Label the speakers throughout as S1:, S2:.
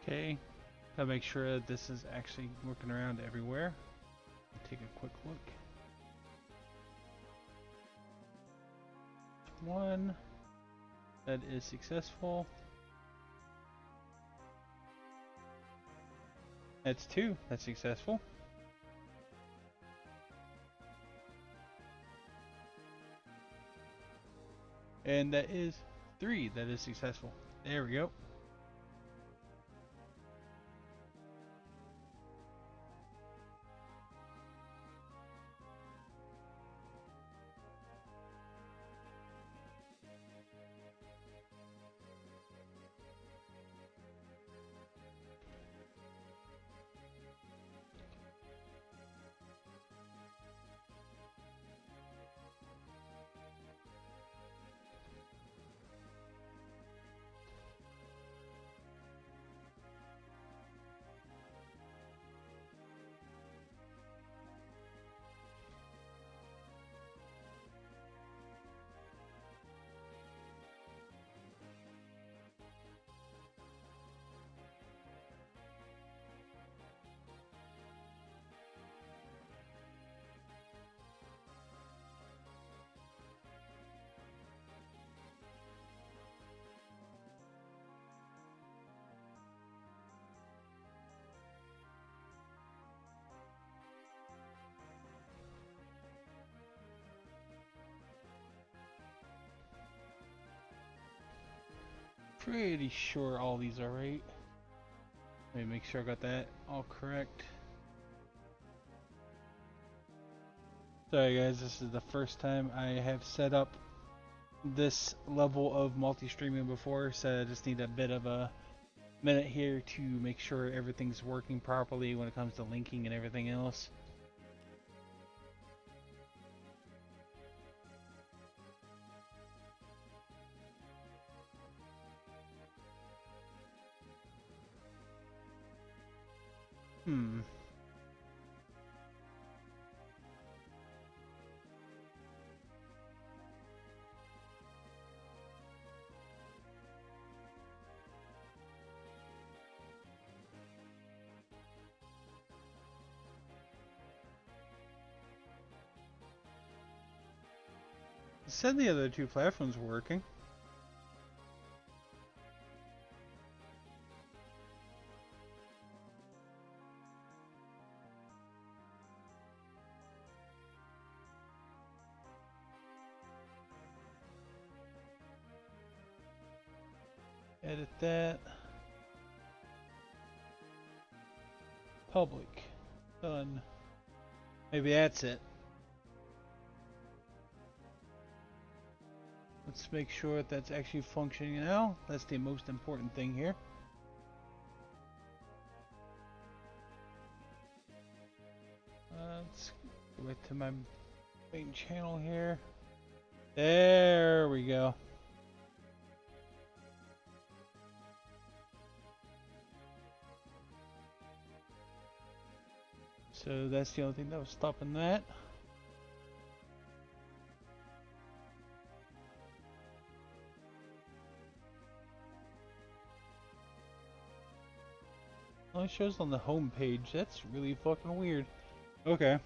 S1: Okay, gotta make sure that this is actually working around everywhere. Take a quick look. One, that is successful. That's two, that's successful. And that is three, that is successful. There we go. Pretty sure all these are right. Let me make sure I got that all correct. Sorry guys, this is the first time I have set up this level of multi-streaming before, so I just need a bit of a minute here to make sure everything's working properly when it comes to linking and everything else. It said the other two platforms were working. Edit that. Public. Done. Maybe that's it. Let's make sure that that's actually functioning now. That's the most important thing here. Let's go back to my main channel here. There we go. So that's the only thing that was stopping that. Only shows on the home page. That's really fucking weird. Okay.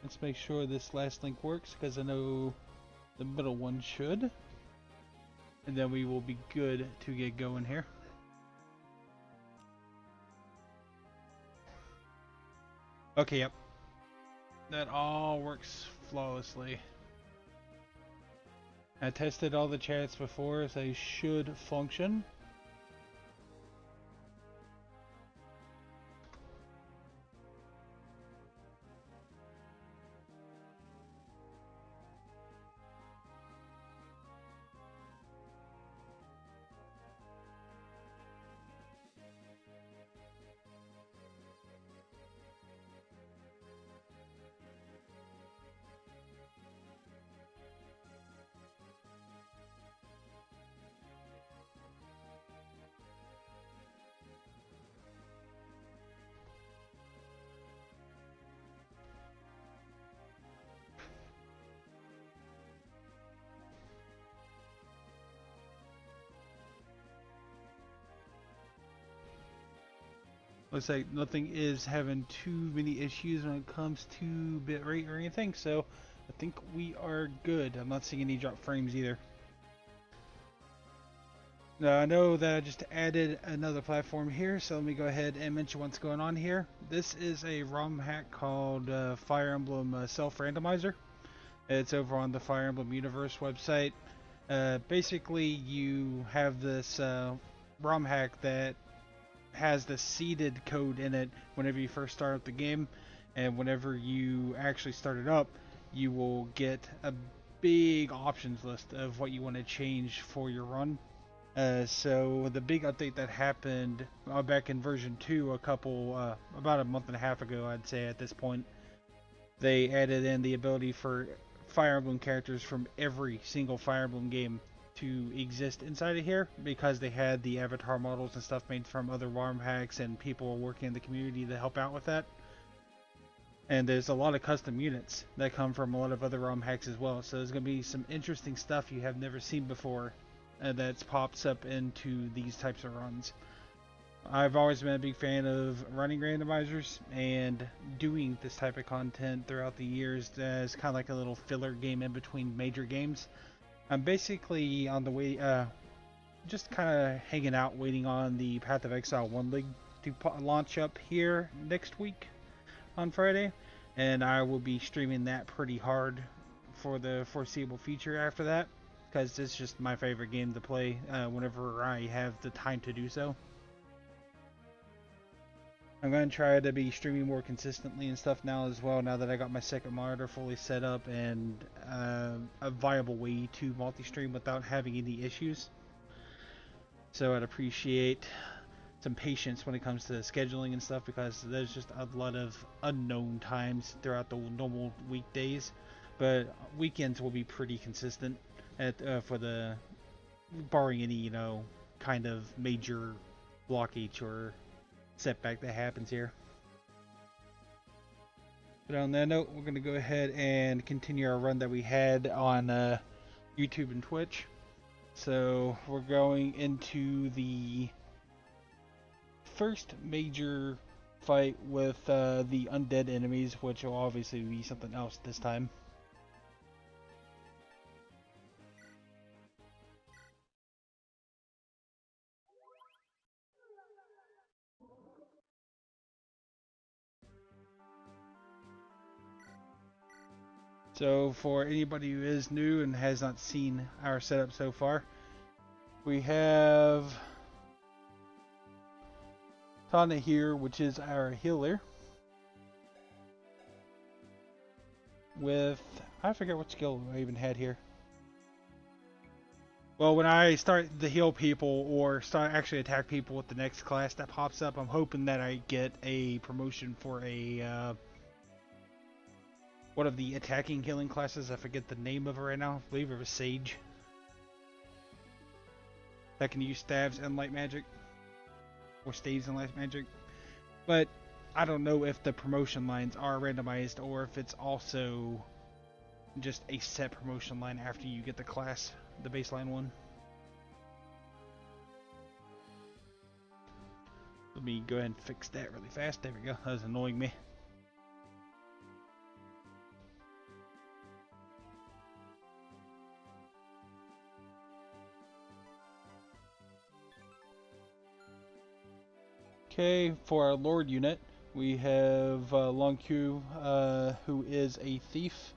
S1: Let's make sure this last link works, because I know the middle one should. And then we will be good to get going here. Okay, yep. That all works flawlessly. I tested all the chats before, so they should function. Looks like nothing is having too many issues when it comes to bitrate or anything, so I think we are good. I'm not seeing any drop frames either. Now, I know that I just added another platform here, so let me go ahead and mention what's going on here. This is a ROM hack called Fire Emblem Self Randomizer. It's over on the Fire Emblem Universe website. Basically, you have this ROM hack that has the seeded code in it whenever you first start up the game, and whenever you actually start it up, you will get a big options list of what you want to change for your run. So the big update that happened back in version 2 about a month and a half ago, I'd say at this point, they added in the ability for Fire Emblem characters from every single Fire Emblem game to exist inside of here, because they had the avatar models and stuff made from other ROM hacks, and people are working in the community to help out with that. And there's a lot of custom units that come from a lot of other ROM hacks as well, so there's going to be some interesting stuff you have never seen before that pops up into these types of runs. I've always been a big fan of running randomizers and doing this type of content throughout the years as kind of like a little filler game in between major games. I'm basically on the way, just kind of hanging out, waiting on the Path of Exile 1 League to launch up here next week on Friday, and I will be streaming that pretty hard for the foreseeable future after that, because it's just my favorite game to play whenever I have the time to do so. I'm going to try to be streaming more consistently and stuff now as well, now that I got my second monitor fully set up and a viable way to multi-stream without having any issues. So I'd appreciate some patience when it comes to scheduling and stuff, because there's just a lot of unknown times throughout the normal weekdays, but weekends will be pretty consistent for the barring any kind of major blockage or setback that happens here. But on that note, we're going to go ahead and continue our run that we had on YouTube and Twitch. So we're going into the first major fight with the undead enemies, which will obviously be something else this time. So for anybody who is new and has not seen our setup so far, we have Tana here, which is our healer, with, I forget what skill I even had here. Well, when I start to heal people or start actually attack people with the next class that pops up, I'm hoping that I get a promotion for a one of the attacking healing classes. I forget the name of it right now. I believe it was Sage. That can use staves and light magic. Or staves and light magic. But I don't know if the promotion lines are randomized or if it's also just a set promotion line after you get the class, the baseline one. Let me go ahead and fix that really fast. There we go. That was annoying me. Okay, for our Lord unit, we have Long Q, who is a thief.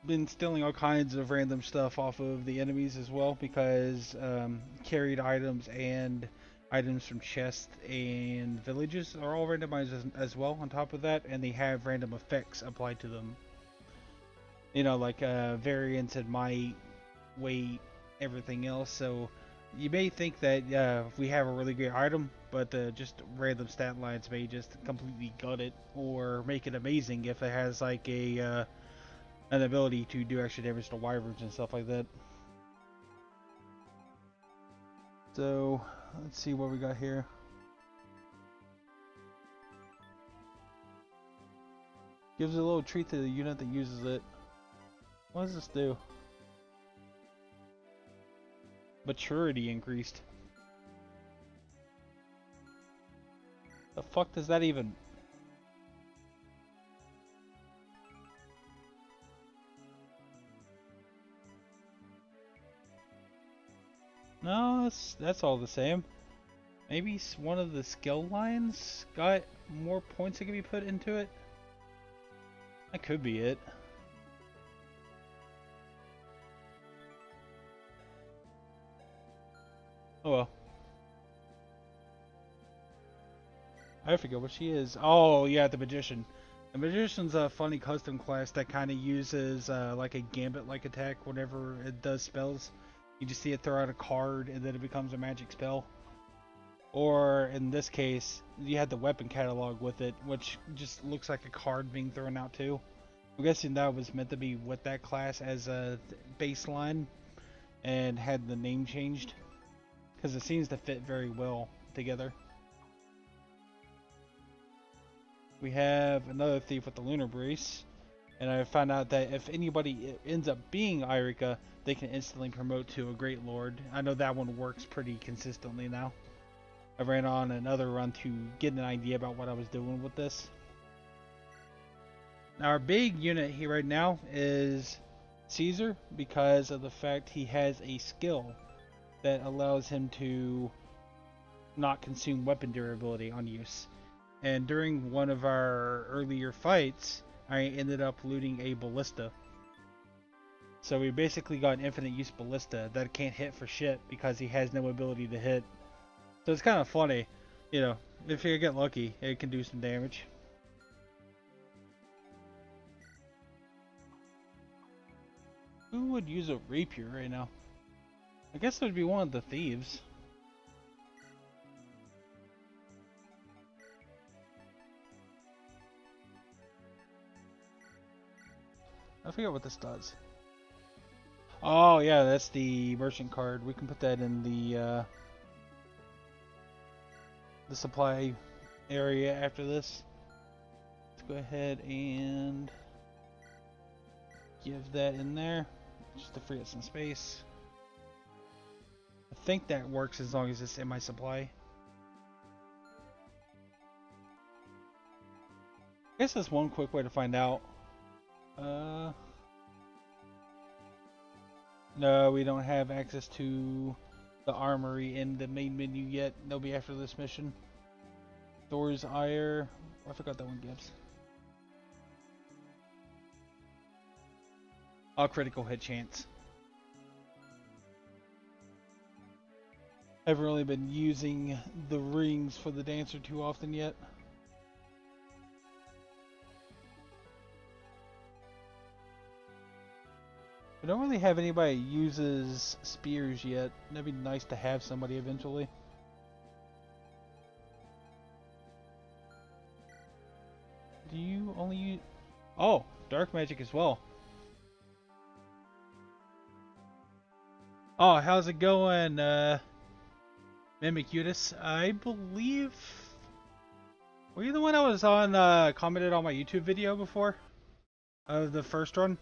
S1: Been stealing all kinds of random stuff off of the enemies as well, because carried items and items from chests and villages are all randomized as well on top of that, and they have random effects applied to them. You know, like variance in might, weight, everything else. So you may think that we have a really great item, but just random stat lines may just completely gut it or make it amazing if it has like a an ability to do extra damage to wyverns and stuff like that. So let's see what we got here. Gives a little treat to the unit that uses it. What does this do? Maturity increased. The fuck does that even... No, that's all the same. Maybe one of the skill lines got more points that can be put into it? That could be it. Oh well. I forget what she is. Oh yeah, the Magician. The Magician's a funny custom class that kind of uses like a Gambit-like attack whenever it does spells. You just see it throw out a card and then it becomes a magic spell. Or in this case, you had the weapon catalog with it, which just looks like a card being thrown out too. I'm guessing that was meant to be with that class as a baseline and had the name changed because it seems to fit very well together. We have another thief with the Lunar Brace, and I found out that if anybody ends up being Irika, they can instantly promote to a Great Lord. I know that one works pretty consistently now. I ran on another run to get an idea about what I was doing with this. Now our big unit here right now is Caesar, because of the fact he has a skill that allows him to not consume weapon durability on use. And during one of our earlier fights, I ended up looting a ballista. So we basically got an infinite use ballista that can't hit for shit because he has no ability to hit. So it's kind of funny, you know, if you get lucky, it can do some damage. Who would use a rapier right now? I guess it would be one of the thieves. I forget what this does. Oh yeah, that's the merchant card. We can put that in the supply area after this. Let's go ahead and give that in there just to free up some space. I think that works as long as it's in my supply. I guess that's one quick way to find out. No, we don't have access to the armory in the main menu yet. They'll be after this mission. Thor's Ire. Oh, I forgot that one gives. Oh, critical hit chance. I haven't really been using the rings for the dancer too often yet. I don't really have anybody who uses spears yet. That'd be nice to have somebody eventually. Do you only use... Oh, dark magic as well. Oh, how's it going, Mimic Udis? I believe... Were you the one that was on, commented on my YouTube video before? Of the first run?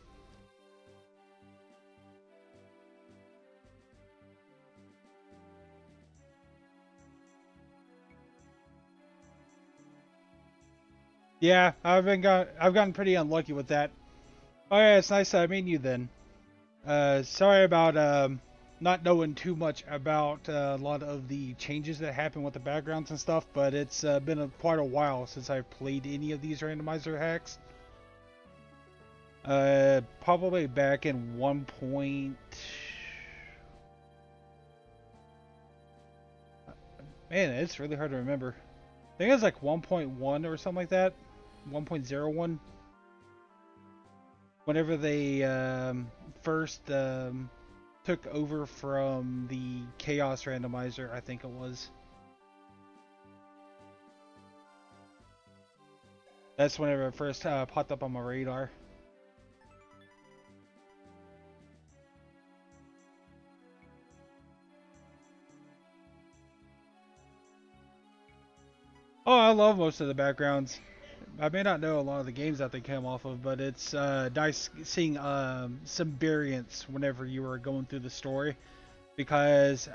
S1: Yeah, I've gotten pretty unlucky with that. Oh yeah, it's nice meeting you then. Sorry about not knowing too much about a lot of the changes that happen with the backgrounds and stuff, but it's been quite a while since I've played any of these randomizer hacks. Probably back in 1. Man, it's really hard to remember. I think it was like 1.1 or something like that. 1.01. Whenever they first took over from the Chaos Randomizer, I think it was. That's whenever it first popped up on my radar. Oh, I love most of the backgrounds. I may not know a lot of the games that they came off of, but it's nice seeing some variance whenever you were going through the story, because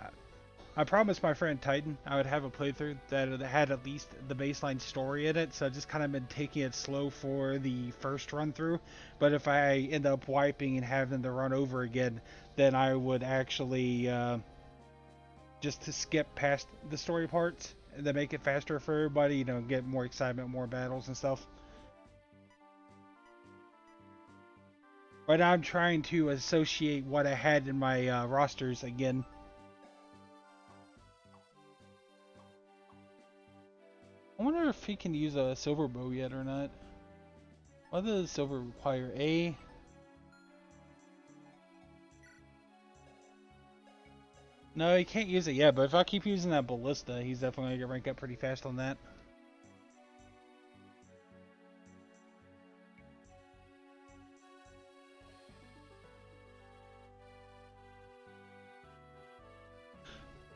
S1: I promised my friend Titan I would have a playthrough that had at least the baseline story in it, so I've just kind of been taking it slow for the first run through. But if I end up wiping and having to run over again, then I would actually just to skip past the story parts and then make it faster for everybody, you know, get more excitement, more battles and stuff. But I'm trying to associate what I had in my rosters again. I wonder if he can use a silver bow yet or not. What does silver require? A? No, he can't use it yet, but if I keep using that ballista, he's definitely going to rank up pretty fast on that.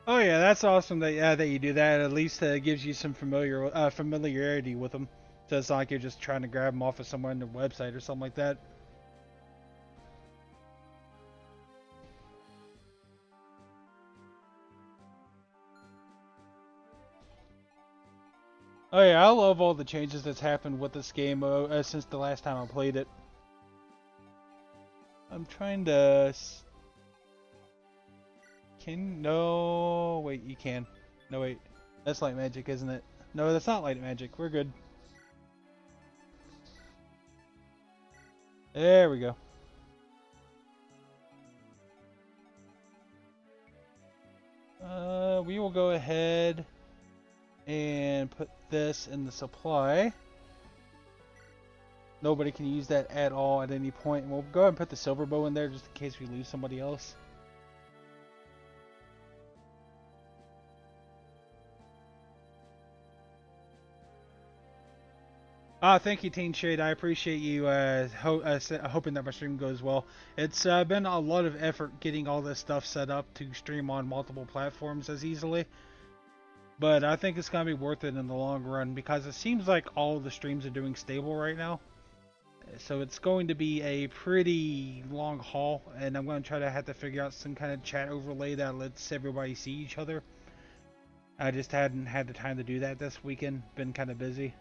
S1: Oh yeah, that's awesome that that you do that. At least gives you some familiarity with them. So it's not like you're just trying to grab them off of someone on their website or something like that. Oh yeah, I love all the changes that's happened with this game since the last time I played it. I'm trying to... No... Wait, you can. No, wait. That's light magic, isn't it? No, that's not light magic. We're good. There we go. We will go ahead and put this in the supply. Nobody can use that at all at any point. And we'll go ahead and put the silver bow in there just in case we lose somebody else. Thank you, Teen Shade. I appreciate you hoping that my stream goes well. It's been a lot of effort getting all this stuff set up to stream on multiple platforms as easily. But I think it's going to be worth it in the long run because it seems like all the streams are doing stable right now. So it's going to be a pretty long haul, and I'm going to try to have to figure out some kind of chat overlay that lets everybody see each other. I just hadn't had the time to do that this weekend. Been kind of busy.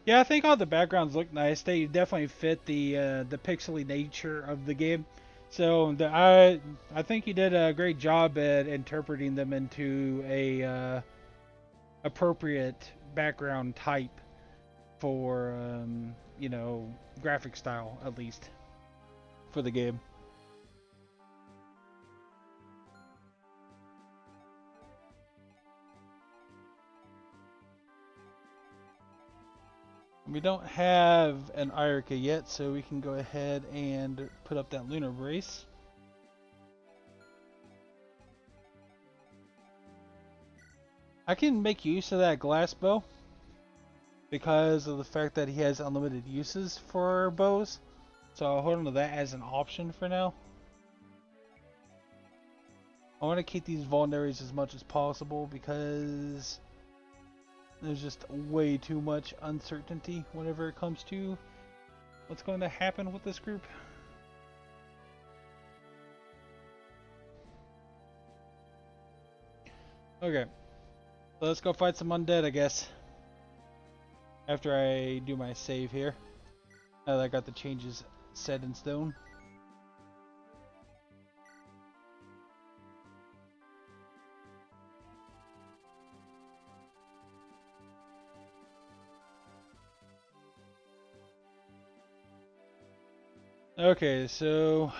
S1: Yeah, I think all the backgrounds look nice. They definitely fit the pixely nature of the game. So I think you did a great job at interpreting them into a appropriate background type for you know, graphic style at least for the game. We don't have an Irika yet, so we can go ahead and put up that lunar brace. I can make use of that glass bow because of the fact that he has unlimited uses for bows. So I'll hold on to that as an option for now. I want to keep these vulneraries as much as possible because there's just way too much uncertainty whenever it comes to what's going to happen with this group. Okay, so let's go fight some undead, I guess. After I do my save here. Now that I got the changes set in stone. Okay, so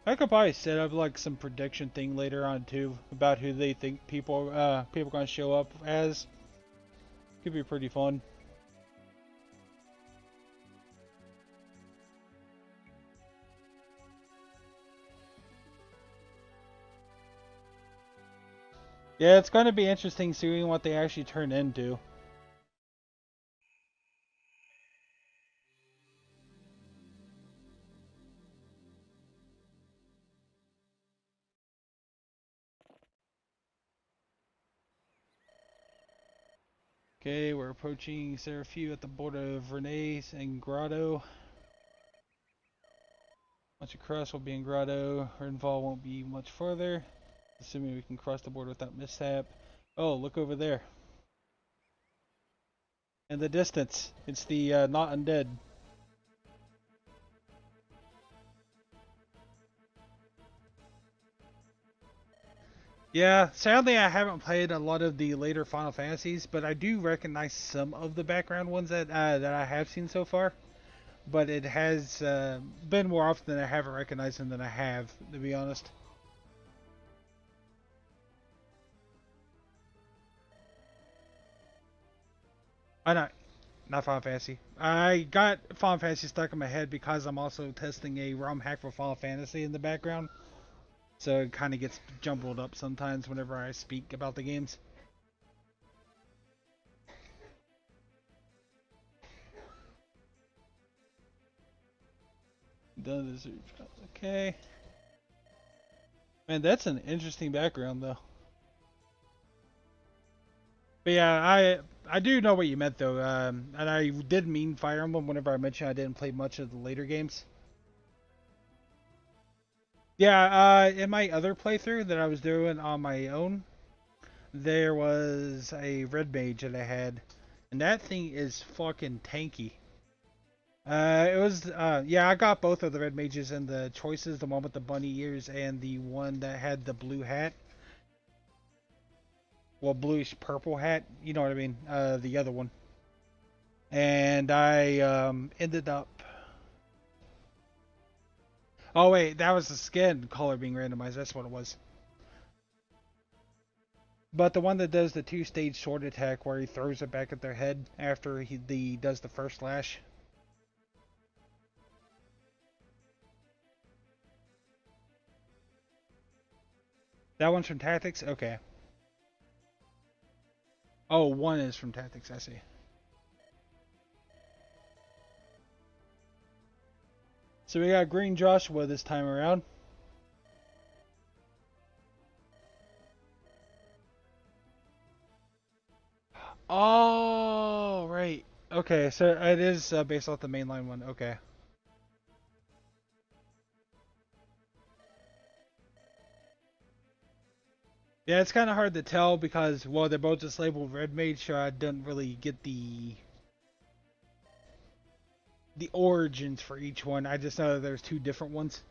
S1: I could probably set up like some prediction thing later on too about who they think people gonna show up as. Could be pretty fun. Yeah, it's gonna be interesting seeing what they actually turn into. Okay, we're approaching Seraphiu at the border of Renee's and Grotto. Once you cross, we'll be in Grotto. Rinval won't be much further, assuming we can cross the border without mishap. Oh, look over there. In the distance, it's the not undead. Yeah, sadly I haven't played a lot of the later Final Fantasies, but I do recognize some of the background ones that I have seen so far. But it has been more often than I haven't recognized them than I have, to be honest. I not Final Fantasy. I got Final Fantasy stuck in my head because I'm also testing a ROM hack for Final Fantasy in the background. So it kind of gets jumbled up sometimes whenever I speak about the games. Done this. Okay. Man, that's an interesting background though. But yeah, I do know what you meant though, and I did mean Fire Emblem whenever I mentioned I didn't play much of the later games. Yeah, in my other playthrough that I was doing on my own, there was a red mage that I had, and that thing is fucking tanky. It was yeah, I got both of the red mages and the choices, the one with the bunny ears and the one that had the blue hat. Well, bluish purple hat, you know what I mean? The other one. And I ended up. Oh wait, that was the skin color being randomized. That's what it was. But the one that does the two-stage sword attack, where he throws it back at their head after he does the first slash. That one's from Tactics. Okay. Oh, one is from Tactics. I see. So we got Green Joshua this time around. Oh, right. Okay, so it is based off the mainline one. Okay. Yeah, it's kind of hard to tell because, well, they're both just labeled Red Mage, so I didn't really get the origins for each one. I just know that there's two different ones.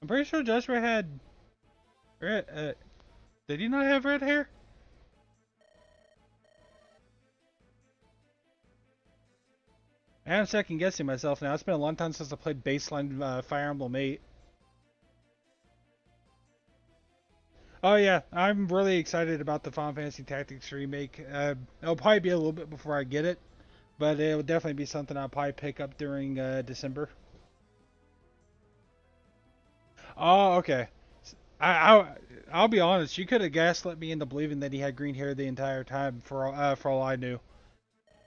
S1: I'm pretty sure Joshua had red. Did he not have red hair? I'm second guessing myself now. It's been a long time since I played baseline Fire Emblem 8. Oh yeah, I'm really excited about the Final Fantasy Tactics remake. It'll probably be a little bit before I get it, but it will definitely be something I'll probably pick up during December. Oh, okay. I, I I'll be honest. You could have gaslit me into believing that he had green hair the entire time. For all I knew,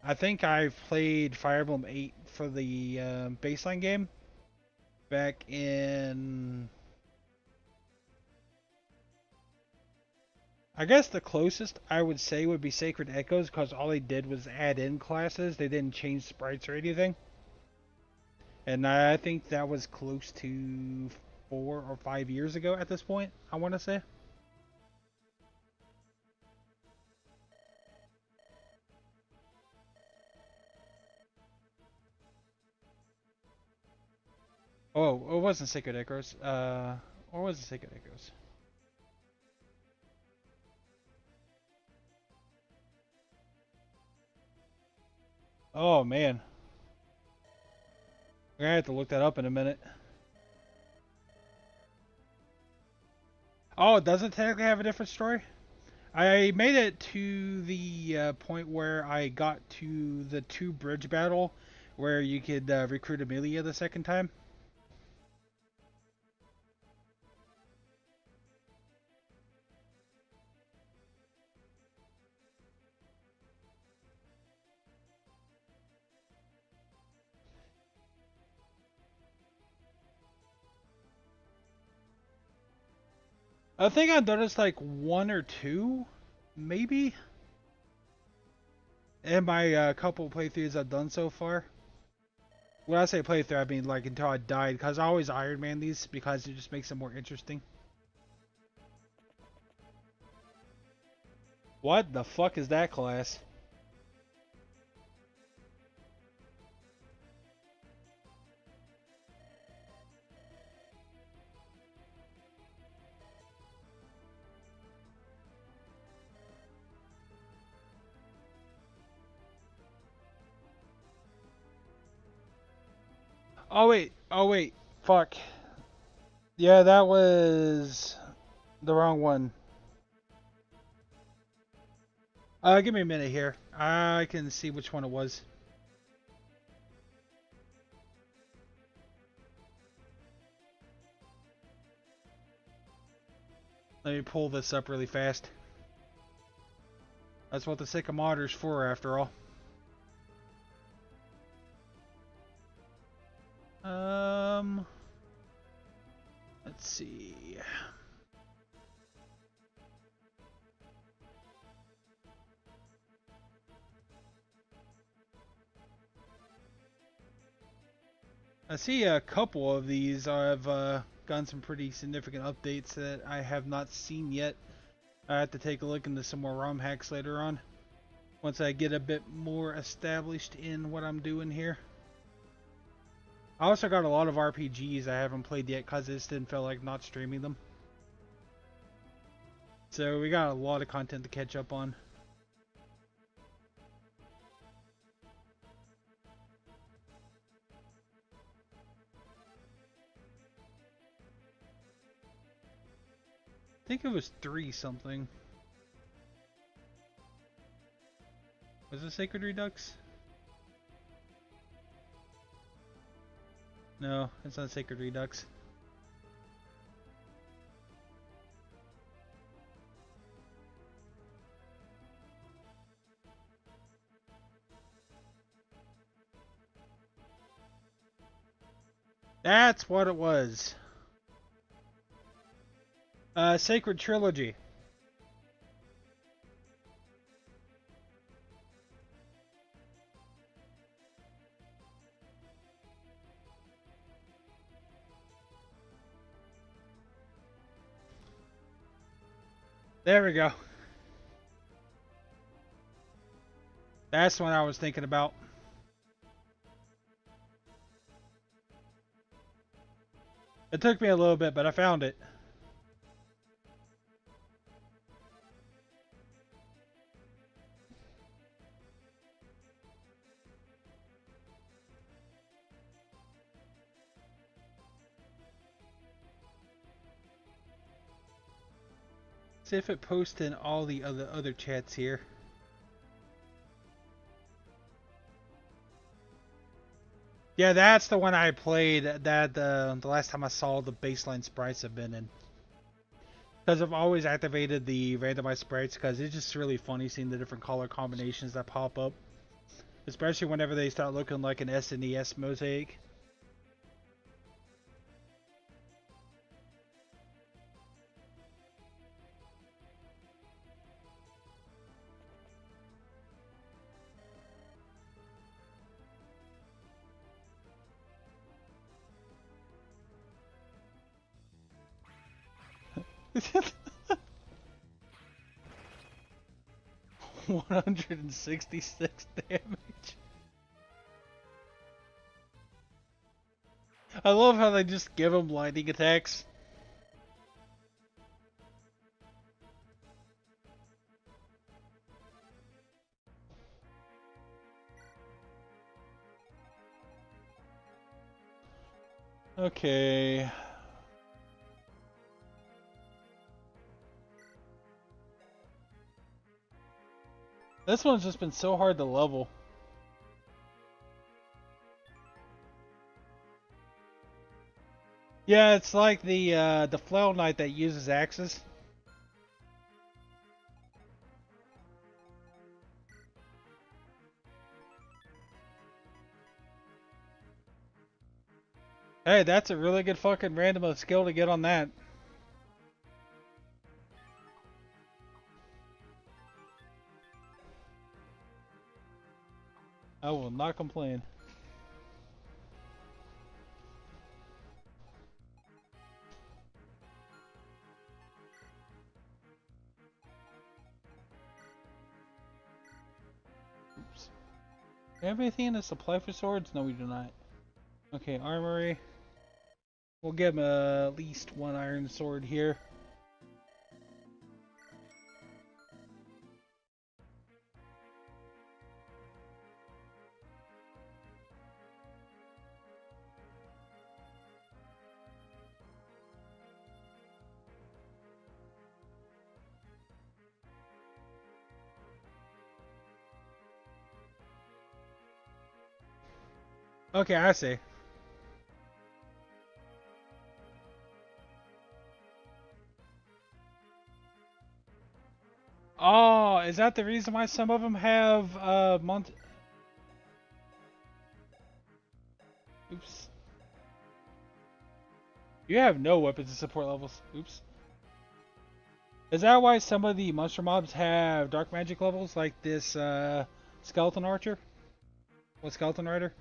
S1: I think I played Fire Emblem 8 for the baseline game back in. I guess the closest I would say would be Sacred Echoes because all they did was add in classes. They didn't change sprites or anything. And I think that was close to 4 or 5 years ago at this point, I want to say. Oh, it wasn't Sacred Echoes. Or was it Sacred Echoes? Oh, man. I'm gonna have to look that up in a minute. Oh, it doesn't technically have a different story? I made it to the point where I got to the two bridge battle where you could recruit Amelia the second time. I think I've noticed like one or two, maybe, in my couple playthroughs I've done so far. When I say playthrough, I mean like until I died, because I always Iron Man these because it just makes them more interesting. What the fuck is that class? Oh wait, fuck. Yeah, that was the wrong one. Give me a minute here. I can see which one it was. Let me pull this up really fast. That's what the Sycamor's for, after all. Let's see. I see a couple of these have gotten some pretty significant updates that I have not seen yet. I have to take a look into some more ROM hacks later on, once I get a bit more established in what I'm doing here. I also got a lot of RPGs I haven't played yet because I just didn't feel like not streaming them. So we got a lot of content to catch up on. I think it was 3 something. Was it Sacred Redux? No, it's not Sacred Redux. That's what it was. Sacred Trilogy. There we go. That's what I was thinking about. It took me a little bit, but I found it. See if it posts in all the other chats here. Yeah, that's the one I played that the last time I saw the baseline sprites have been in. Because I've always activated the randomized sprites because it's just really funny seeing the different color combinations that pop up. Especially whenever they start looking like an SNES mosaic. $166 damage. I love how they just give him lightning attacks. Okay. This one's just been so hard to level. Yeah, it's like the Flail Knight that uses axes. Hey, that's a really good fucking random skill to get on that. I will not complain. Oops. Do we have anything in the supply for swords? No, we do not. Okay, armory. We'll give him at least one iron sword here. Okay, I see. Oh, is that the reason why some of them have month? Oops. You have no weapons to support levels. Oops. Is that why some of the monster mobs have dark magic levels, like this skeleton archer? What, skeleton rider?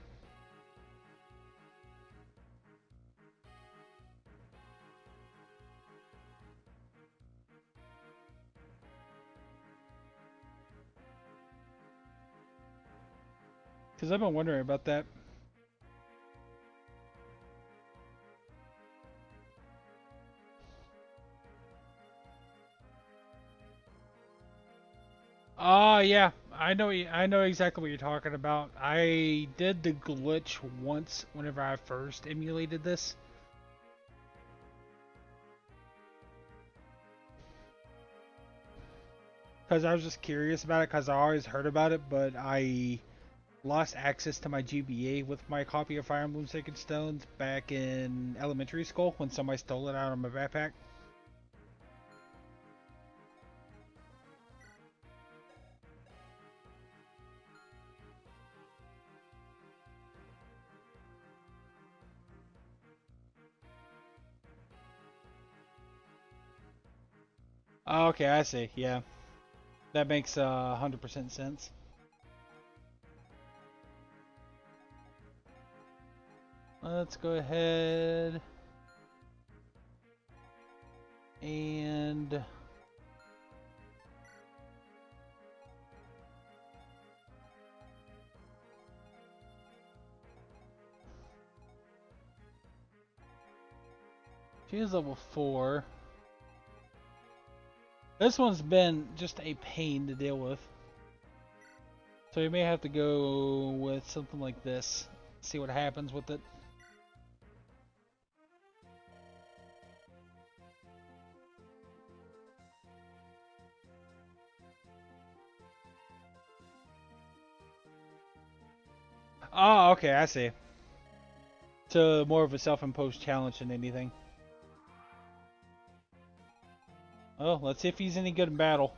S1: Because I've been wondering about that. Oh yeah, I know exactly what you're talking about. I did the glitch once whenever I first emulated this. Because I was just curious about it, because I always heard about it, but I lost access to my GBA with my copy of Fire Emblem Sacred Stones back in elementary school when somebody stole it out of my backpack. Okay, I see. Yeah, that makes 100% sense. Let's go ahead and she is level 4. This one's been just a pain to deal with. So you may have to go with something like this. See what happens with it. Oh, okay, I see. So more of a self-imposed challenge than anything. Oh, let's see if he's any good in battle.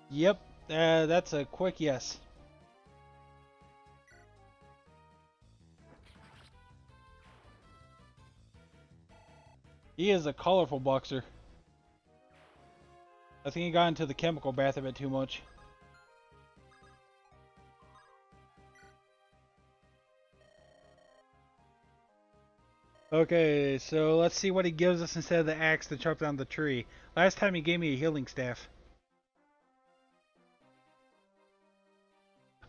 S1: Yep, that's a quick yes. He is a colorful boxer. I think he got into the chemical bath a bit too much. Okay, so let's see what he gives us instead of the axe to chop down the tree. Last time he gave me a healing staff.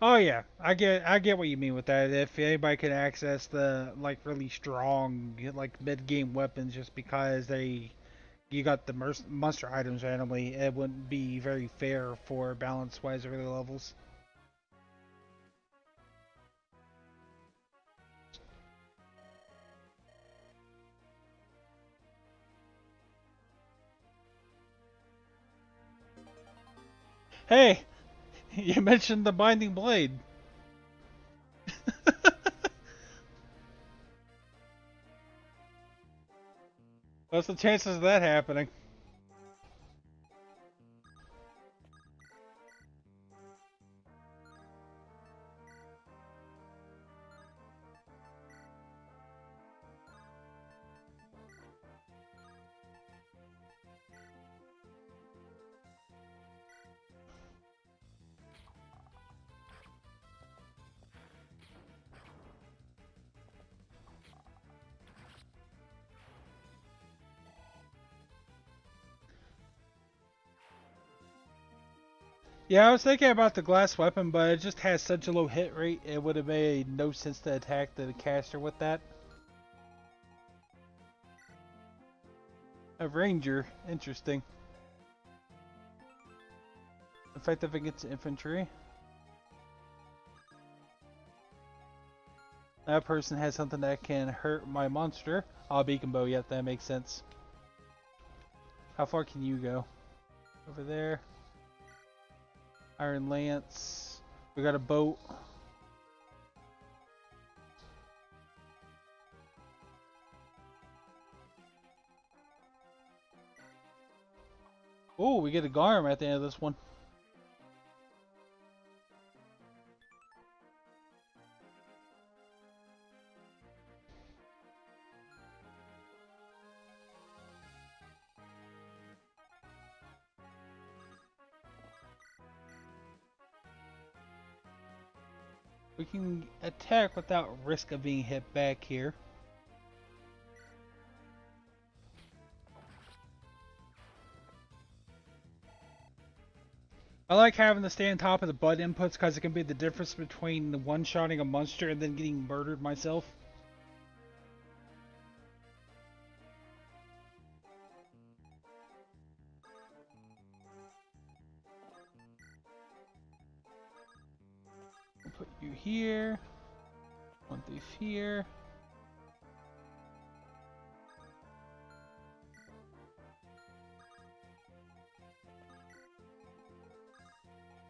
S1: Oh yeah, I get what you mean with that. If anybody could access the like really strong like mid game weapons just because you got the monster items randomly, it wouldn't be very fair for balance wise early levels. Hey, you mentioned the binding blade. What's the chances of that happening? Yeah, I was thinking about the glass weapon, but it just has such a low hit rate, it would have made no sense to attack the caster with that. A ranger, interesting. Effective against infantry. That person has something that can hurt my monster. Oh, beacon bow, yep, that makes sense. How far can you go? Over there. Iron lance. We got a boat. Oh, we get a Garm at the end of this one. We can attack without risk of being hit back here. I like having to stay on top of the button inputs because it can be the difference between the one-shotting a monster and then getting murdered myself. I'll put you here. One thief here.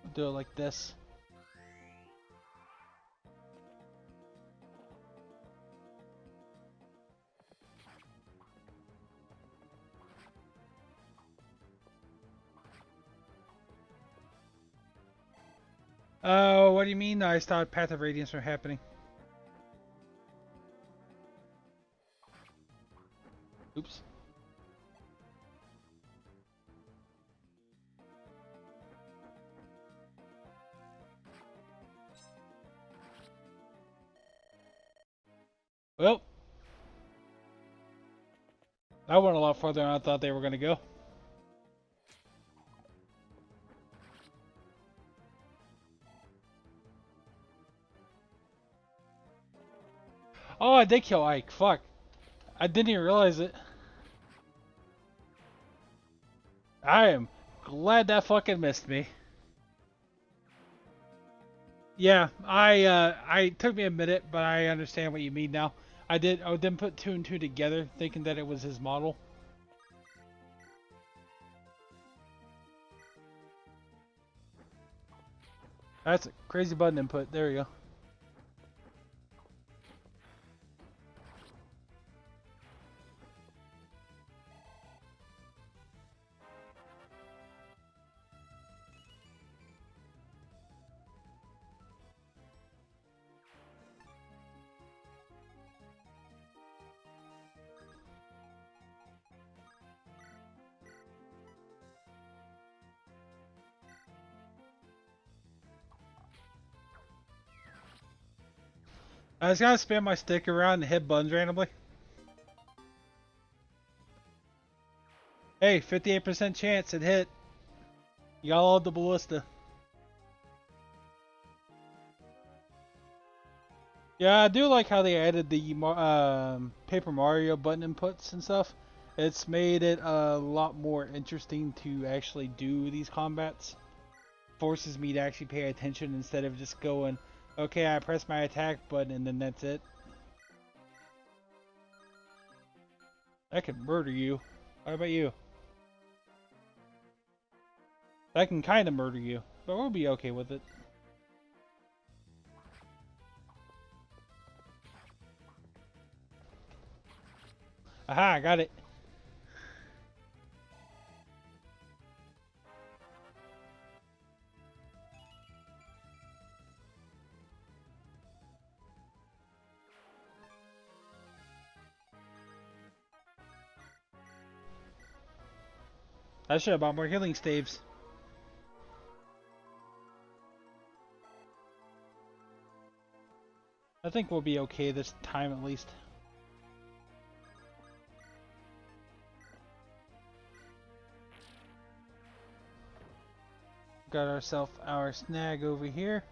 S1: We'll do it like this. Oh, what do you mean? I stopped Path of Radiance from happening. Oops. Well, that went a lot farther than I thought they were going to go. Oh, I did kill Ike. Fuck. I didn't even realize it. I am glad that fucking missed me. Yeah, I took me a minute, but I understand what you mean now. I didn't put two and two together, thinking that it was his model. That's a crazy button input. There we go. I was gonna spin my stick around and hit buttons randomly. Hey, 58% chance it hit. You got all the ballista. Yeah, I do like how they added the Paper Mario button inputs and stuff. It's made it a lot more interesting to actually do these combats. Forces me to actually pay attention instead of just going, okay, I press my attack button and then that's it. I could murder you. How about you? I can kind of murder you, but we'll be okay with it. Aha, I got it. I should have bought more healing staves. I think we'll be okay this time at least. got ourselves our snag over here.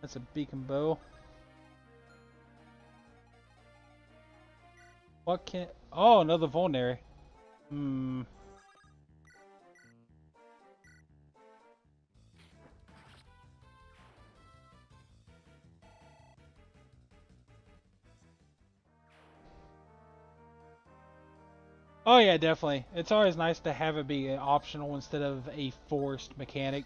S1: That's a beacon bow. What can... Oh, another vulnerary. Hmm. Oh yeah, definitely. It's always nice to have it be an optional instead of a forced mechanic.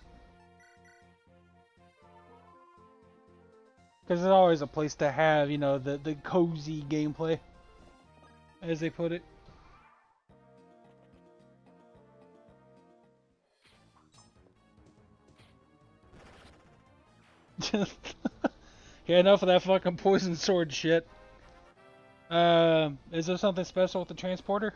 S1: Because it's always a place to have, you know, the cozy gameplay, as they put it. Yeah, enough of that fucking poison sword shit. Is there something special with the transporter?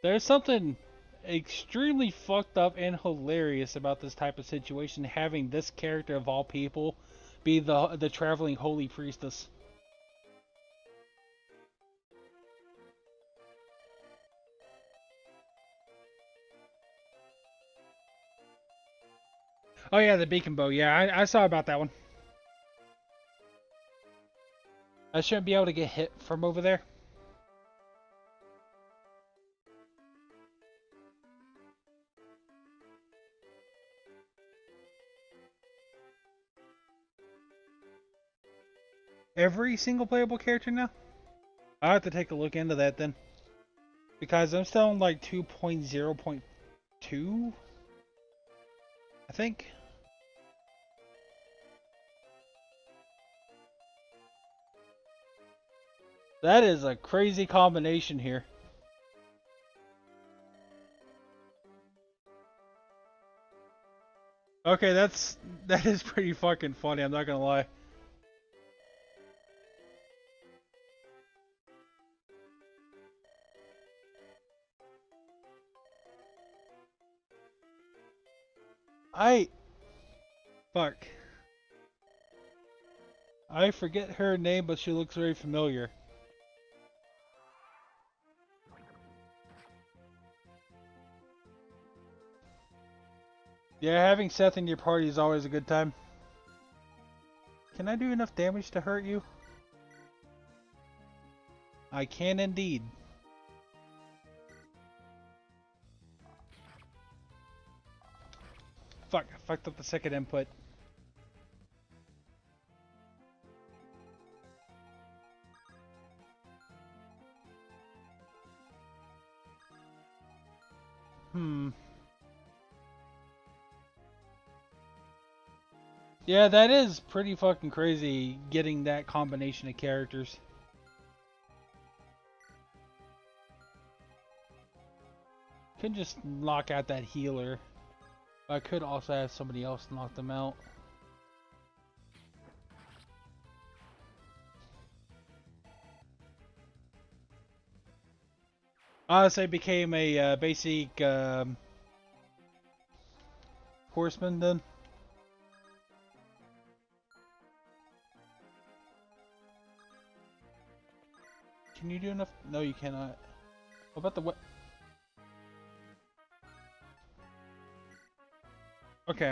S1: There's something extremely fucked up and hilarious about this type of situation, having this character of all people be the traveling holy priestess. Oh yeah, the beacon bow. Yeah, I saw about that one. I shouldn't be able to get hit from over there. Every single playable character now? I'll have to take a look into that then. Because I'm still on like 2.0.2, I think. That is a crazy combination here. Okay, that is pretty fucking funny, I'm not gonna lie. Fuck. I forget her name, but she looks very familiar. Yeah, having Seth in your party is always a good time. Can I do enough damage to hurt you? I can indeed. Fuck, I fucked up the second input. Yeah, that is pretty fucking crazy getting that combination of characters. Could just knock out that healer. I could also have somebody else knock them out. Honestly, became a basic horseman then. Can you do enough? No, you cannot. What about the what? Okay.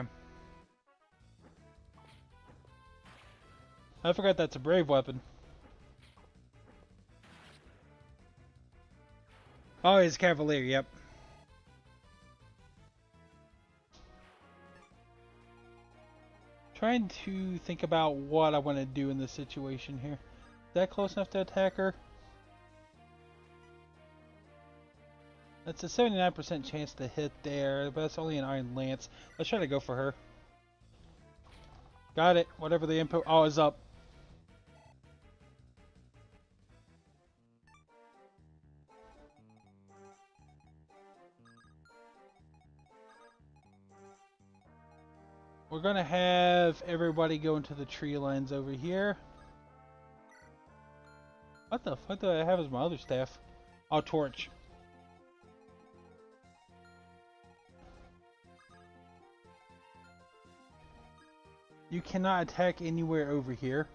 S1: I forgot that's a brave weapon. Oh, he's Cavalier, yep. Trying to think about what I want to do in this situation here. Is that close enough to attack her? That's a 79% chance to hit there, but that's only an Iron Lance. Let's try to go for her. Got it. Whatever the input... Oh, it's up. We're gonna have everybody go into the tree lines over here. What the fuck do I have as my other staff? Oh, torch. You cannot attack anywhere over here.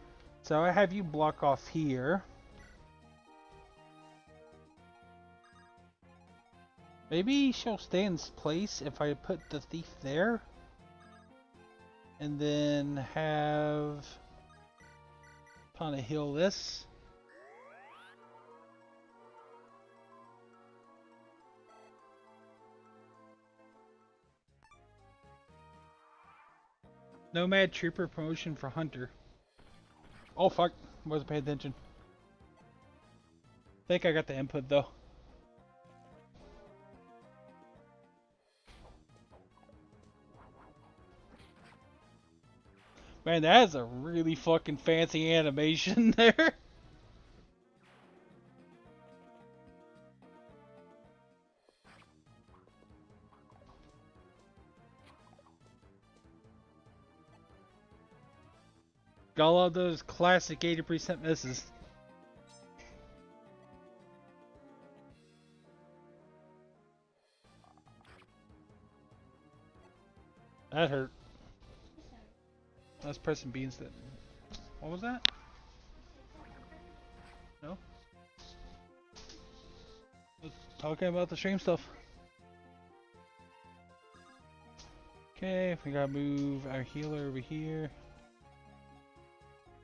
S1: So I have you block off here. Maybe she'll stay in place if I put the thief there. And then have kind of heal this. Nomad Trooper promotion for Hunter. Oh fuck, wasn't paying attention. Think I got the input though. Man, that is a really fucking fancy animation there. Got all of those classic 80% misses. That hurt. I was pressing B instead. What was that? No? I was talking about the stream stuff. Okay, we gotta move our healer over here.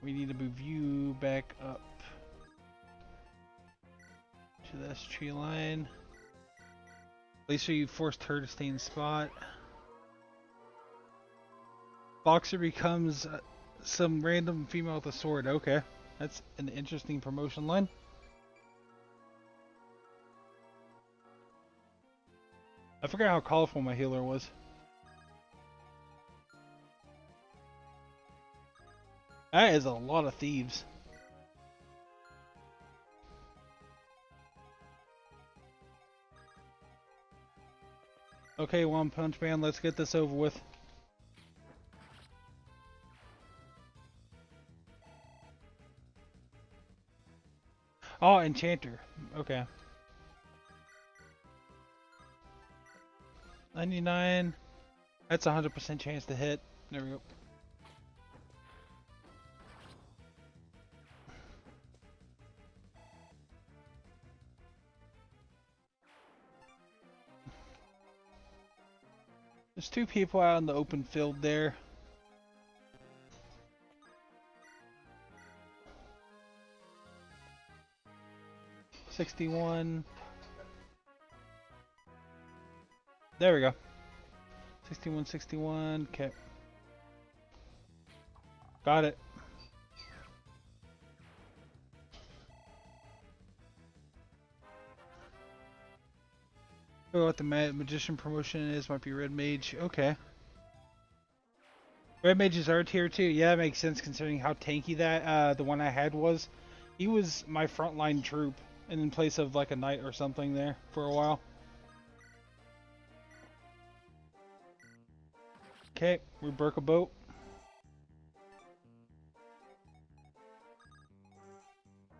S1: We need to move you back up to this tree line. At least you forced her to stay in spot. Boxer becomes some random female with a sword. Okay, that's an interesting promotion line. I forgot how colorful my healer was. That is a lot of thieves. Okay, One Punch Man, let's get this over with. Oh, Enchanter. Okay. 99. That's a 100% chance to hit. There we go. There's two people out in the open field there. $61. There we go. 61, 61. Okay. Got it. Oh, what the magician promotion is might be Red Mage. Okay. Red Mage is our tier 2. Yeah, that makes sense considering how tanky that the one I had was. He was my frontline troop in place of like a knight or something there for a while. Okay, we broke a boat.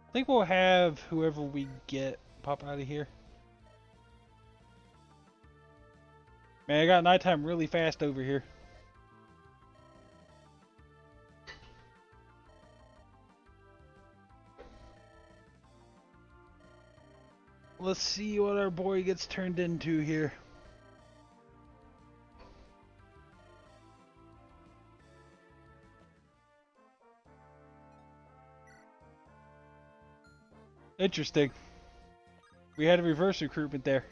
S1: I think we'll have whoever we get pop out of here. Man, I got nighttime really fast over here. Let's see what our boy gets turned into here. Interesting. We had a reverse recruitment there.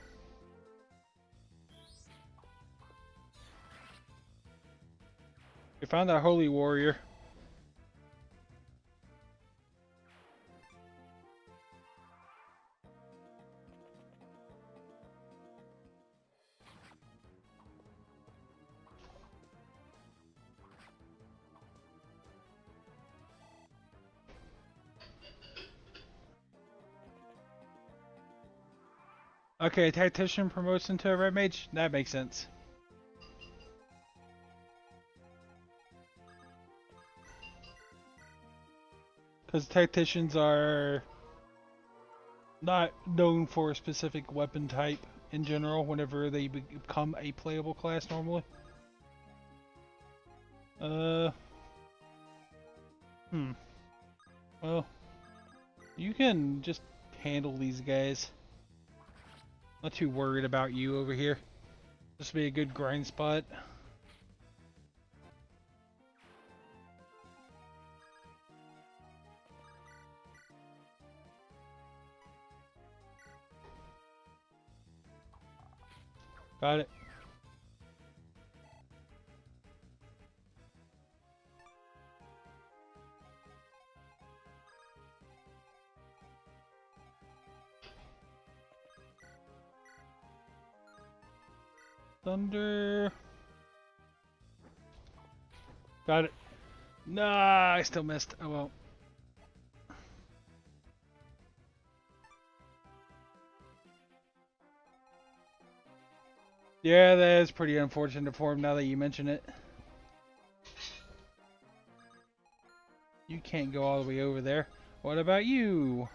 S1: We found that holy warrior. Okay, tactician promotes into a red mage? That makes sense. Because tacticians are not known for a specific weapon type in general whenever they become a playable class normally. Hmm. Well, you can just handle these guys. Not too worried about you over here. This will be a good grind spot. Got it. Thunder. Got it. Nah, I still missed. Oh well. Yeah, that is pretty unfortunate for him now that you mention it. You can't go all the way over there. What about you?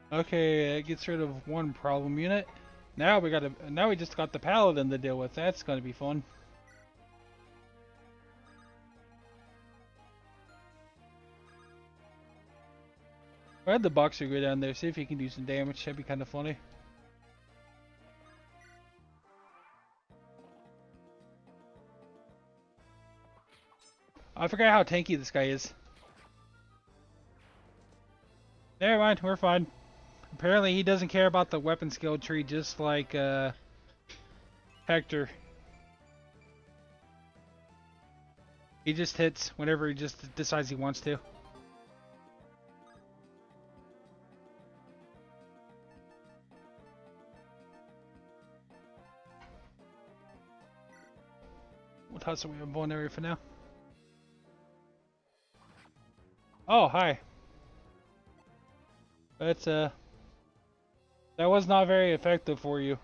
S1: Okay, it gets rid of one problem unit. Now we just got the paladin to deal with. That's gonna be fun. I had the boxer go down there, see if he can do some damage. That'd be kind of funny. I forgot how tanky this guy is. Never mind, we're fine. Apparently he doesn't care about the weapon skill tree, just like Hector. He just hits whenever he just decides he wants to. We'll toss away a vulnerary for now. Oh, hi. That's that was not very effective for you.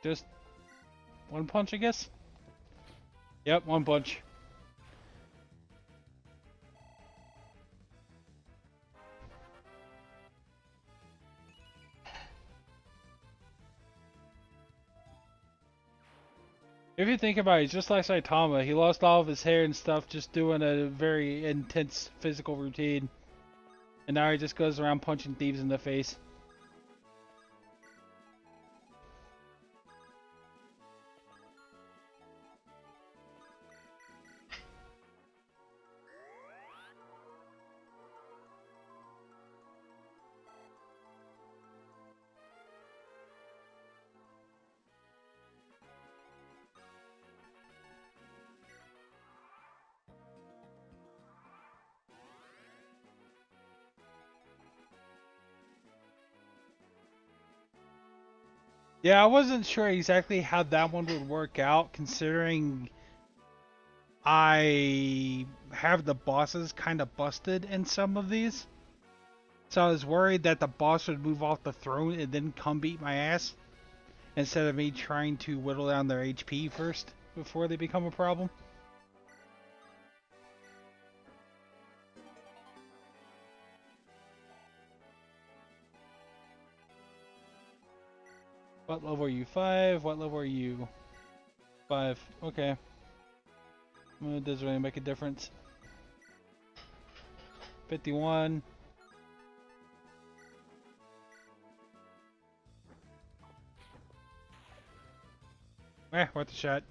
S1: Just one punch, I guess? Yep, one punch. If you think about it, just like Saitama, he lost all of his hair and stuff just doing a very intense physical routine. And now he just goes around punching thieves in the face. Yeah, I wasn't sure exactly how that one would work out, considering I have the bosses kind of busted in some of these. So I was worried that the boss would move off the throne and then come beat my ass, instead of me trying to whittle down their HP first before they become a problem. What level are you? 5? What level are you? 5. Okay. Well, it doesn't really make a difference. 51. Worth a shot.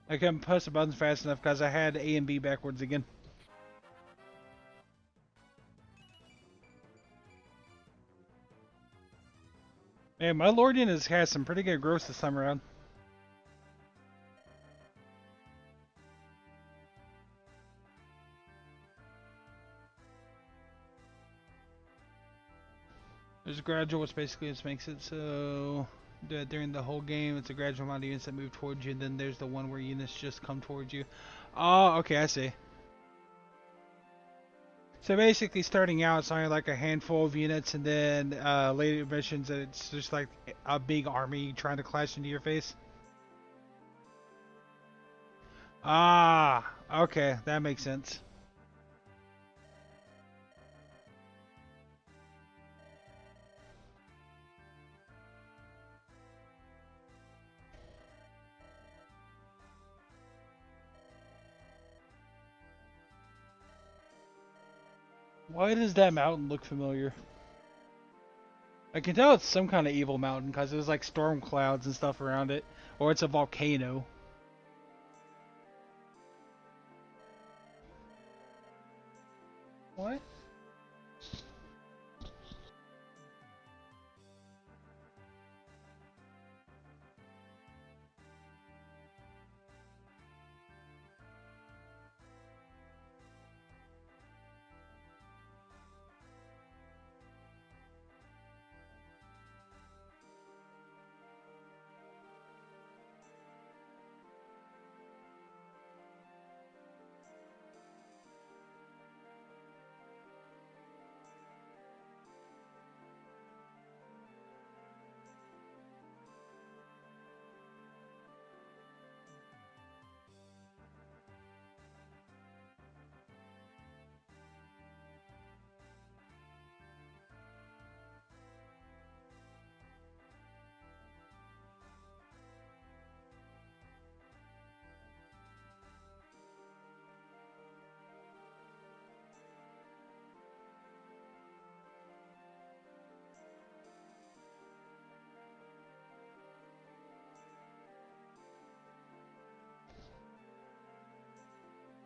S1: I couldn't press the buttons fast enough because I had A and B backwards again. Man, my Lordian has some pretty good growth this time around. There's gradual, which basically just makes it so that during the whole game, it's a gradual amount of units that move towards you. And then there's the one where units just come towards you. Oh, okay, I see. So basically, starting out, it's only like a handful of units, and then later missions, it's just like a big army trying to clash into your face. Ah, okay, that makes sense. Why does that mountain look familiar? I can tell it's some kind of evil mountain because there's like storm clouds and stuff around it, or it's a volcano. What?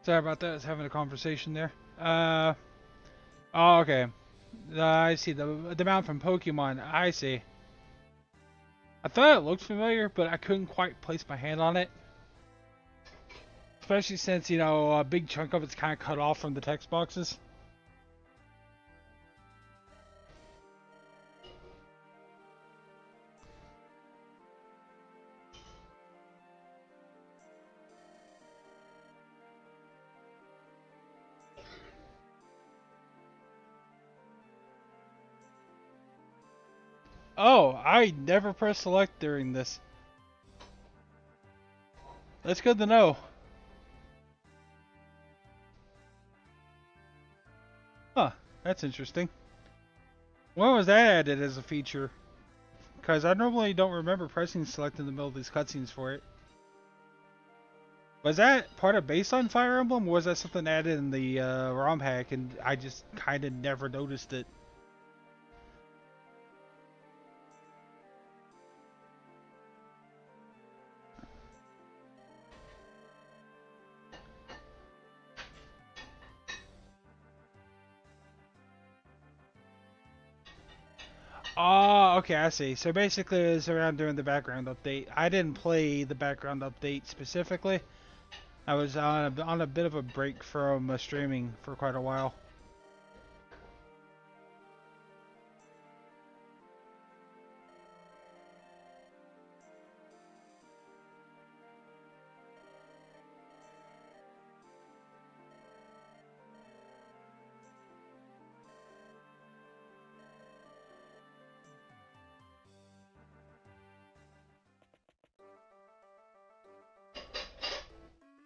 S1: Sorry about that. I was having a conversation there. Oh, okay. I see the mount from Pokemon. I see. I thought it looked familiar, but I couldn't quite place my hand on it. Especially since, a big chunk of it's kind of cut off from the text boxes. Oh, I never pressed select during this. That's good to know. Huh, that's interesting. When was that added as a feature? Because I normally don't remember pressing select in the middle of these cutscenes for it. Was that part of based on Fire Emblem, or was that something added in the ROM hack and I just kind of never noticed it? Oh, okay, I see. So basically, it was around during the background update. I didn't play the background update specifically. I was on a bit of a break from streaming for quite a while.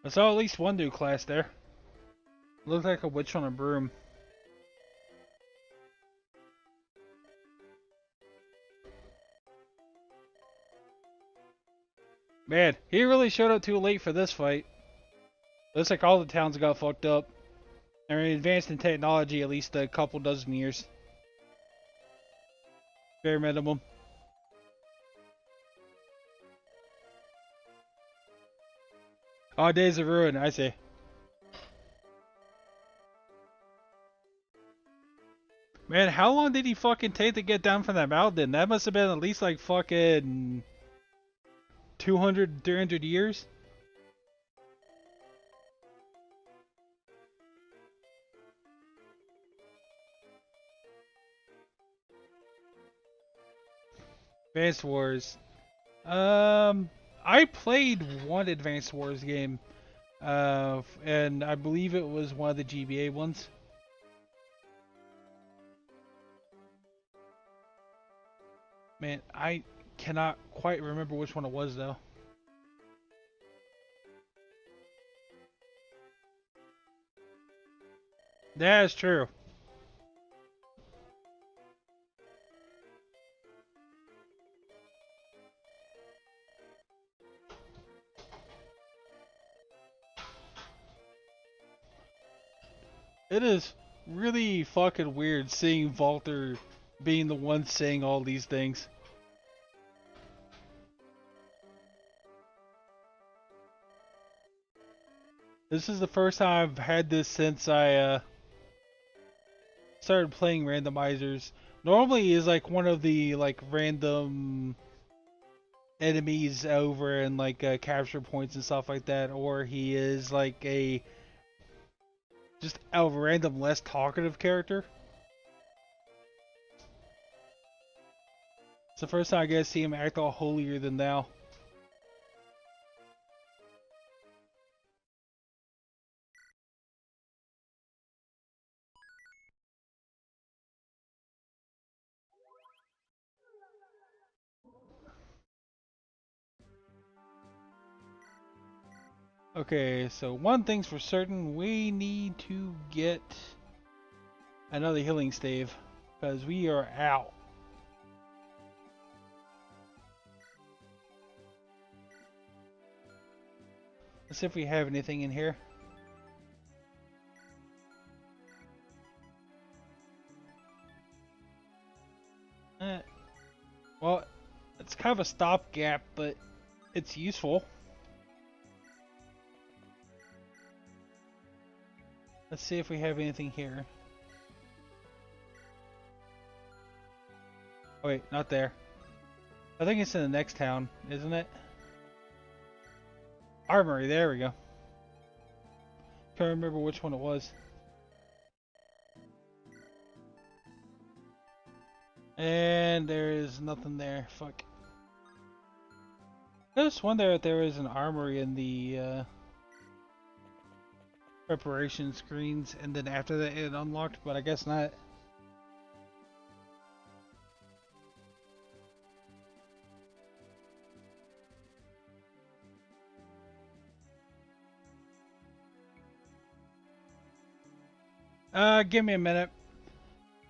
S1: I saw at least one new class there. Looked like a witch on a broom. Man, he really showed up too late for this fight. Looks like all the towns got fucked up. They're advanced in technology at least a couple dozen years. Bare minimum. Oh, Days of Ruin, I see. Man, how long did he fucking take to get down from that mountain? That must have been at least like fucking 200, 300 years. Advanced Wars. I played one Advanced Wars game, and I believe it was one of the GBA ones. Man, I cannot quite remember which one it was though. That is true. It is really fucking weird seeing Walter being the one saying all these things. This is the first time I've had this since I started playing randomizers. Normally is like one of the like random enemies over and like capture points and stuff like that, or he is like a just a random less talkative character. It's the first time I get to see him act all holier than thou. Okay, so one thing's for certain, we need to get another healing stave, because we are out. Let's see if we have anything in here. Well, it's kind of a stopgap, but it's useful. Let's see if we have anything here. Oh wait, not there. I think it's in the next town, isn't it? Armory, there we go. Can't remember which one it was. And there is nothing there. Fuck. I just wonder if there is an armory in the preparation screens, and then after that it unlocked, but I guess not. Give me a minute.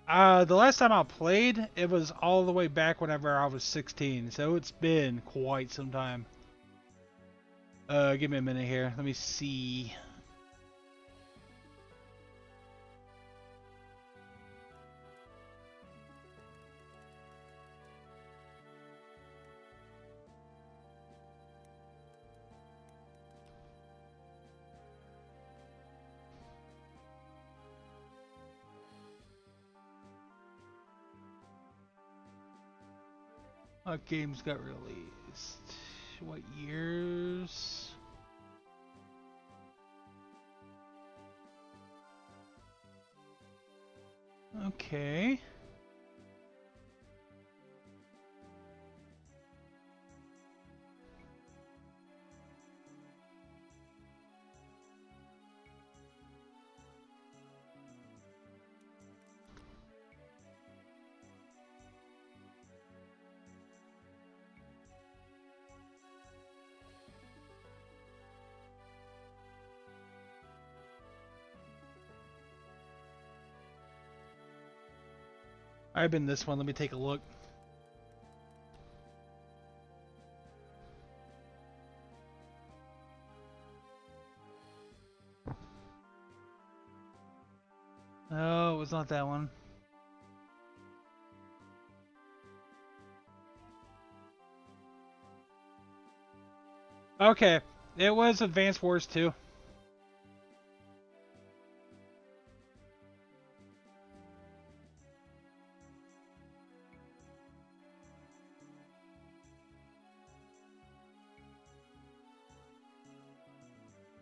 S1: The last time I played, it was all the way back whenever I was 16, so it's been quite some time. Give me a minute here. Let me see. What games got released? What years? Okay. I've been this one. Let me take a look. No, it was not that one. Okay, it was Advanced Wars 2.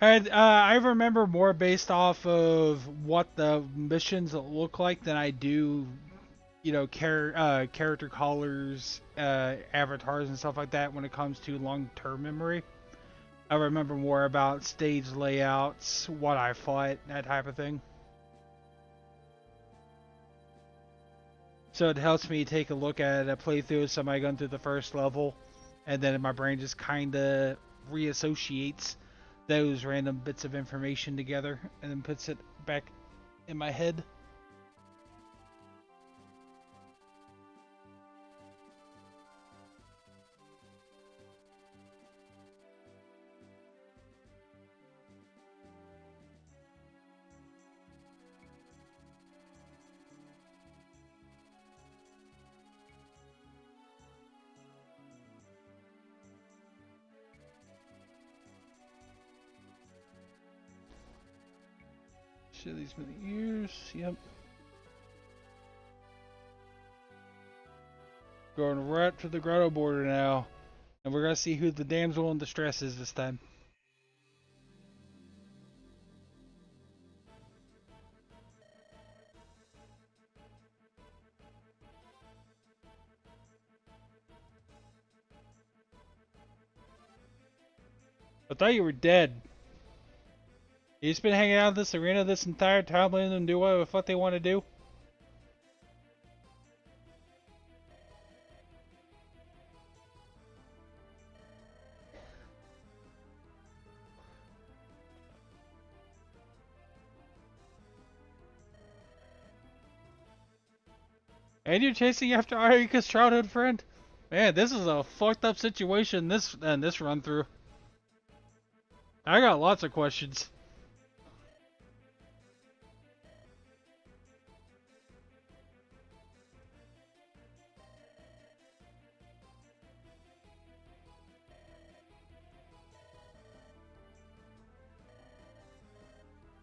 S1: I remember more based off of what the missions look like than I do you know, character colors, avatars, and stuff like that when it comes to long-term memory. I remember more about stage layouts, what I fought, that type of thing. So it helps me take a look at a playthrough of somebody going through the first level, and then my brain just kind of reassociates those random bits of information together and then puts it back in my head. Shit, these many years. Yep. Going right to the grotto border now. And we're gonna see who the damsel in distress is this time. I thought you were dead. You just been hanging out in this arena this entire time, letting them do whatever the fuck they want to do? And you're chasing after Arika's childhood friend? Man, this is a fucked up situation this run through. I got lots of questions.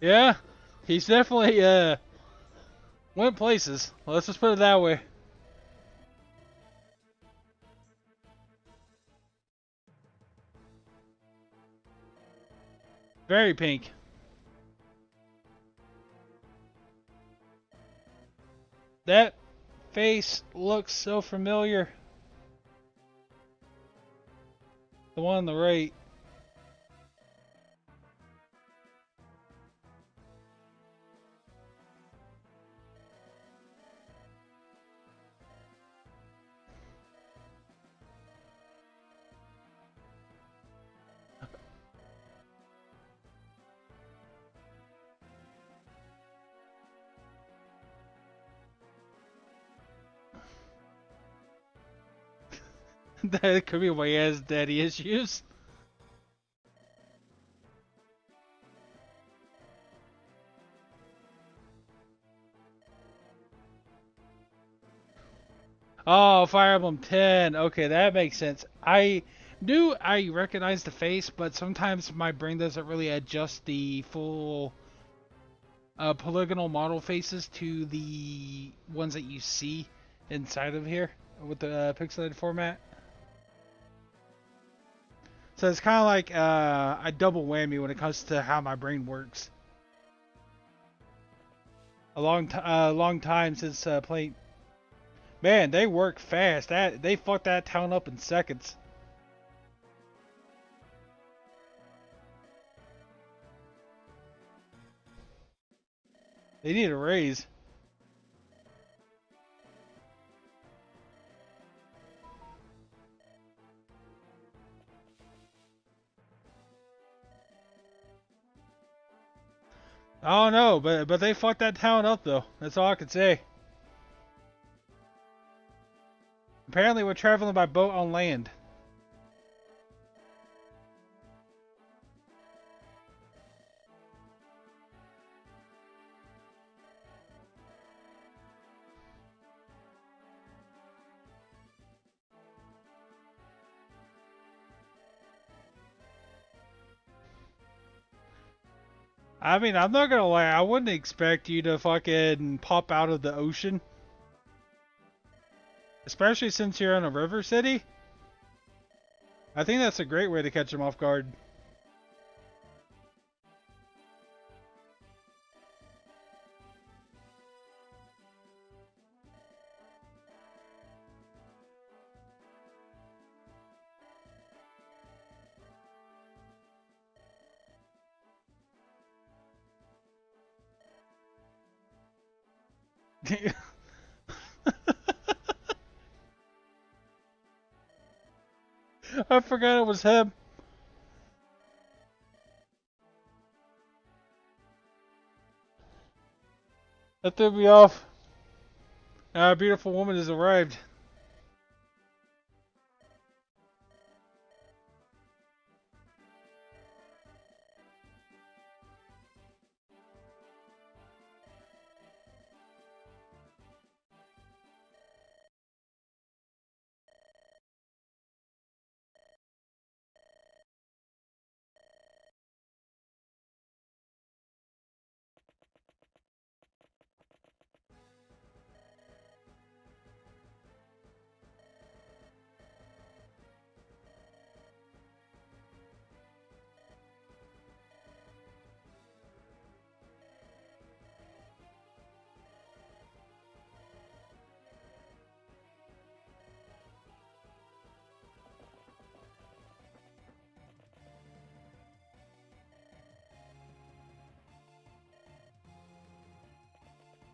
S1: Yeah, he's definitely went places. Let's just put it that way. Very pink. That face looks so familiar. The one on the right. That could be why he has daddy issues. Oh, Fire Emblem 10. Okay, that makes sense. I knew I recognized the face, but sometimes my brain doesn't really adjust the full polygonal model faces to the ones that you see inside of here with the pixelated format. So it's kind of like a double whammy when it comes to how my brain works. A long time since playing. Man, they work fast. They fucked that town up in seconds. They need a raise. I don't know, but they fucked that town up though. That's all I can say. Apparently, we're traveling by boat on land. I mean, I'm not gonna lie, I wouldn't expect you to fucking pop out of the ocean. Especially since you're in a river city. I think that's a great way to catch them off guard. I forgot it was him. That threw me off. Our beautiful woman has arrived.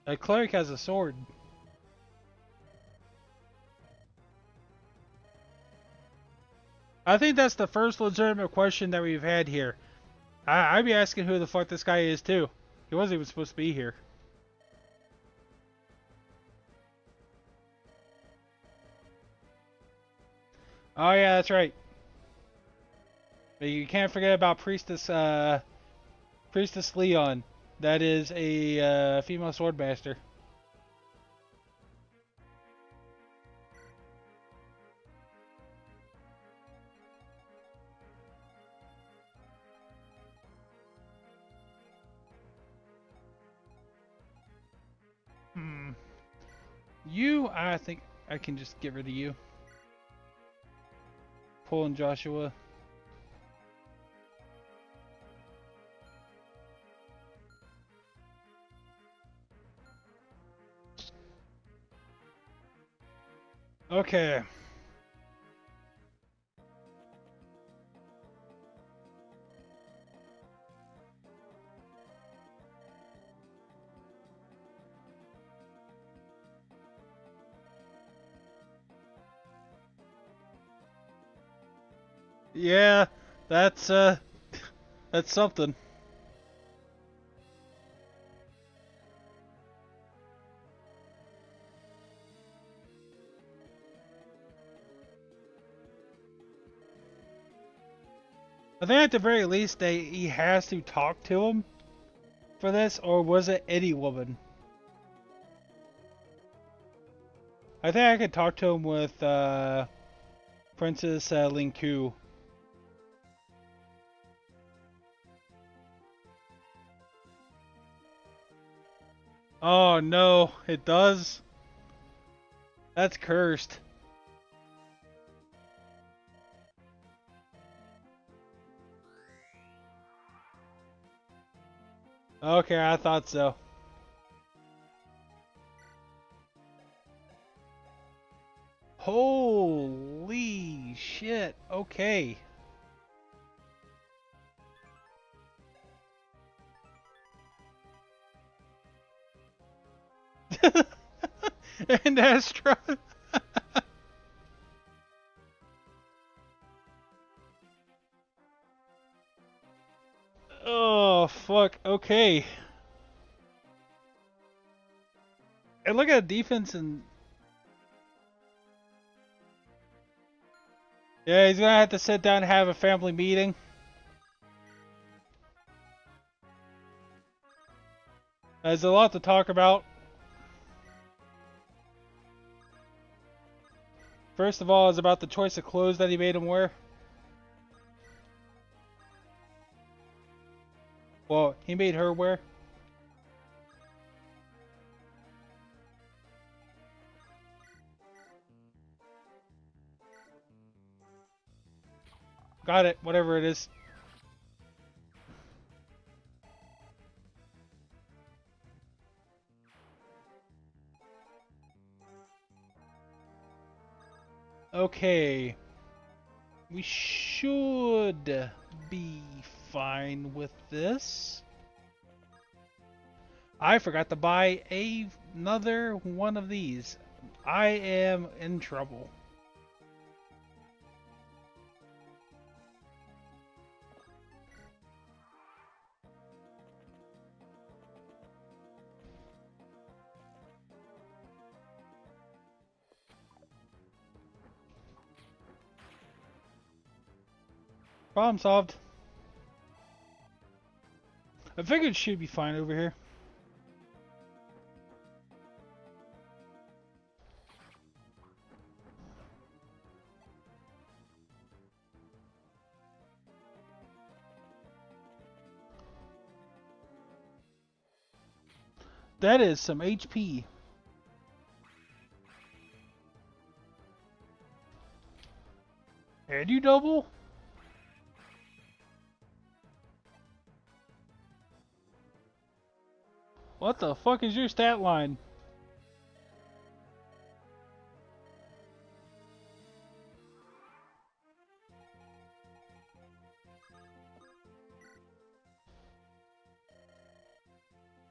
S1: A cleric has a sword. I think that's the first legitimate question that we've had here. I'd be asking who the fuck this guy is too. He wasn't even supposed to be here. Oh yeah, that's right. But you can't forget about Priestess Leon. That is a female swordmaster. Hmm. You, I think I can just get rid of you. Pulling Joshua. Okay. Yeah, that's that's something. I think at the very least he has to talk to him for this, or was it any woman? I think I could talk to him with Princess Linku. Oh no, it does? That's cursed. Okay, I thought so. Holy shit, okay. And Astra. Oh, fuck, okay. And look at defense and... Yeah, he's gonna have to sit down and have a family meeting. There's a lot to talk about. First of all, is about the choice of clothes that he made him wear. Well, he made her wear. Got it, whatever it is. Okay. We should be fine with this. I forgot to buy another one of these. I am in trouble. Problem solved. I figured she'd be fine over here. That is some HP. And you double? What the fuck is your stat line?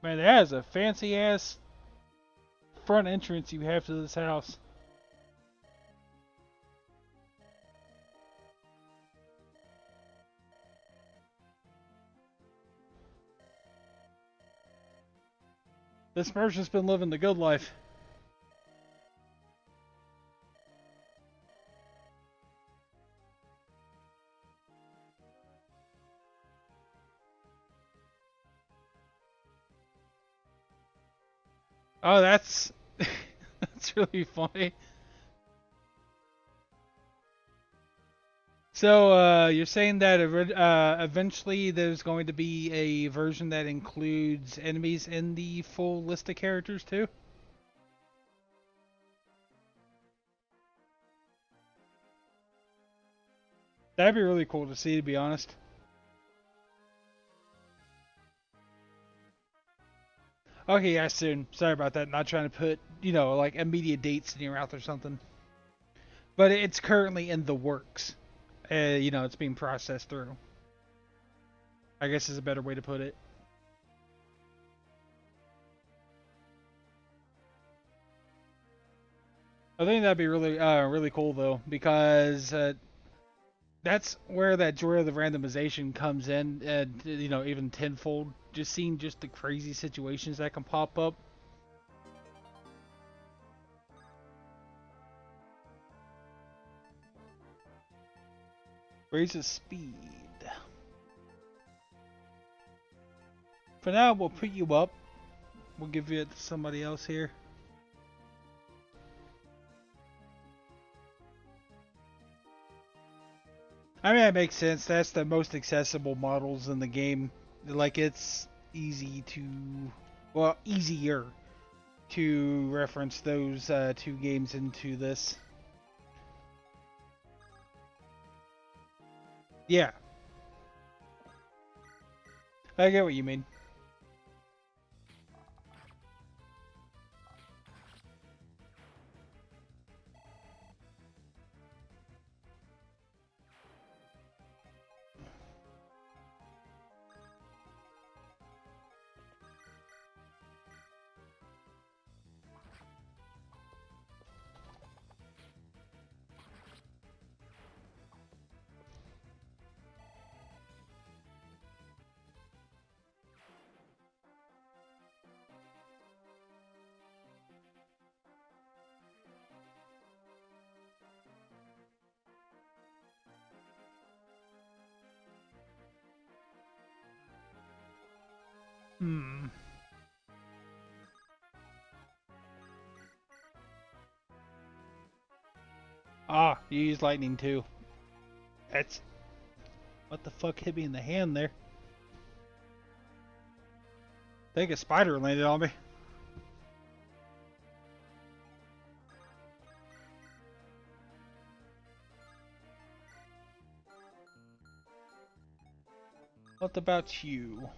S1: Man, that is a fancy ass front entrance you have to this house. This merchant's been living the good life. Oh, that's that's really funny. So, you're saying that eventually there's going to be a version that includes enemies in the full list of characters too? That'd be really cool to see, to be honest. Okay, yeah, soon. Sorry about that. Not trying to put, like immediate dates in your mouth or something. But it's currently in the works. It's being processed through. I guess is a better way to put it. I think that'd be really cool though, because that's where that joy of the randomization comes in, and even tenfold. Just seeing just the crazy situations that can pop up. Raises speed. For now, we'll put you up. We'll give it to somebody else here. I mean, that makes sense. That's the most accessible models in the game. Like, it's easy to... Well, easier to reference those two games into this. Yeah. I get what you mean. Hmm. Ah, you use lightning too. That's... What the fuck hit me in the hand there? I think a spider landed on me. What about you?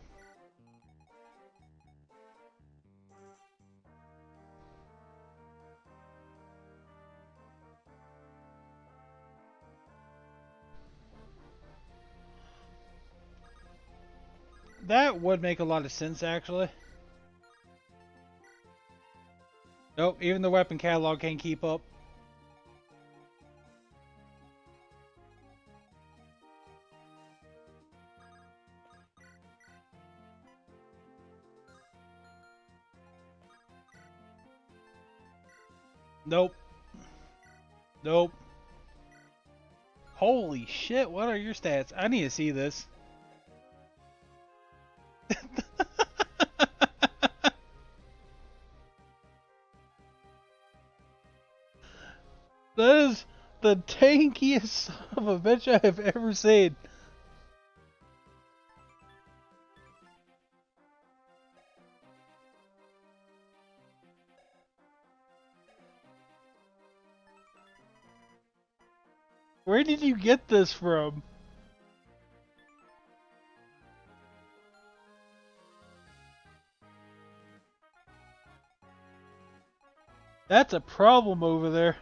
S1: That would make a lot of sense, actually. Nope, even the weapon catalog can't keep up. Nope. Nope. Holy shit, what are your stats? I need to see this. That is the tankiest son of a bitch I have ever seen. Where did you get this from? That's a problem over there.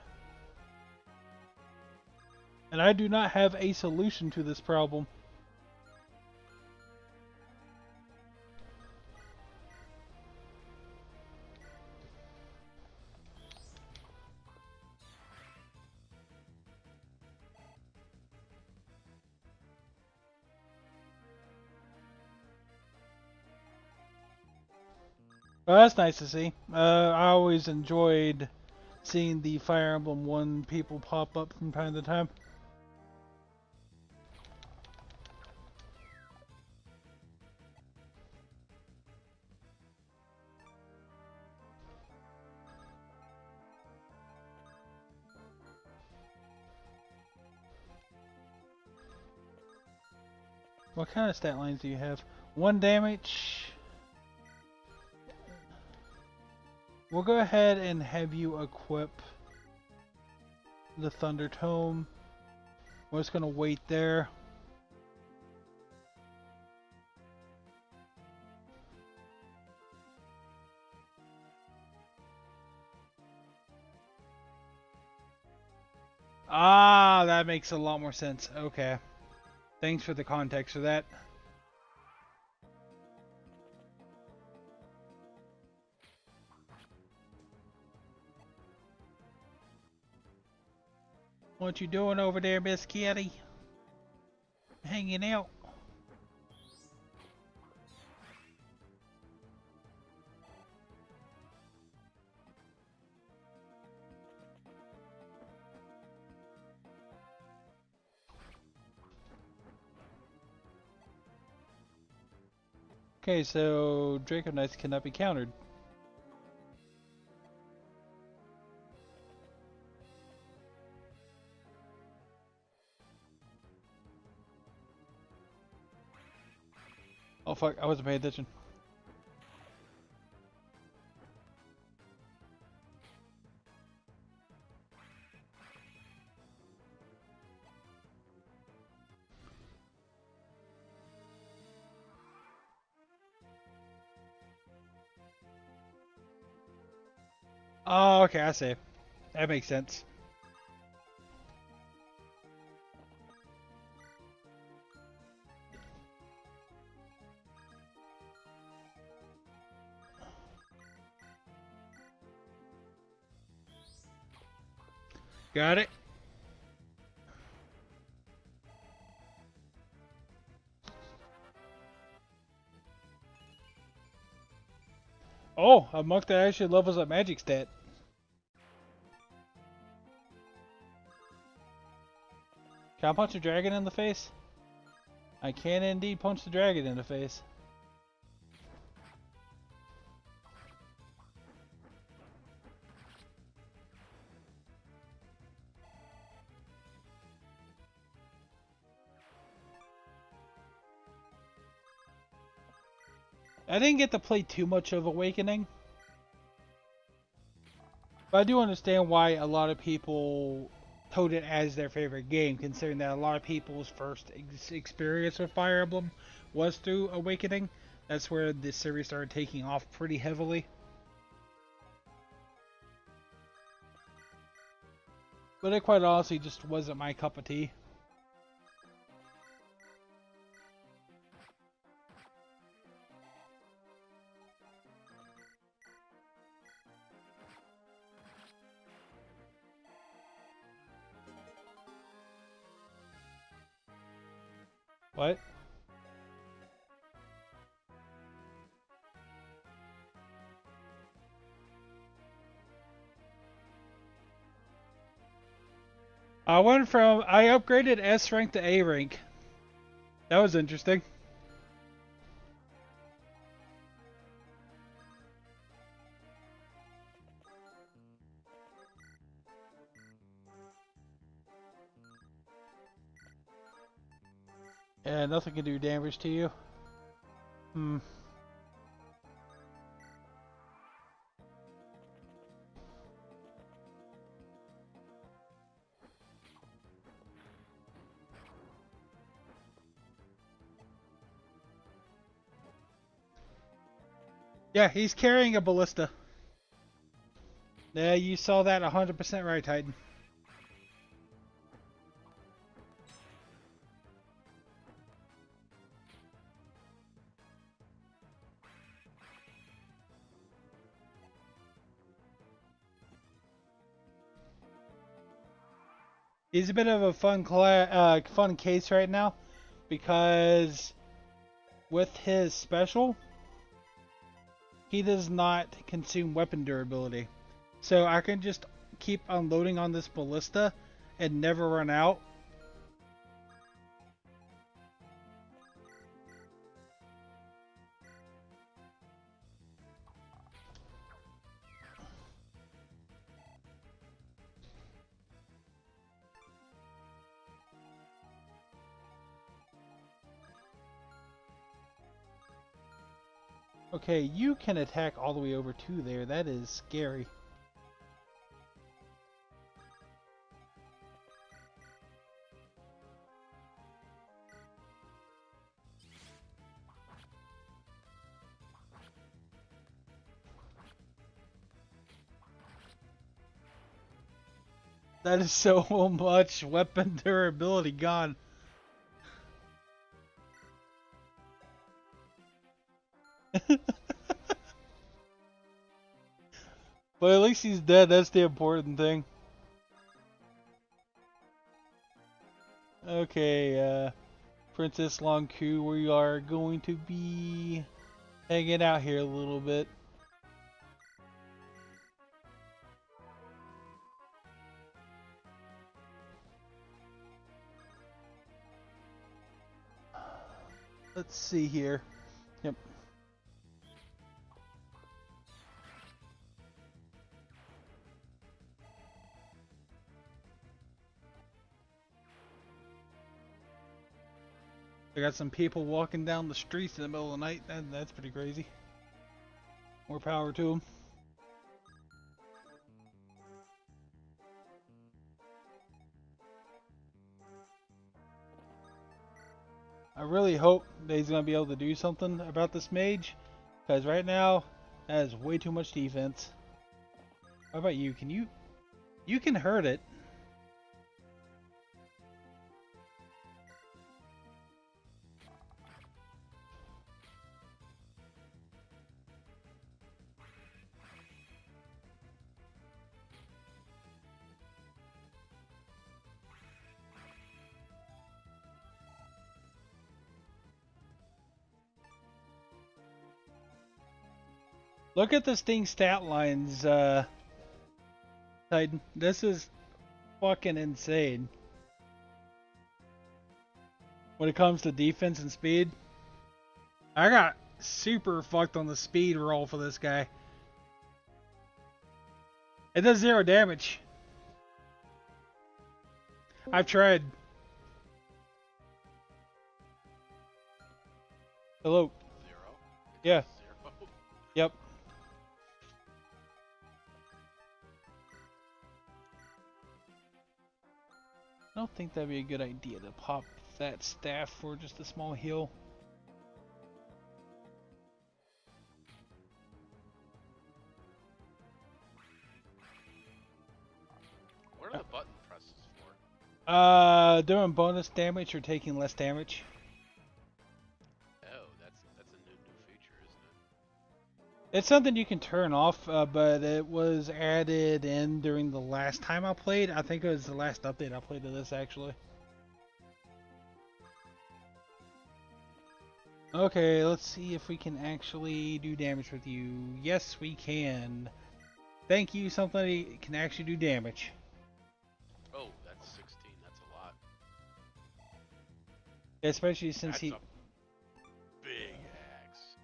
S1: And I do not have a solution to this problem. Well, that's nice to see. I always enjoyed seeing the Fire Emblem 1 people pop up from time to time. What kind of stat lines do you have? 1 damage. We'll go ahead and have you equip the Thunder Tome. We're just gonna wait there. Ah, that makes a lot more sense. Okay. Thanks for the context for that. What you doing over there, Miss Kitty? Hanging out? Okay, so Draco Knights cannot be countered. Oh fuck, I wasn't paying attention. Oh, okay, I see. That makes sense. Got it. Oh, a monk that actually levels up magic stat. Can I punch a dragon in the face? I can indeed punch the dragon in the face. I didn't get to play too much of Awakening. But I do understand why a lot of people told it as their favorite game, considering that a lot of people's first experience with Fire Emblem was through Awakening. That's where the series started taking off pretty heavily. But it quite honestly just wasn't my cup of tea. What? I upgraded S rank to A rank. That was interesting. Yeah, nothing can do damage to you. Hmm. Yeah, he's carrying a ballista. Yeah, you saw that 100% right, Titan. He's a bit of a fun case right now because with his special, he does not consume weapon durability. So I can just keep unloading on this ballista and never run out. Okay, you can attack all the way over to there. That is scary. That is so much weapon durability gone. But at least he's dead. That's the important thing. Okay, Princess Longku, we are going to be hanging out here a little bit. Let's see here. Yep. I got some people walking down the streets in the middle of the night. That's pretty crazy. More power to them. I really hope that he's going to be able to do something about this mage. Because right now, that is way too much defense. How about you? Can you... You can hurt it. Look at this thing's stat lines, Titan. This is fucking insane. When it comes to defense and speed. I got super fucked on the speed roll for this guy. It does 0 damage. I've tried. Hello.
S2: 0?
S1: Yeah.
S2: 0?
S1: Yep. I don't think that'd be a good idea to pop that staff for just a small heal.
S2: What are the button presses for?
S1: Doing bonus damage or taking less damage.
S2: Oh, that's a new feature, isn't it?
S1: It's something you can turn off, but it was added in during the last time I played. I think it was the last update I played of this, actually. Okay, let's see if we can actually do damage with you. Yes, we can. Thank you, somebody can actually do damage.
S2: Oh, that's 16. That's a lot.
S1: Especially since
S2: That's
S1: he...
S2: a big axe.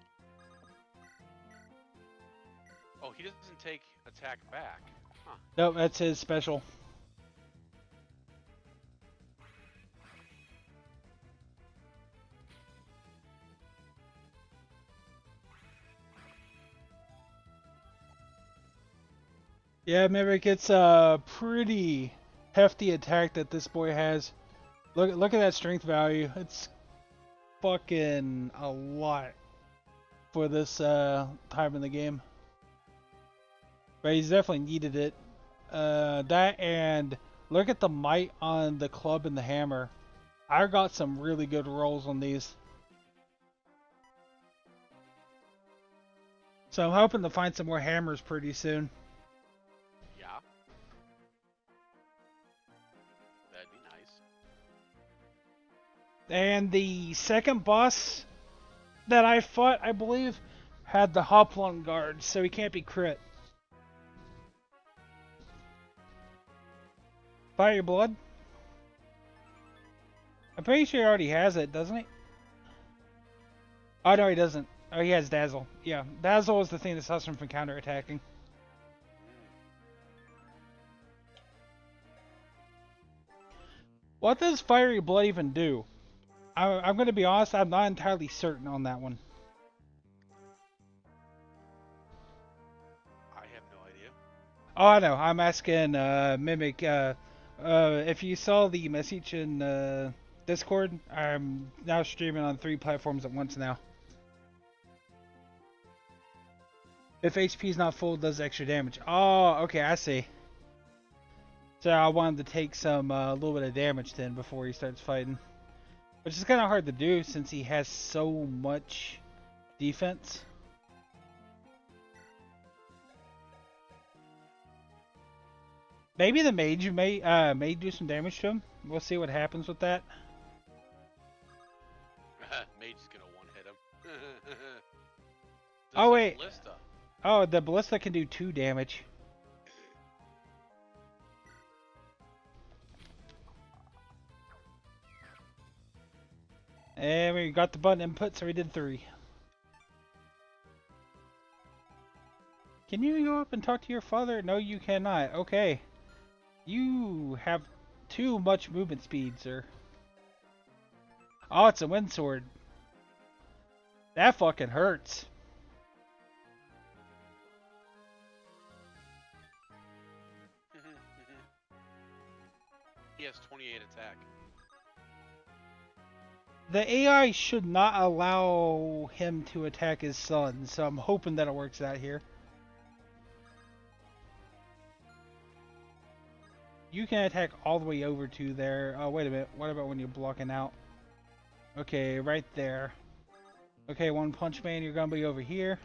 S2: Oh, he doesn't take attack back. Huh.
S1: Nope, that's his special. Yeah, Maverick, it's a pretty hefty attack that this boy has. Look at that strength value. It's fucking a lot for this time in the game. But he's definitely needed it. That and look at the might on the club and the hammer. I got some really good rolls on these. So I'm hoping to find some more hammers pretty soon.
S2: Yeah. That'd be nice.
S1: And the second boss that I fought, I believe, had the Hoplon guard, so he can't be crit. Fire Blood? I'm pretty sure he already has it, doesn't he? Oh, no, he doesn't. Oh, he has Dazzle. Yeah, Dazzle is the thing that stops him from counterattacking. What does Fiery Blood even do? I'm going to be honest, I'm not entirely certain on that one.
S2: I have no idea.
S1: Oh, I know. I'm asking Mimic. If you saw the message in Discord, I'm now streaming on 3 platforms at once now. If HP is not full, it does extra damage. Oh, okay, I see. So I wanted to take some little bit of damage then before he starts fighting. Which is kind of hard to do since he has so much defense. Maybe the mage may do some damage to him. We'll see what happens with that.
S2: Mage is gonna one-hit him.
S1: Oh wait.
S2: Ballista.
S1: Oh, the ballista can do 2 damage. And we got the button input, so we did 3. Can you go up and talk to your father? No, you cannot. Okay. You have too much movement speed, sir. Oh, it's a wind sword. That fucking hurts.
S2: He has 28 attack.
S1: The AI should not allow him to attack his son, so I'm hoping that it works out here. You can attack all the way over to there. Oh, wait a minute. What about when you're blocking out? Okay, right there. Okay, One Punch Man, you're gonna be over here.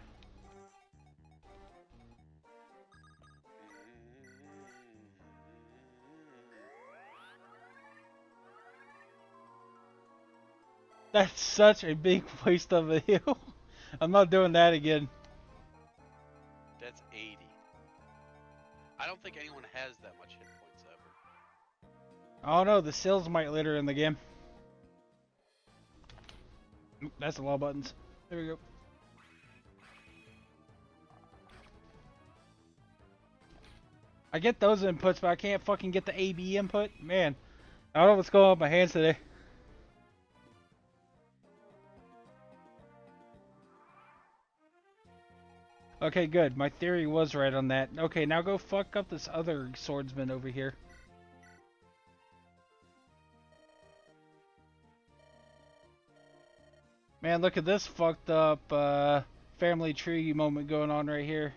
S1: That's such a big waste of a heal. I'm not doing that again.
S2: That's 80. I don't think anyone has that much hit points ever.
S1: Oh no, the sales might later in the game. Oop, that's a lot of buttons. There we go. I get those inputs, but I can't fucking get the AB input. Man, I don't know what's going on with my hands today. Okay, good. My theory was right on that. Okay, now go fuck up this other swordsman over here. Man, look at this fucked up family tree moment going on right here.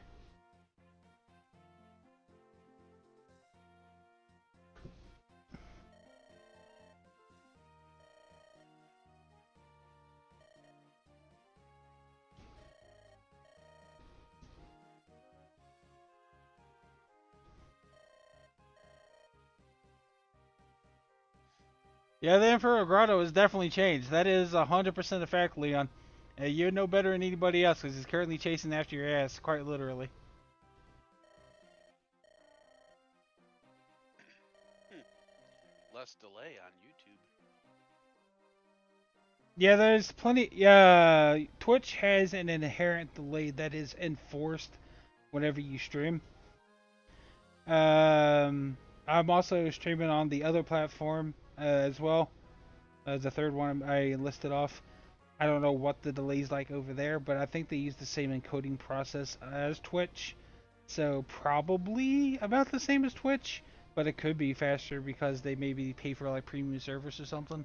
S1: Yeah, the Emperor Grotto has definitely changed. That is 100% a fact, Leon. You're no better than anybody else because he's currently chasing after your ass, quite literally.
S2: Less delay on YouTube.
S1: Yeah, there's plenty. Yeah, Twitch has an inherent delay that is enforced whenever you stream. I'm also streaming on the other platform as well as the third one I listed off. I don't know what the delay's like over there, but I think they use the same encoding process as Twitch. So probably about the same as Twitch, but it could be faster because they maybe pay for like premium service or something.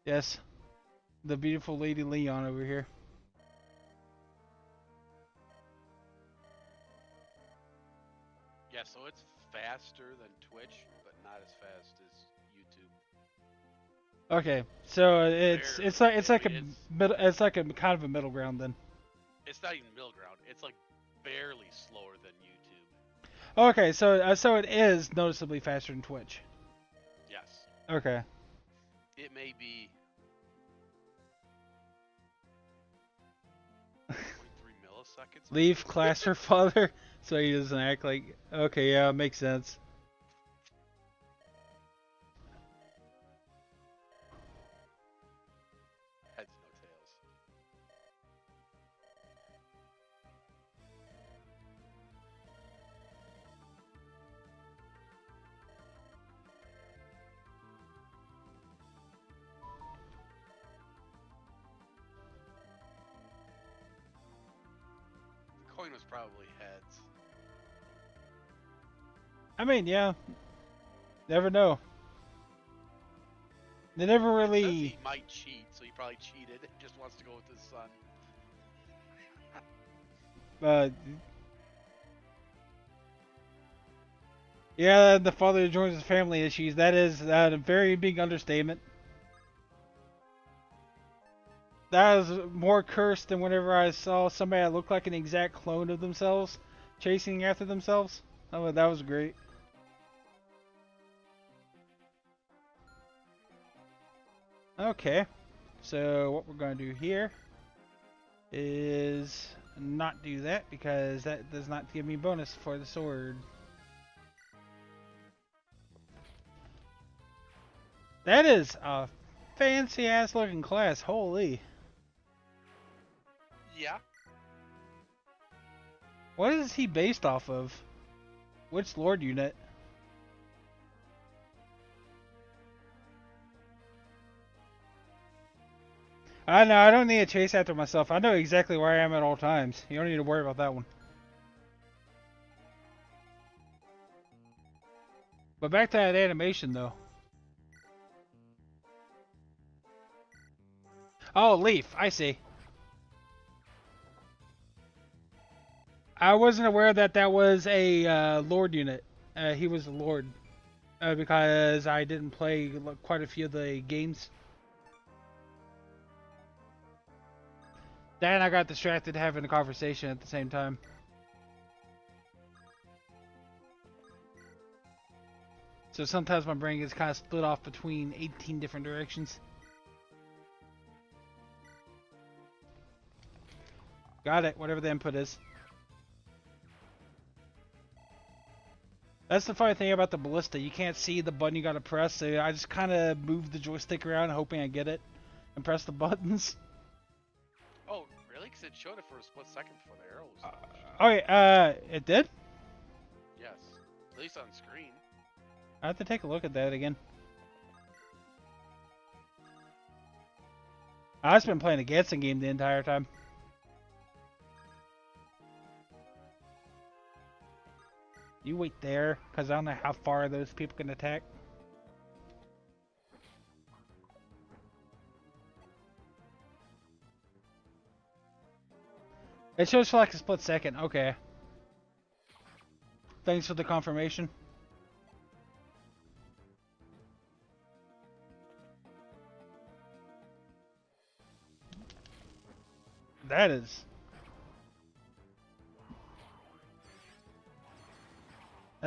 S1: Yes, the beautiful Lady Leon over here.
S2: Yeah, so it's faster than Twitch, but not as fast as YouTube.
S1: Okay, so it's like it's like a kind of a middle ground then.
S2: It's not even middle ground. It's like barely slower than YouTube.
S1: Okay, so it is noticeably faster than Twitch.
S2: Yes.
S1: Okay.
S2: It may be 0.3 milliseconds.
S1: Leave class for father so he doesn't act like. Okay, yeah, makes sense.
S2: Heads, no tails. The coin was probably heads.
S1: I mean, yeah. Never know. They never
S2: It says
S1: really.
S2: he might cheat, so he probably cheated and just wants to go with his son.
S1: Yeah, the father joins his family issues. That is a very big understatement. That is more cursed than whenever I saw somebody that looked like an exact clone of themselves chasing after themselves. Oh, that was great. Okay, so what we're going to do here is not do that because that does not give me bonus for the sword. That is a fancy ass looking class, holy.
S2: Yeah.
S1: What is he based off of? Which lord unit? I know, I don't need to chase after myself. I know exactly where I am at all times. You don't need to worry about that one. But back to that animation though. Oh, Leaf, I see. I wasn't aware that that was a Lord unit. He was a Lord. Because I didn't play quite a few of the games. Then I got distracted having a conversation at the same time. So sometimes my brain gets kind of split off between 18 different directions. Got it, whatever the input is. That's the funny thing about the ballista. You can't see the button you gotta press, so I just kind of move the joystick around hoping I get it and press the buttons.
S2: Oh, really? Because it showed it for a split second before the arrow was launched.
S1: Okay, it did?
S2: Yes. At least on screen.
S1: I have to take a look at that again. I've just been playing a Ganson game the entire time. You wait there, because I don't know how far those people can attack. It shows for like a split second. Okay. Thanks for the confirmation. That is...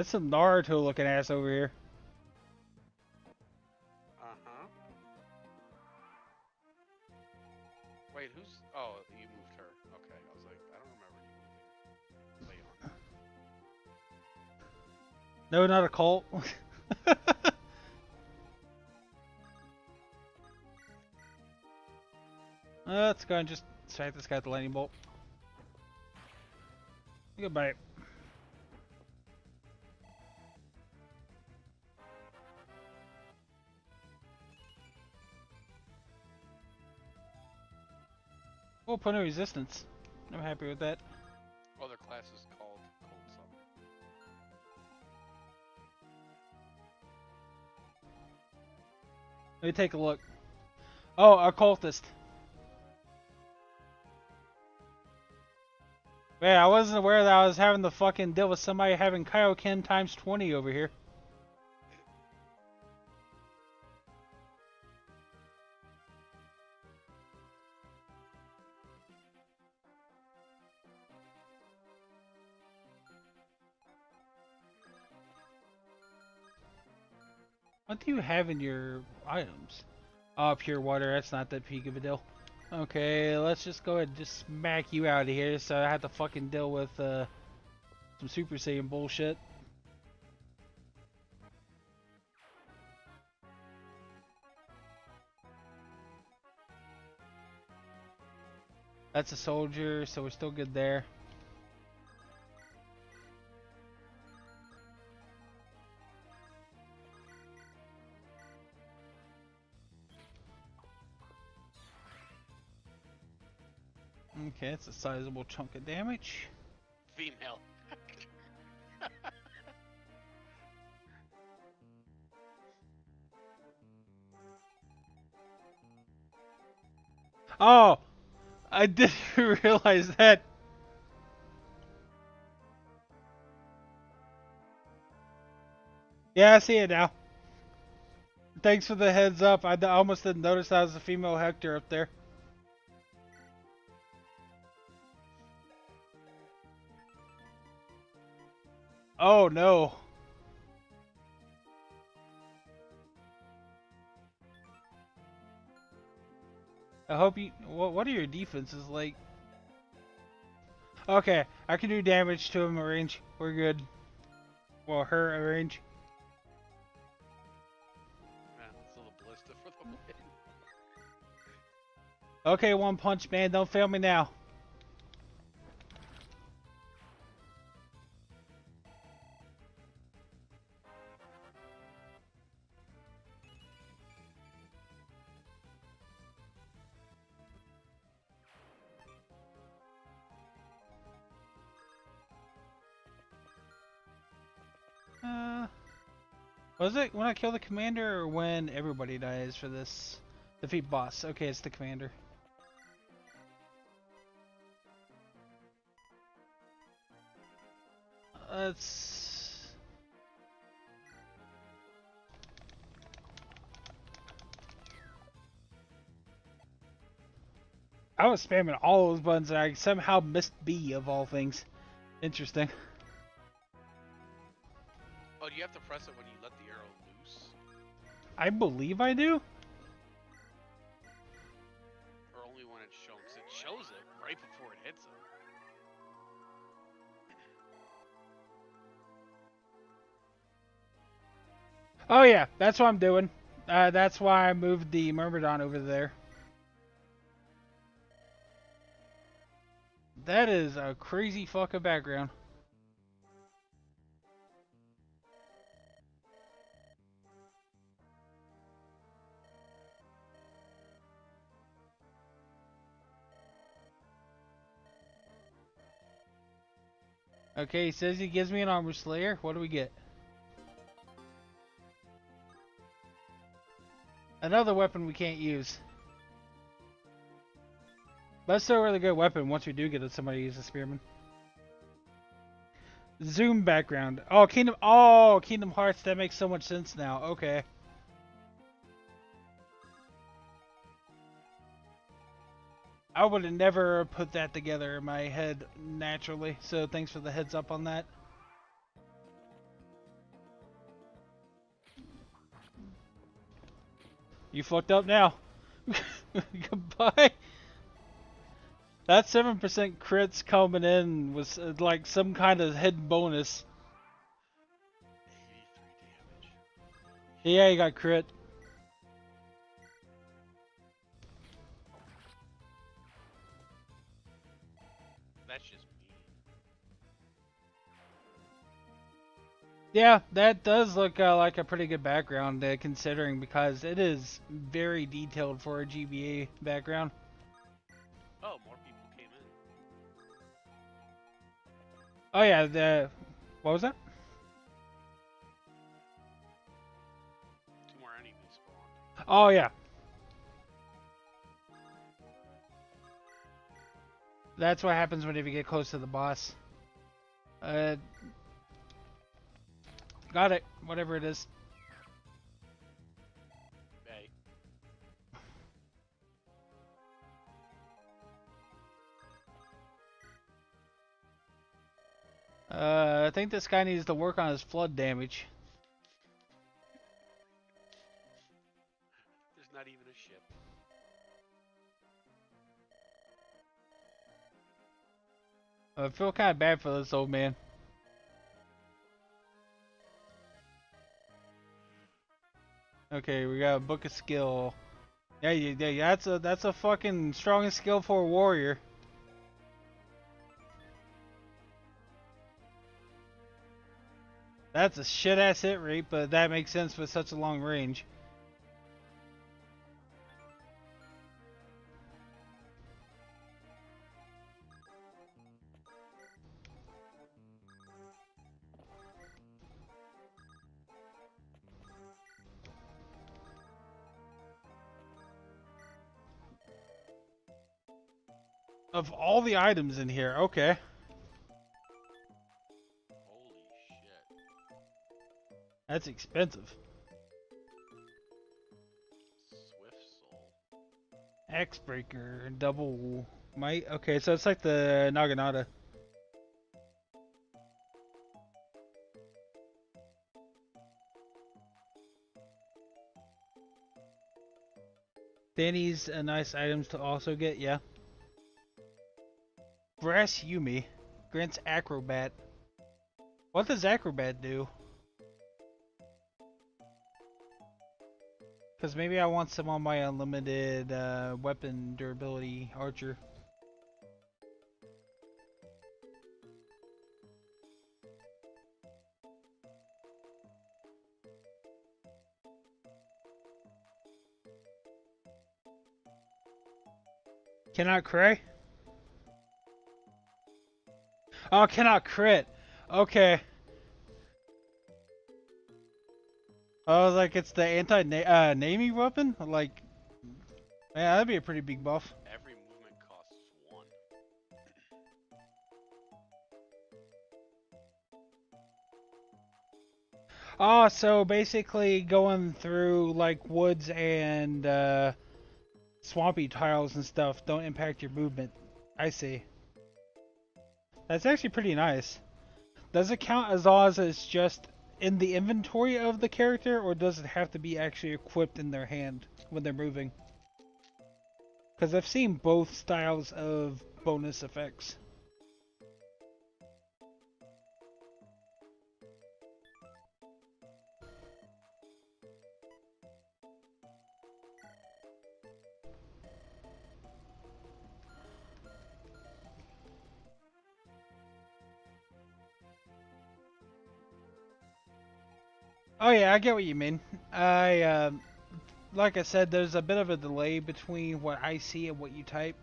S1: That's some Naruto looking ass over here.
S2: Uh-huh. Wait, who's... Oh, you moved her. Okay, I was like, I don't remember you moving Leon.
S1: No, not a cult. Let's go and just smack this guy with the lightning bolt. Goodbye. Oh, put no resistance. I'm happy with that.
S2: Oh, their class is called Cold something.
S1: Let me take a look. Oh, occultist. Man, I wasn't aware that I was having to fucking deal with somebody having Kaioken times 20 over here. What do you have in your items? Oh, pure water. That's not that big of a deal. Okay, let's just go ahead and just smack you out of here so I have to fucking deal with some Super Saiyan bullshit. That's a soldier, so we're still good there. Okay, it's a sizable chunk of damage.
S2: Female.
S1: Oh! I didn't realize that. Yeah, I see it now. Thanks for the heads up. I almost didn't notice that was a female Hector up there. Oh no. I hope you... What are your defenses like? Okay, I can do damage to him at range. We're good. Well, her at range.
S2: Man, it's a little ballista for the win.
S1: Okay, One Punch Man, don't fail me now. Was it when I kill the commander or when everybody dies for this? Defeat boss. Okay, it's the commander. Let's... I was spamming all those buttons and I somehow missed B of all things. Interesting.
S2: Oh, do you have to press it when you let the arrow loose?
S1: I believe I do.
S2: Or only when it's shown? 'Cause it shows it right before it hits it.
S1: Oh yeah, that's what I'm doing. That's why I moved the Myrmidon over there. That is a crazy fucking background. Okay, he says he gives me an armor slayer. What do we get? Another weapon we can't use. But it's still a really good weapon once we do get somebody to use a spearman. Zoom background. Oh, Kingdom Hearts. That makes so much sense now. Okay. I would have never put that together in my head naturally. So thanks for the heads up on that. You fucked up now. Goodbye. That 7% crits coming in was like some kind of hidden bonus.
S2: 83 damage.
S1: Yeah, you got crit.
S2: That's just me.
S1: Yeah, that does look like a pretty good background, considering, because it is very detailed for a GBA background.
S2: Oh, more people came in.
S1: Oh yeah, what was that?
S2: 2 more enemies spawned.
S1: Oh yeah, that's what happens whenever you get close to the boss. Uh, got it. Whatever it is.
S2: Hey.
S1: I think this guy needs to work on his flood damage.
S2: There's not even a ship.
S1: I feel kind of bad for this old man. Okay, we got a book of skill. Yeah, yeah, that's a fucking strong skill for a warrior. That's a shit ass hit rate, but that makes sense with such a long range. Of all the items in here, okay.
S2: Holy shit.
S1: That's expensive.
S2: Swift Soul.
S1: Axe Breaker, double might. Okay, so it's like the Naginata. Danny's nice items to also get, yeah. Brass Yumi grants Acrobat. What does Acrobat do? Because maybe I want some on my unlimited weapon durability archer. Cannot cray? Oh, cannot crit. Okay. Oh, like it's the anti-naming weapon? Like, man, that'd be a pretty big buff.
S2: Every movement costs 1.
S1: Oh, so basically going through like woods and swampy tiles and stuff don't impact your movement. I see. That's actually pretty nice. Does it count as long as it's just in the inventory of the character, or does it have to be actually equipped in their hand when they're moving? Because I've seen both styles of bonus effects. Oh yeah, I get what you mean. Like I said, there's a bit of a delay between what I see and what you type,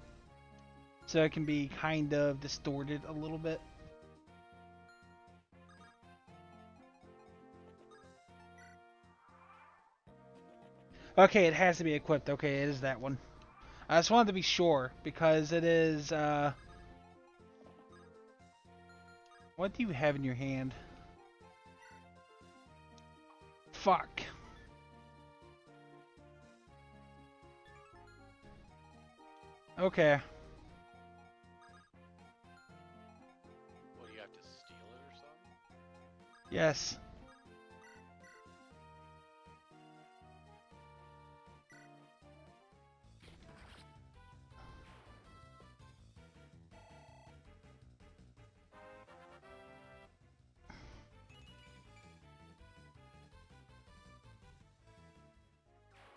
S1: so it can be kind of distorted a little bit. Okay, it has to be equipped. Okay, it is that one. I just wanted to be sure because it is. What do you have in your hand? Fuck. Okay.
S2: What, you have to steal it or something?
S1: Yes.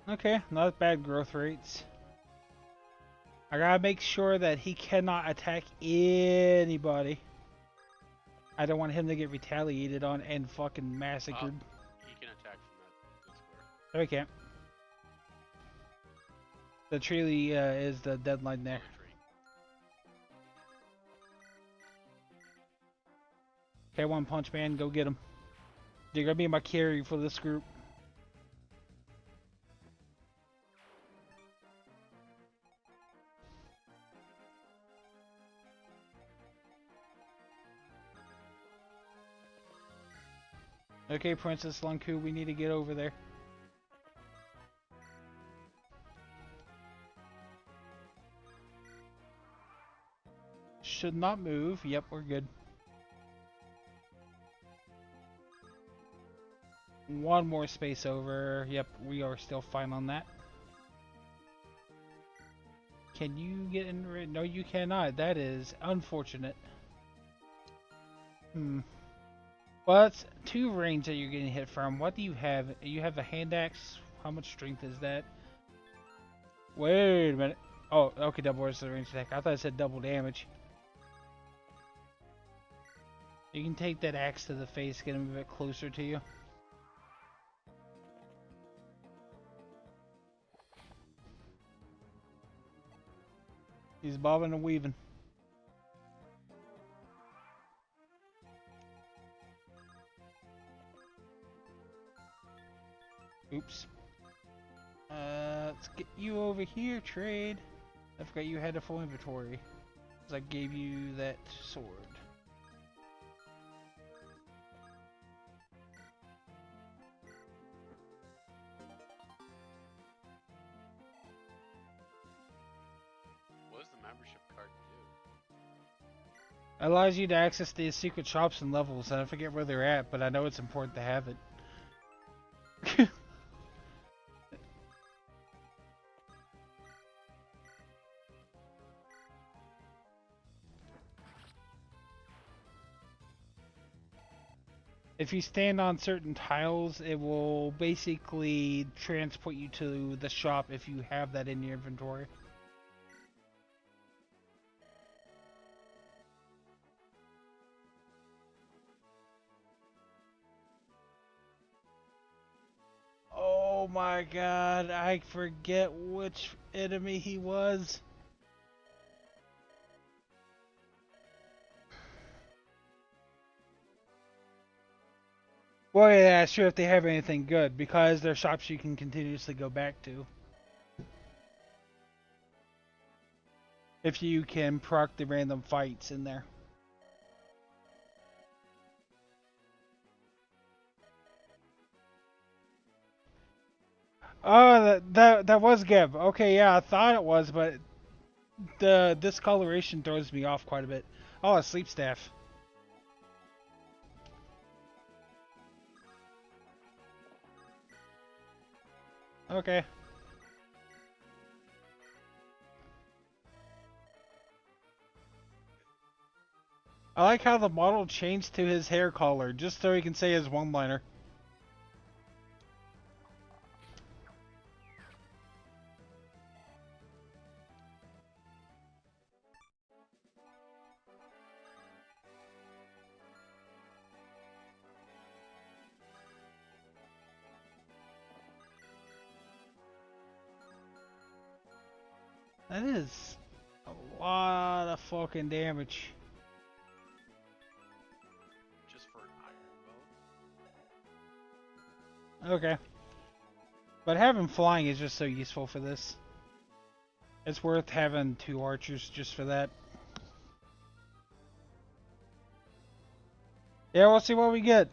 S1: Okay, not bad growth rates. I gotta make sure that he cannot attack anybody. I don't want him to get retaliated on and fucking massacred.
S2: He can attack from that square.
S1: No, he can't. The tree is the deadline there.
S2: The tree.
S1: Okay, One Punch Man, go get him. You're gonna be my carry for this group. Okay, Princess Lunku, we need to get over there. Should not move. Yep, we're good. One more space over. Yep, we are still fine on that. Can you get in? No, you cannot. That is unfortunate. Well, that's two range that you're getting hit from. What do you have? You have a hand axe. How much strength is that? Wait a minute. Oh, okay, double is the range attack. I thought it said double damage. You can take that axe to the face, get him a bit closer to you. He's bobbing and weaving. Oops. Let's get you over here, trade. I forgot you had a full inventory. Because I gave you that sword.
S2: What does the membership card do?
S1: Allows you to access the secret shops and levels. I forget where they're at, but I know it's important to have it. If you stand on certain tiles, it will basically transport you to the shop if you have that in your inventory. Oh my god, I forget which enemy he was. Well, yeah, sure, if they have anything good, because they're shops you can continuously go back to. If you can proc the random fights in there. Oh, that was Geb. Okay, yeah, I thought it was, but the discoloration throws me off quite a bit. Oh, a sleep staff. Okay. I like how the model changed to his hair color, just so he can say his one-liner. That is a lot of fucking damage.
S2: Just for an iron bow?
S1: Okay. But having flying is just so useful for this. It's worth having two archers just for that. Yeah, we'll see what we get.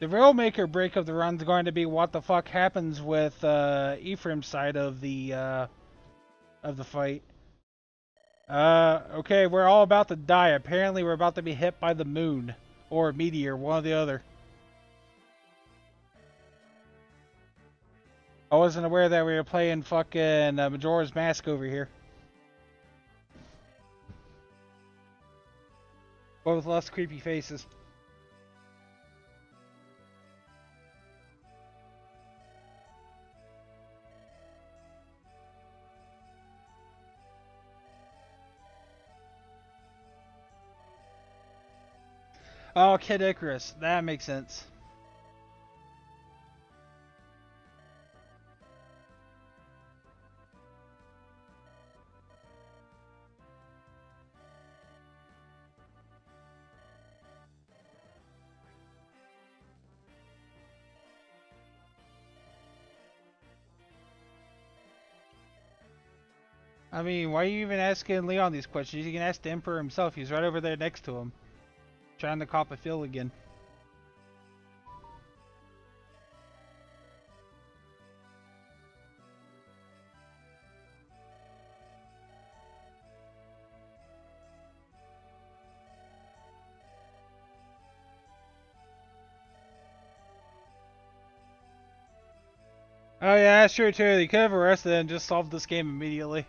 S1: The real make or break of the run is going to be what the fuck happens with Ephraim's side of the fight. Okay, we're all about to die. Apparently we're about to be hit by the moon. Or a meteor, one or the other. I wasn't aware that we were playing fucking Majora's Mask over here. But with less creepy faces. Oh, Kid Icarus. That makes sense. I mean, why are you even asking Leon these questions? You can ask the Emperor himself. He's right over there next to him. Trying to cop a feel again. Oh yeah, sure too. They could have arrested and just solved this game immediately.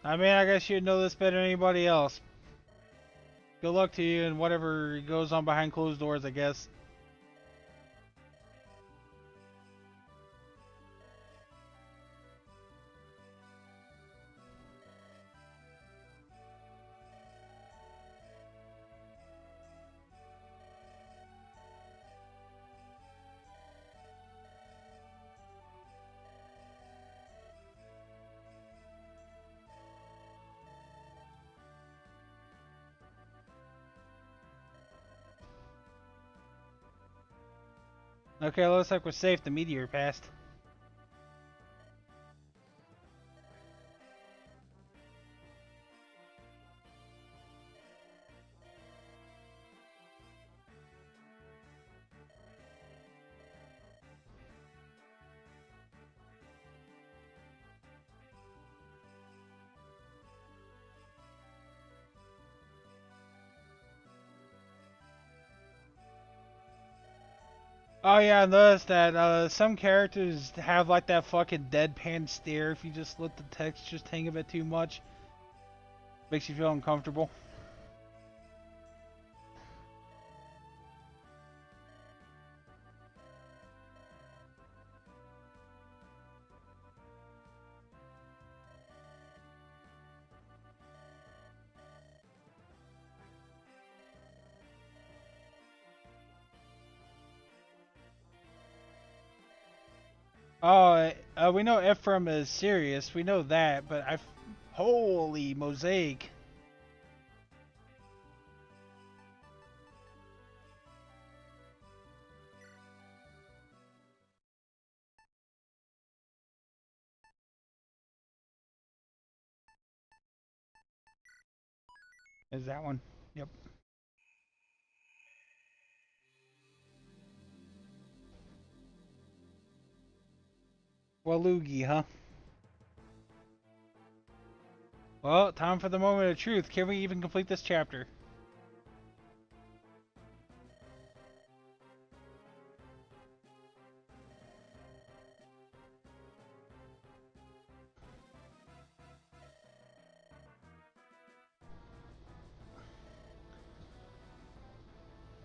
S1: I mean, I guess you'd know this better than anybody else. Good luck to you and whatever goes on behind closed doors, I guess. Okay, looks like we're safe. The meteor passed. Oh yeah, I noticed that some characters have like that fucking deadpan stare if you just let the text just hang a bit too much. Makes you feel uncomfortable. Oh, we know Ephraim is serious. We know that, but holy mosaic. Is that one? Yep. Waluigi, huh? Well, time for the moment of truth. Can we even complete this chapter?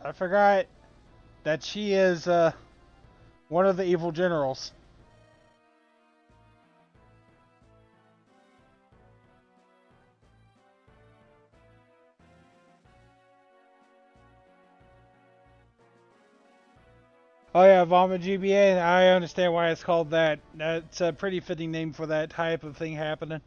S1: I forgot that she is one of the evil generals. Oh yeah, Vomit GBA. I understand why it's called that. That's a pretty fitting name for that type of thing happening.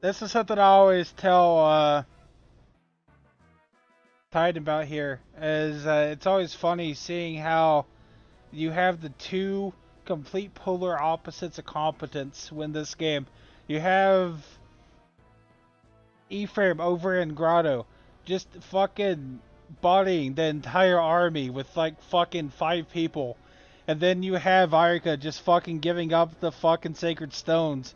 S1: This is something I always tell Tide about here. Is it's always funny seeing how you have the two complete polar opposites of competence win this game. You have Ephraim over in Grotto, just fucking bodying the entire army with like fucking 5 people. And then you have Arika just fucking giving up the fucking sacred stones.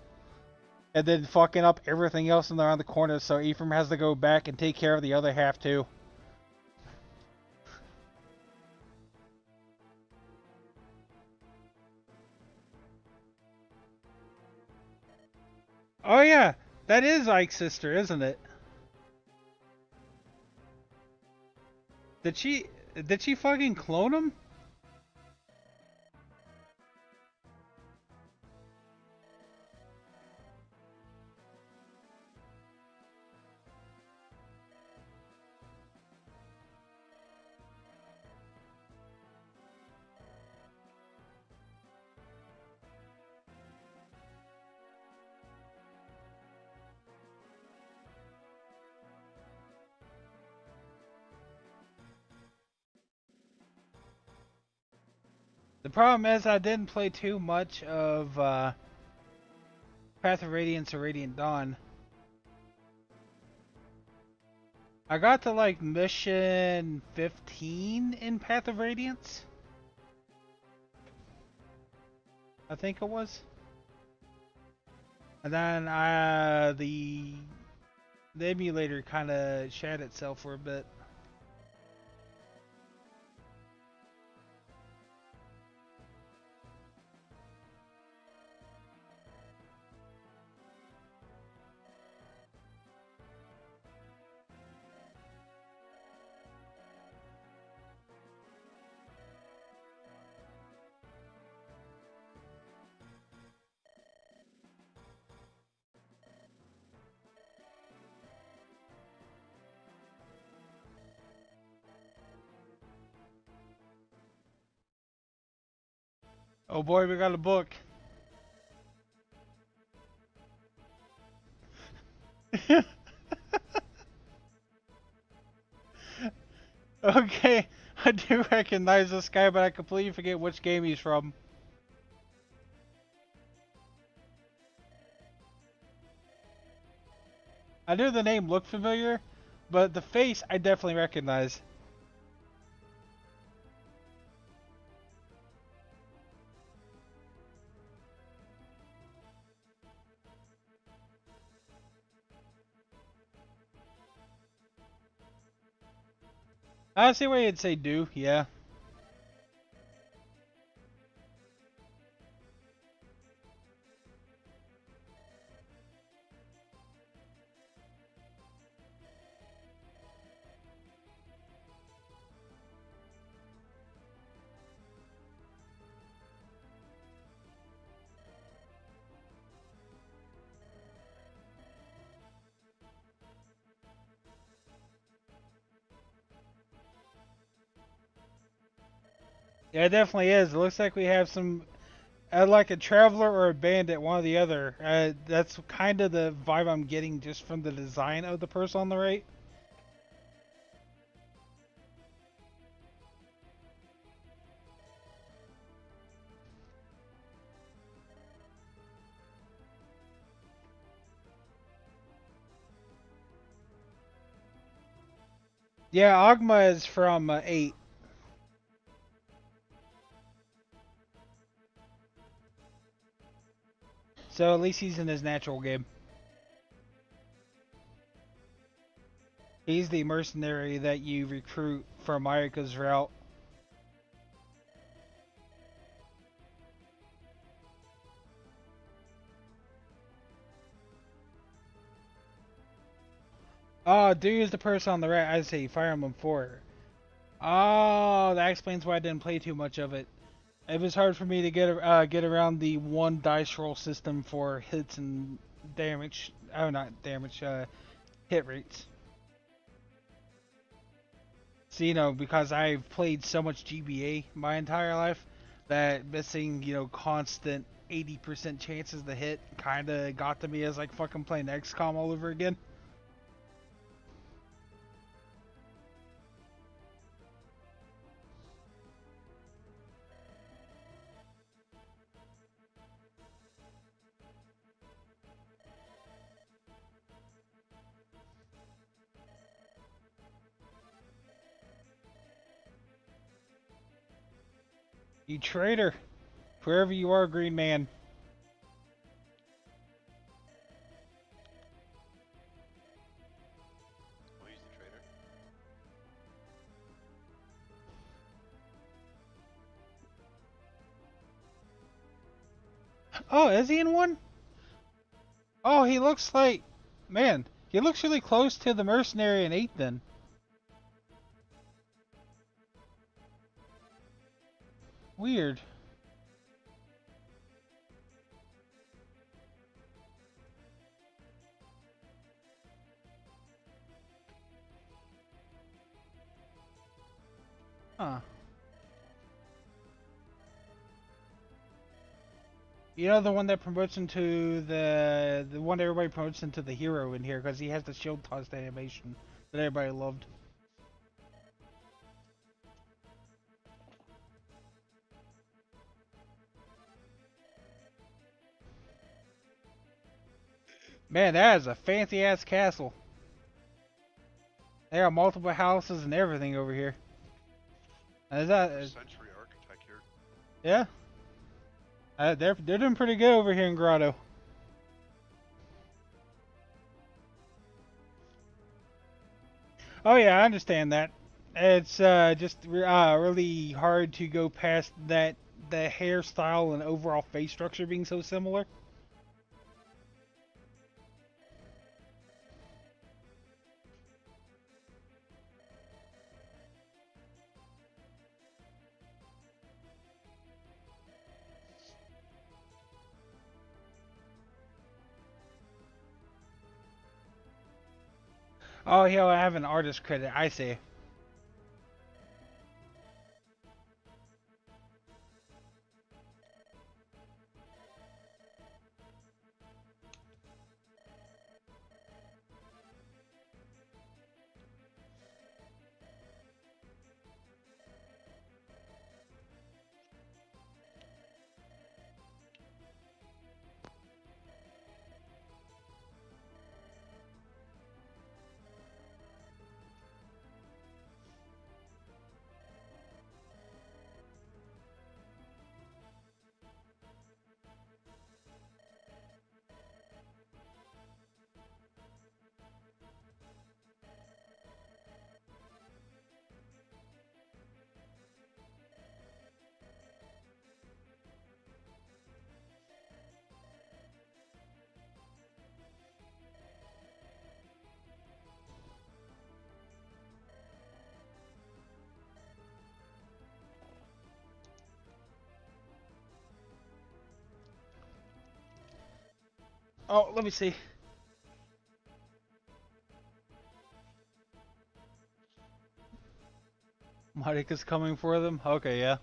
S1: and then fucking up everything else in around the corner, so Ephraim has to go back and take care of the other half too. Oh yeah, that is Ike's sister, isn't it? Did she fucking clone him? The problem is I didn't play too much of Path of Radiance or Radiant Dawn. I got to like mission 15 in Path of Radiance. I think it was. And then the emulator kind of shat itself for a bit. Oh boy, we got a book. Okay, I do recognize this guy, but I completely forget which game he's from. I knew the name looked familiar, but the face I definitely recognize. I see why you'd say do, yeah. Yeah, it definitely is. It looks like we have some, like a traveler or a bandit, one or the other. That's kind of the vibe I'm getting just from the design of the person on the right. Yeah, Agma is from 8. So at least he's in his natural game. He's the mercenary that you recruit from Ayaka's route. Oh, dude is the person on the right. I say Fire Emblem 4. Oh, that explains why I didn't play too much of it. It was hard for me to get around the one dice roll system for hits and damage. Oh, not damage. Hit rates. So, because I've played so much GBA my entire life, that missing, constant 80% chances to hit kind of got to me as like fucking playing XCOM all over again. You traitor. Wherever you are, Green Man. Oh, is he in one? Oh, he looks like... Man, he looks really close to the mercenary in 8 then. Weird. Huh. You know the one that promotes into the one everybody promotes into the hero in here because he has the shield tossed animation that everybody loved. Man, that is a fancy ass castle. There are multiple houses and everything over here. Is that
S3: Century architecture.
S1: yeah? They're doing pretty good over here in Grotto. Oh yeah, I understand that. It's just really hard to go past that the hairstyle and overall face structure being so similar. Oh, he'll have an artist credit. I see. Oh, let me see. Marika's coming for them. Okay, yeah.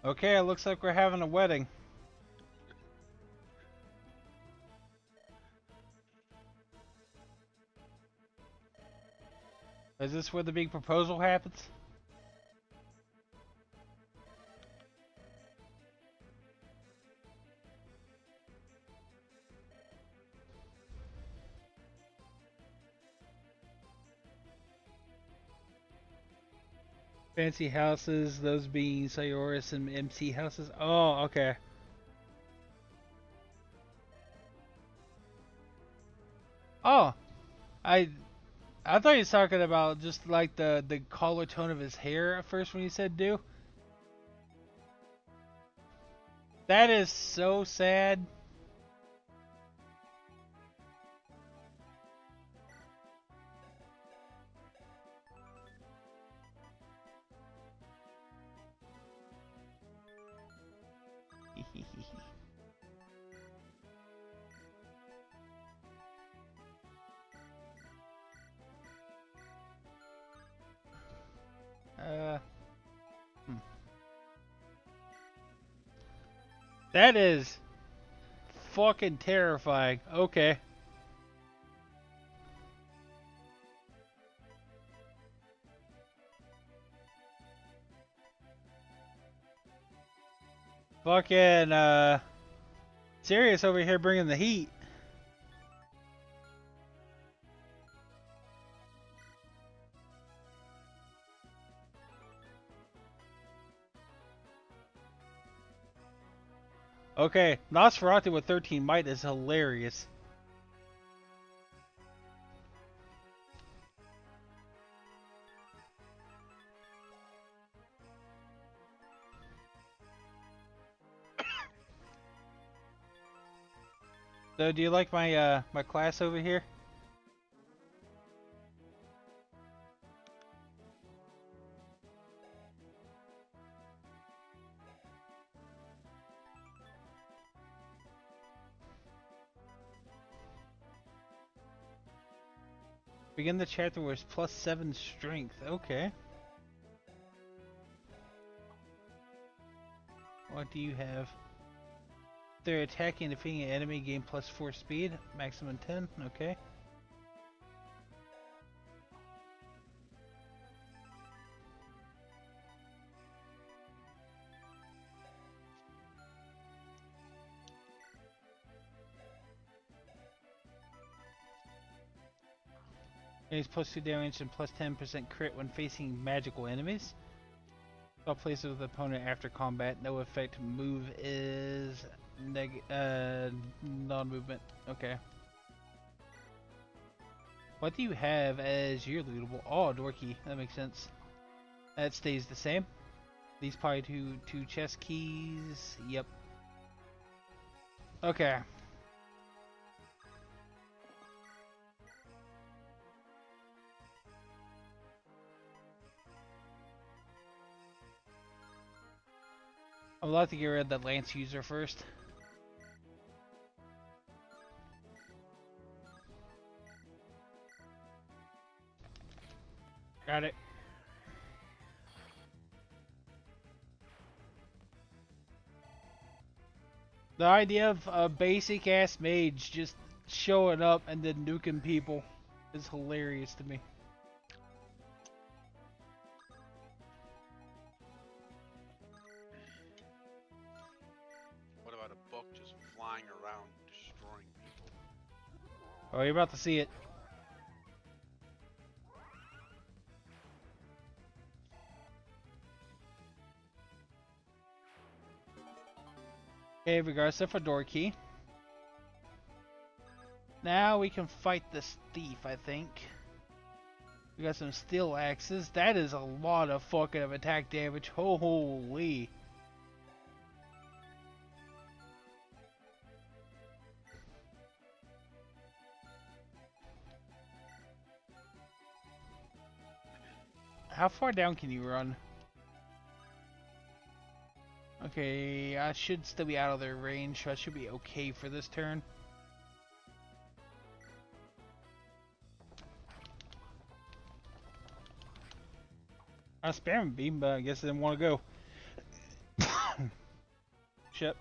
S1: Okay, it looks like we're having a wedding. Is this where the big proposal happens? Fancy houses, those being Sayoris and MC houses. Oh, okay. Oh, I I thought he was talking about just like the color tone of his hair at first when he said do. That is so sad. uh, hmm. That is fucking terrifying. Okay. Fucking Sirius over here bringing the heat. Okay, Nosferatu with 13 might is hilarious. So, do you like my my class over here? Begin the chapter with +7 strength. Okay. What do you have? They're attacking and defeating an enemy, gain +4 speed, maximum 10. Okay. Gains +2 damage and +10% crit when facing magical enemies. All places with the opponent after combat. No effect. Move is non-movement. Okay. What do you have as your lootable? Oh, door key. That makes sense. That stays the same. These probably two chest keys. Yep. Okay. I'd like to get rid of that lance user first. Got it. The idea of a basic ass mage just showing up and then nuking people is hilarious to me.
S2: What about a book just flying around destroying people?
S1: Oh, you're about to see it. Okay, regardless of a door key. Now we can fight this thief, I think. We got some steel axes. That is a lot of fucking attack damage. Holy. How far down can you run? Okay, I should still be out of their range, so I should be okay for this turn. I spam beam, but I guess I didn't want to go. Shit.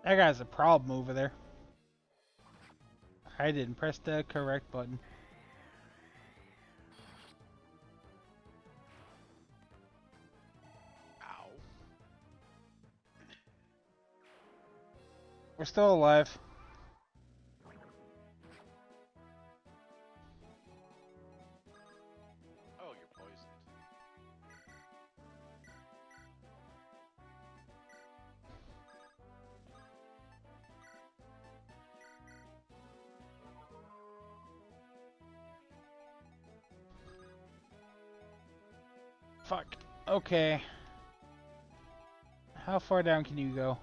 S1: That guy's a problem over there. I didn't press the correct button.
S2: Ow.
S1: We're still alive.
S2: Oh, you're poisoned.
S1: Fuck. Okay. How far down can you go?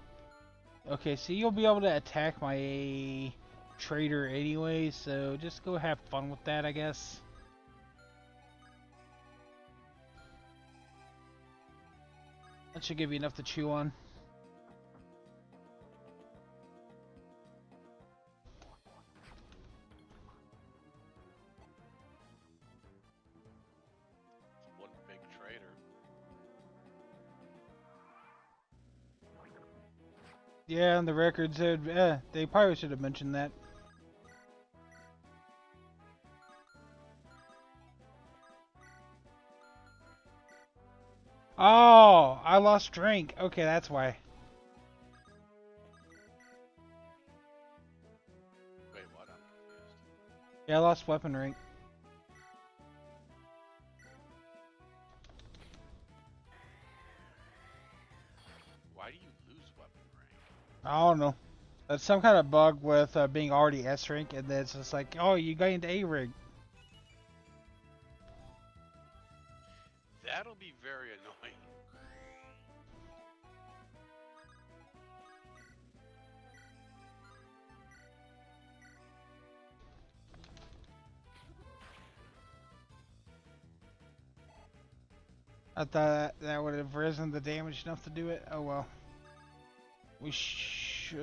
S1: Okay, so you'll be able to attack my trader anyway, so just go have fun with that, I guess. That should give you enough to chew on.
S2: One big traitor.
S1: Yeah, on the record said, they probably should have mentioned that. Oh, I lost drink. Okay, that's why.
S2: Wait, what? I'm confused.
S1: Yeah, I lost weapon rank.
S2: Why do you lose weapon rank?
S1: I don't know. That's some kind of bug with being already S rank, and then it's just like, oh, you got into A rank.
S2: That'll be very annoying.
S1: I thought that would have risen the damage enough to do it. Oh well. We should.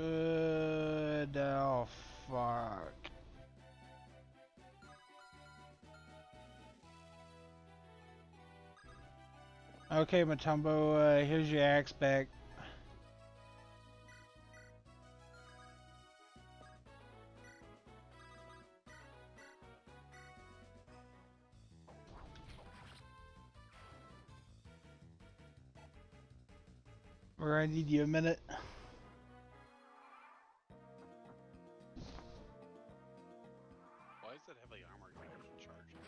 S1: Oh fuck. Okay, Matumbo, here's your axe back. We're gonna need you a minute.
S2: Why is that heavily armored guy charging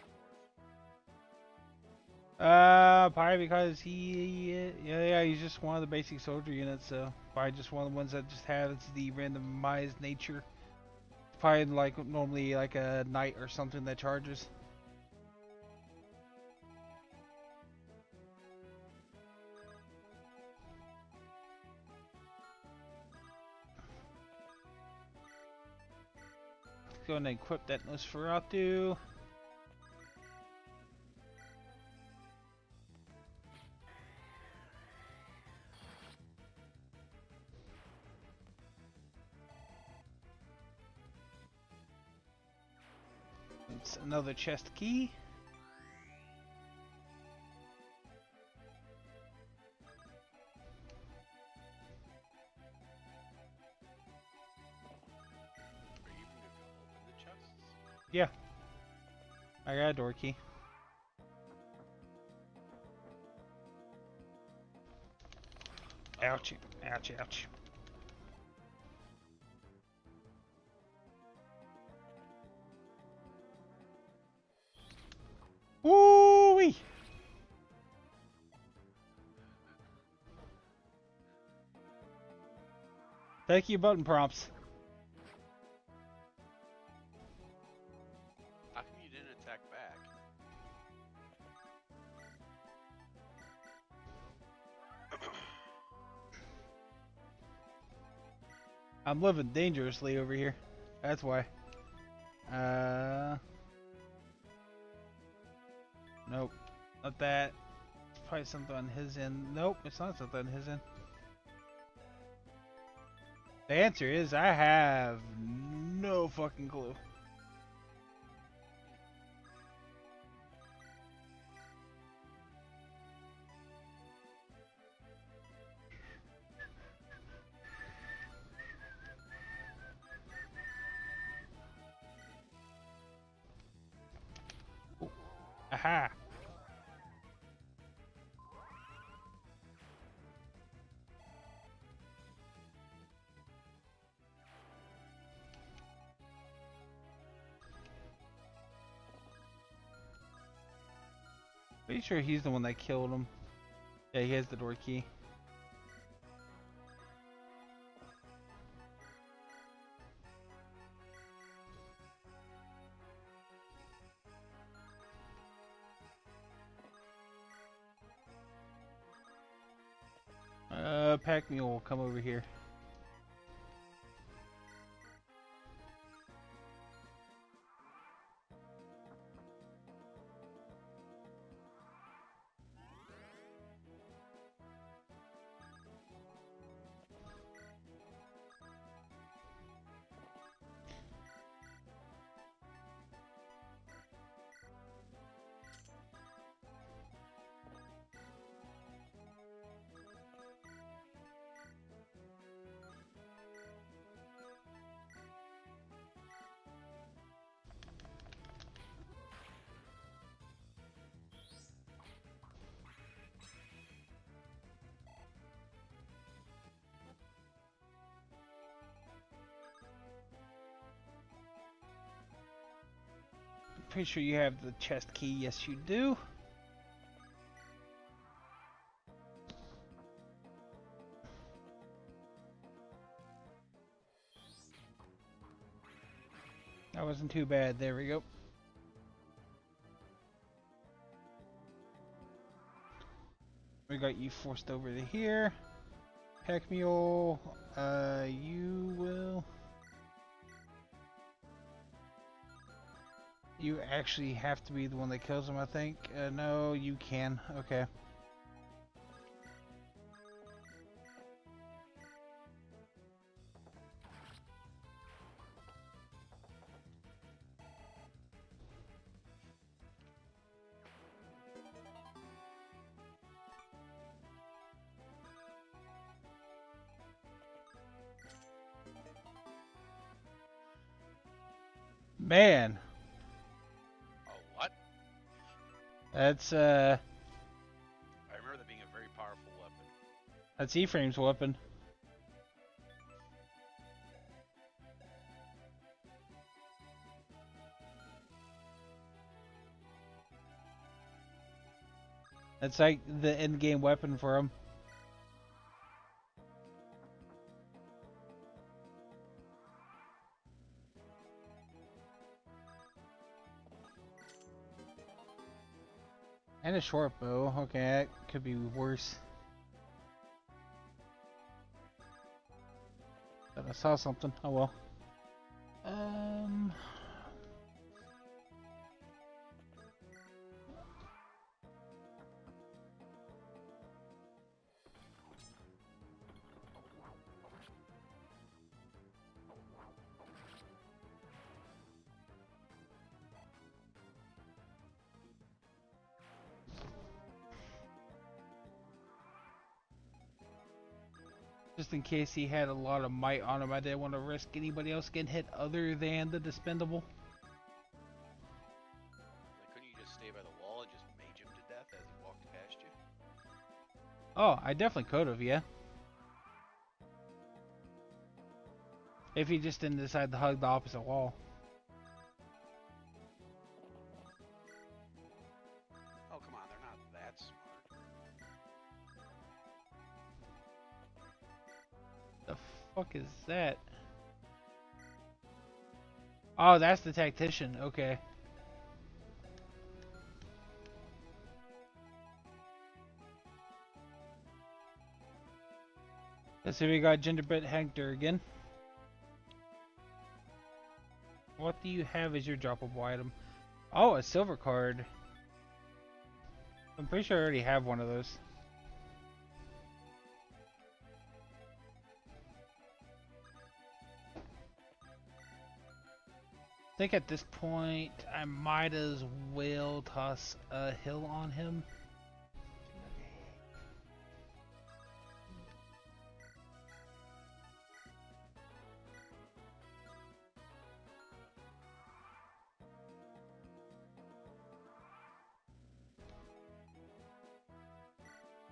S2: forth?
S1: Probably because yeah, he's just one of the basic soldier units, so probably just one of the ones that just has the randomized nature. Probably like normally like a knight or something that charges. Let's go and equip that Nosferatu. It's another chest key.
S2: Are you even gonna open the chests?
S1: Yeah, I got a door key. Ouch, ouch, ouch. Woo-wee! Thank you, button prompts.
S2: How come you didn't attack back?
S1: I'm living dangerously over here. That's why. Nope. Not that. It's probably something on his end. Nope, it's not something on his end. The answer is I have no fucking clue. Ooh. Aha! Pretty sure he's the one that killed him. Yeah, he has the door key. Pack Mule, come over here. pretty sure you have the chest key. Yes, you do. That wasn't too bad. There we go. We got you forced over to here. Pack mule, you will... You actually have to be the one that kills him, I think. No, you can. Okay. Man,
S2: A what?
S1: that's
S2: I remember that being a very powerful weapon.
S1: that's E-Frame's weapon. That's like the end-game weapon for him. And a short bow. Okay, that could be worse. Thought I saw something. Oh well. Just in case he had a lot of might on him, I didn't want to risk anybody else getting hit other than the dispendable.
S2: Like, couldn't you just stay by the wall and just mage him to death as he walked past you?
S1: Oh, I definitely could have, yeah. If he just didn't decide to hug the opposite wall.
S2: Oh, come on, they're not that smart.
S1: The fuck is that? Oh, that's the tactician. Okay. Let's see, we got Gingerbread Hector again. What do you have as your droppable item? Oh, a silver card. I'm pretty sure I already have one of those. I think at this point I might as well toss a hill on him.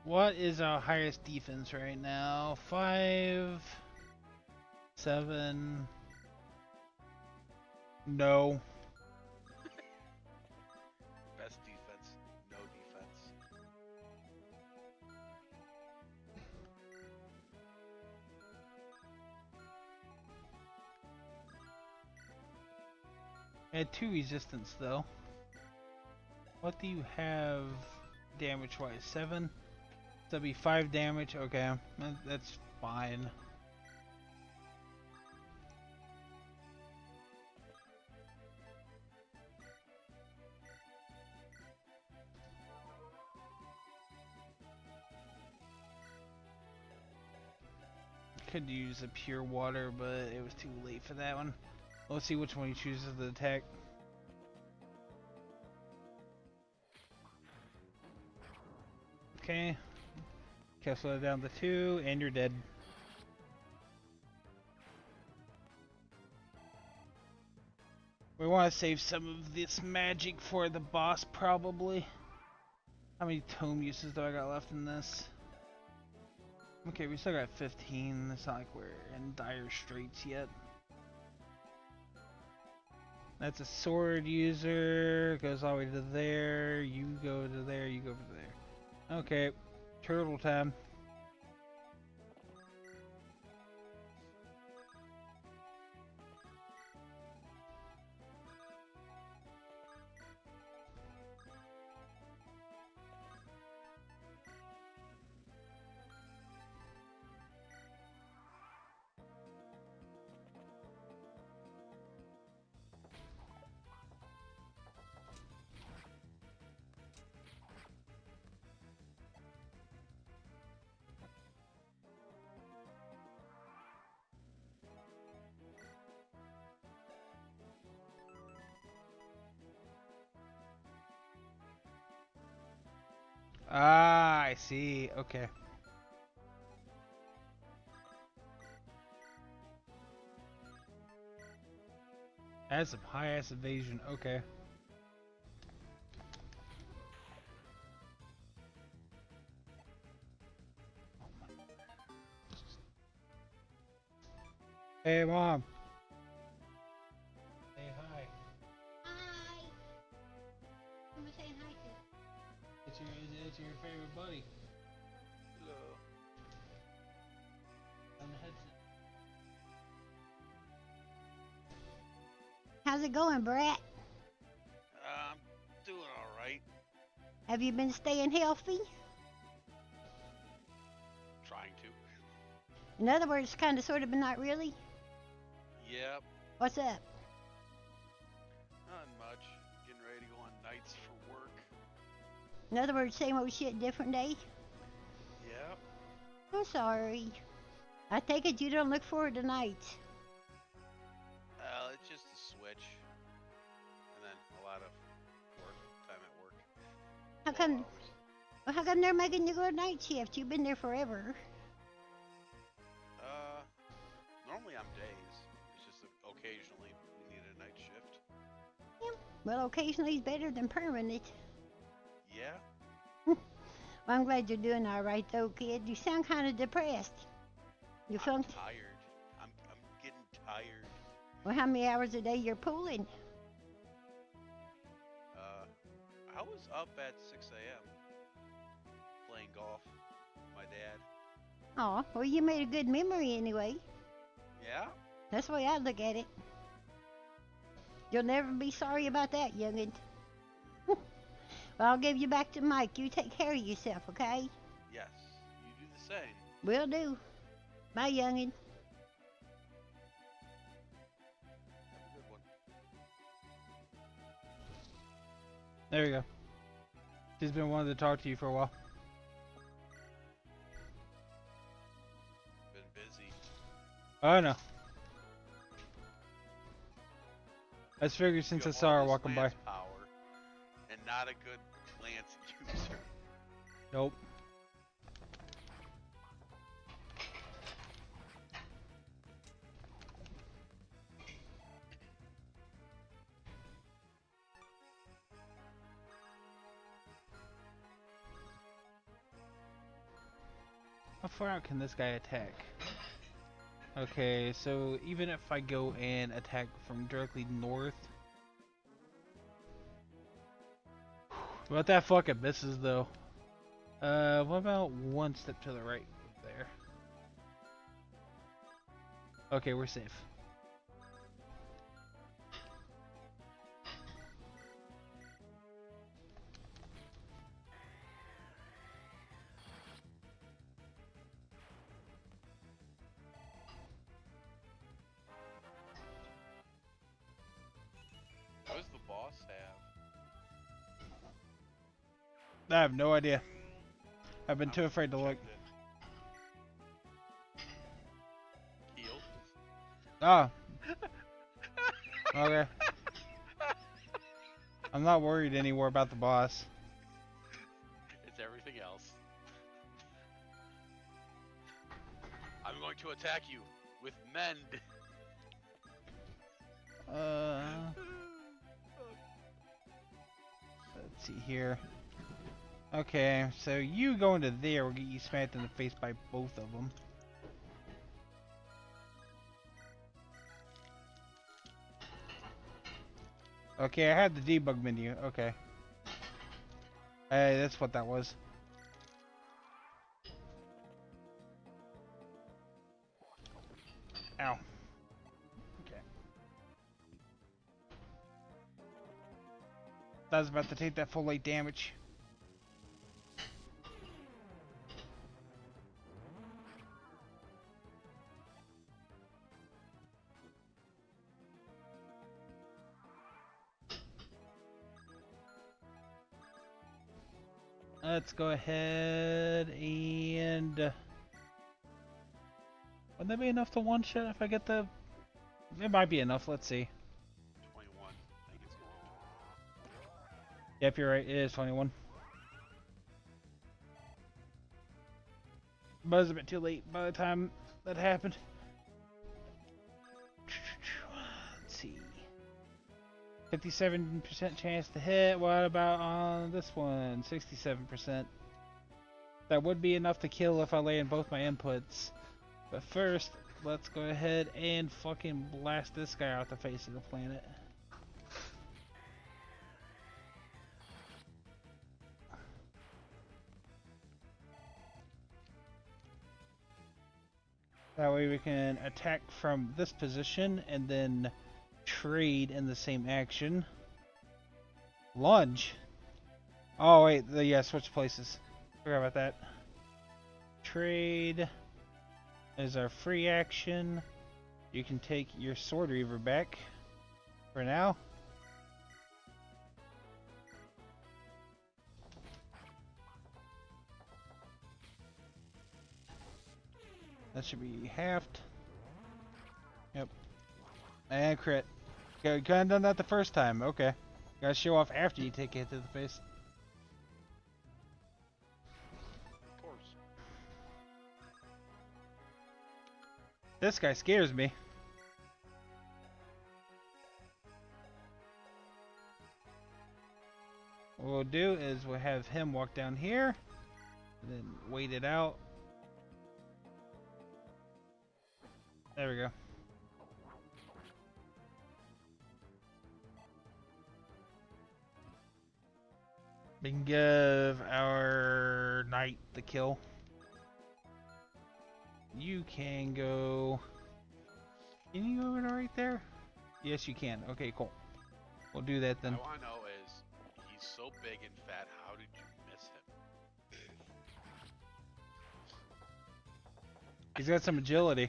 S1: What is our highest defense right now? 5, 7. No.
S2: Best defense, no defense.
S1: I had 2 resistance though. What do you have damage wise? 7? That'd be 5 damage. Okay, that's fine. Could use a pure water, but it was too late for that one. Let's see which one he chooses to attack. Okay. Cancel that down to 2, and you're dead. We want to save some of this magic for the boss, probably. How many tome uses do I got left in this? Okay, we still got 15. It's not like we're in dire straits yet. That's a sword user. Goes all the way to there. You go to there. You go over there. Okay. Turtle time. Ah, I see. Okay. Has some high ass evasion. Okay. Hey, mom. Say hi.
S3: Hi. Who am I saying hi to?
S1: It's your favorite buddy.
S2: Hello.
S1: On the headset.
S3: How's it going, Brat?
S2: I'm doing all right.
S3: Have you been staying healthy?
S2: Trying to.
S3: In other words, kind of, sort of, but not really.
S2: Yep.
S3: What's up?
S2: Not much. Getting ready to go on nights for work.
S3: In other words, same old shit, different day.
S2: Yep.
S3: I'm sorry. I take it you don't look forward to nights.
S2: It's just a switch. And then a lot of work, time at work.
S3: How
S2: 12
S3: come?
S2: hours.
S3: Well, how come they're making you go night shift? You've been there forever.
S2: Normally I'm days. It's just that occasionally we need a night shift.
S3: Well, occasionally it's better than permanent.
S2: Yeah.
S3: Well, I'm glad you're doing all right, though, kid. You sound kind of depressed. You
S2: I'm
S3: feel?
S2: tired. I'm getting tired.
S3: Well, how many hours a day you're pulling?
S2: I was up at 6 a.m. playing golf with my dad.
S3: Oh, well, you made a good memory anyway.
S2: Yeah?
S3: That's the way I look at it. You'll never be sorry about that, youngin'. Well, I'll give you back to Mike. You take care of yourself, okay?
S2: Yes. You do the same.
S3: Will do. Bye, youngin'.
S2: Have a good one.
S1: There we go. She's been wanting to talk to you for a while.
S2: Been busy.
S1: Oh no. I just figured since
S2: You
S1: I
S2: have
S1: saw
S2: all
S1: her
S2: this
S1: walking by.
S2: lance power and not a good lance user.
S1: Nope. How far out can this guy attack? Okay, so even if I go and attack from directly north. But that fucking misses though. What about one step to the right there? Okay, we're safe.
S2: What does the boss have?
S1: I have no idea. I've been
S2: I
S1: too
S2: haven't
S1: afraid to look.
S2: checked it. Heal.
S1: Ah. Okay. I'm not worried anymore about the boss.
S2: It's everything else. I'm going to attack you with mend.
S1: Let's see here. Okay, so you going to there will get you smacked in the face by both of them. Okay, I had the debug menu. Okay. Hey, that's what that was. Ow. Okay. I was about to take that full 8 damage. Let's go ahead and... Would that be enough to one-shot if I get the... It might be enough, let's see.
S2: 21. I think it's gonna be 21.
S1: Yep, you're right, it is 21. But it was a bit too late by the time that happened. Let's see. 57% chance to hit. What about on this one? 67%. That would be enough to kill if I lay in both my inputs. But first, let's go ahead and fucking blast this guy out the face of the planet. That way we can attack from this position and then trade in the same action. Lunge. Oh wait, yeah, switch places. Forgot about that. Trade is our free action. You can take your Sword Reaver back for now. That should be halved. Yep. And crit. Couldn't have done that the first time. Okay. Gotta show off after you take a hit to the face.
S2: Of course.
S1: This guy scares me. What we'll do is we'll have him walk down here, and then wait it out. There we go. We can give our knight the kill. You can go... Can you go right there? Yes, you can. Okay, cool. We'll do that then.
S2: I want to know is, he's so big and fat, how did you miss him?
S1: He's got some agility.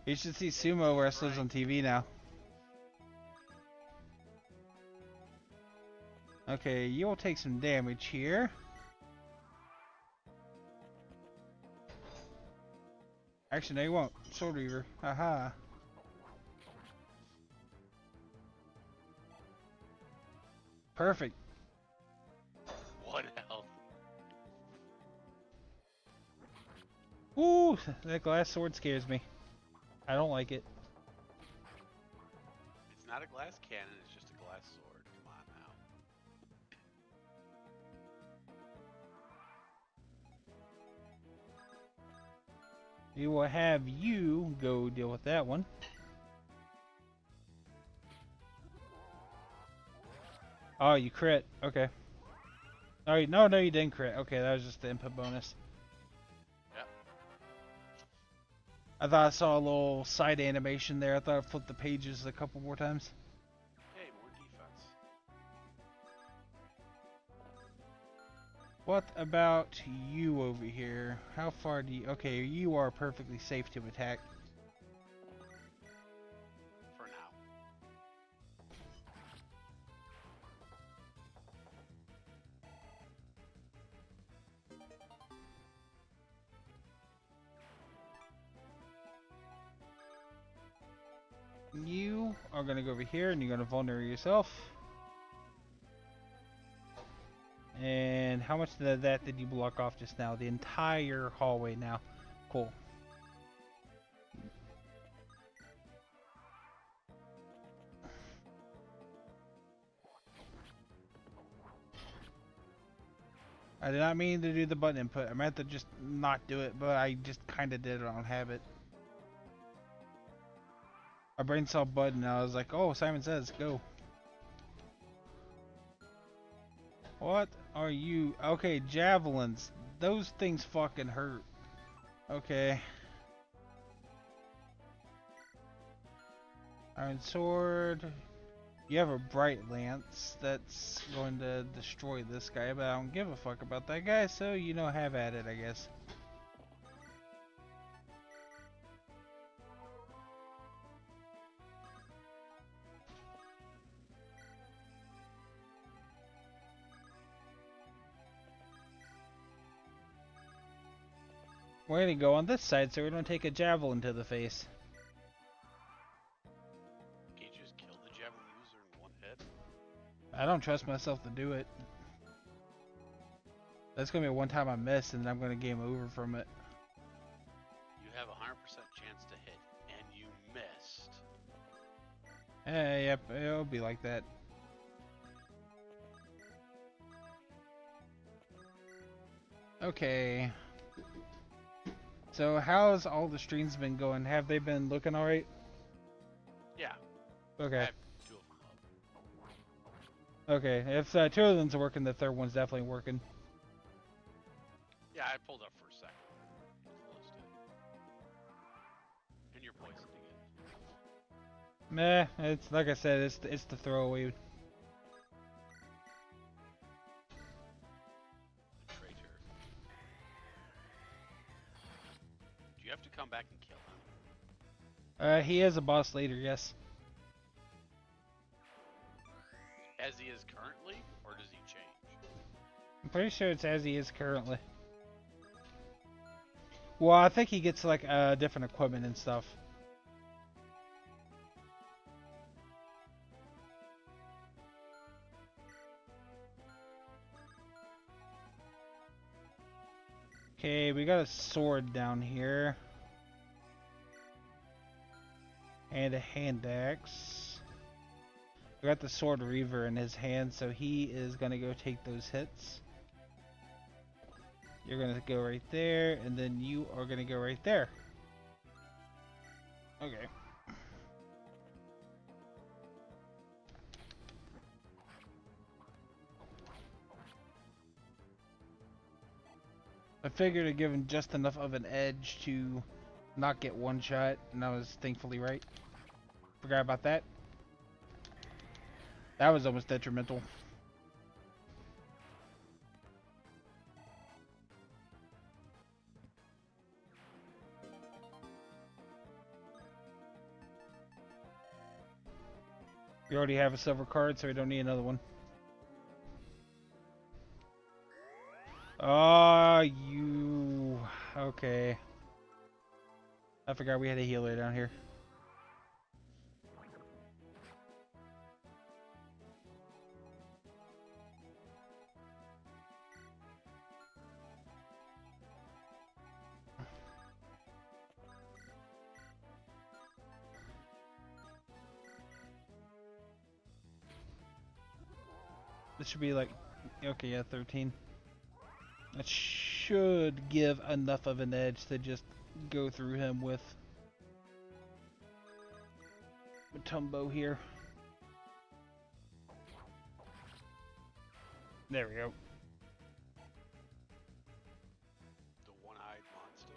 S1: You should see sumo wrestlers on TV now. Okay, you'll take some damage here. Actually, no, you won't. Sword Reaver. Haha. Perfect.
S2: What health?
S1: Woo! That glass sword scares me. I don't like it.
S2: It's not a glass cannon, it's just a glass sword. Come on now.
S1: We will have you go deal with that one. Oh, you crit. Okay. Oh, no, you didn't crit. Okay, that was just the input bonus.
S2: Yep.
S1: I thought I saw a little side animation there. I thought I flipped the pages a couple more times.
S2: Hey, more defense.
S1: What about you over here? How far do you... Okay, you are perfectly safe to attack.
S2: For now.
S1: You are going to go over here and you're going to vulnerate yourself. And how much of that did you block off just now? The entire hallway now. Cool. I did not mean to do the button input. I meant to just not do it, but I just kind of did it on habit. My brain saw button and I was like, oh, Simon Says, go. What are you? Okay, javelins. Those things fucking hurt. Okay. Iron sword. You have a bright lance that's going to destroy this guy, but I don't give a fuck about that guy, so you know, have at it, I guess. We're gonna go on this side so we don't take a javelin to the face.
S2: Can't you just kill the javelin user in one hit?
S1: I don't trust myself to do it. That's gonna be one time I miss and then I'm gonna game over from it.
S2: You have a 100% chance to hit, and you missed.
S1: Yep, it'll be like that. Okay. So how's all the streams been going? Have they been looking alright?
S2: Yeah.
S1: Okay.
S2: I have 2 of them up.
S1: Okay, if 2 of them's working, the third one's definitely working.
S2: Yeah, I pulled up for a second. Closed it. And you're poisoned again.
S1: Meh, it's like I said, it's the throwaway.
S2: Traitor. Do you have to come back and kill him?
S1: He is a boss later, yes.
S2: As he is currently, or does he change?
S1: I'm pretty sure it's as he is currently. Well, I think he gets like different equipment and stuff. Okay, we got a sword down here. And a hand axe. We got the sword reaver in his hand, so he is gonna go take those hits. You're gonna go right there, and then you are gonna go right there. Okay. I figured I'd give him just enough of an edge to not get one shot, and I was thankfully right. Forgot about that. That was almost detrimental. We already have a silver card, so we don't need another one. Ah, you... Okay. I forgot we had a healer down here. This should be like... Okay, yeah, 13. That should give enough of an edge to just go through him with Matumbo here. There we go.
S2: The one-eyed monster.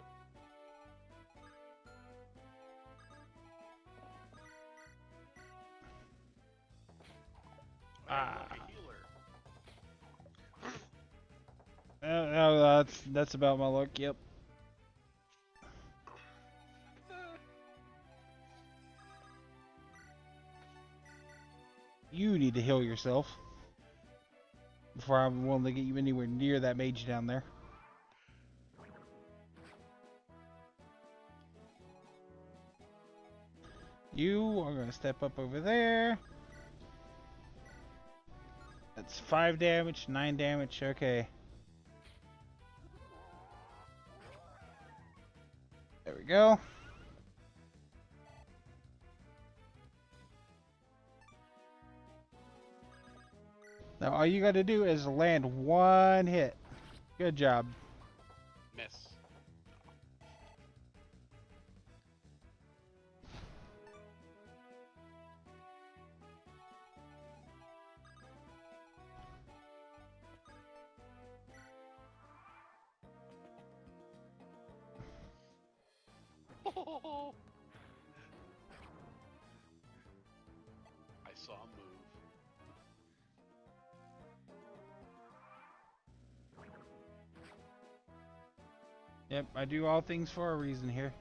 S1: Ah.
S2: Like a healer.
S1: No, that's about my luck. Yep. You need to heal yourself before I'm willing to get you anywhere near that mage down there. You are going to step up over there. That's 5 damage, 9 damage. Okay. There we go. Now all you got to do is land one hit. Good job.
S2: Miss. I saw him move.
S1: Yep, I do all things for a reason here.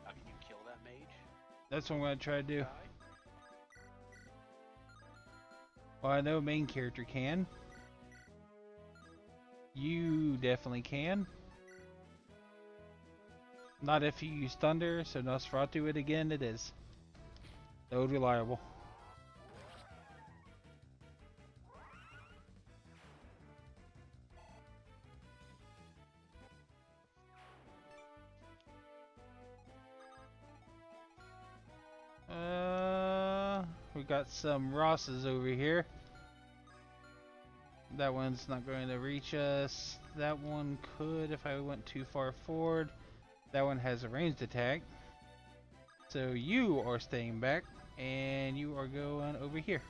S2: How can you kill that mage?
S1: That's what I'm gonna try to do.
S2: Guy?
S1: Well, I know main character can. You definitely can. Not if you use thunder, so Nosferatu it again, it is. So reliable. We got some Rosses over here. That one's not going to reach us. That one could if I went too far forward. That one has a ranged attack. So you are staying back, and you are going over here.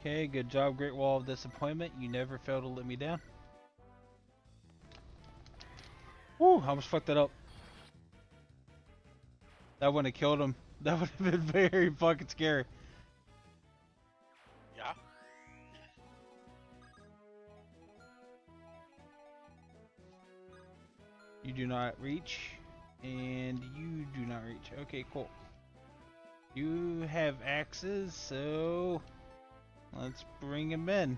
S1: Okay, good job, Great Wall of Disappointment. You never fail to let me down. Woo, I almost fucked that up. That wouldn't have killed him. That would have been very fucking scary.
S2: Yeah.
S1: You do not reach, and you do not reach. Okay, cool. You have axes, so let's bring him in.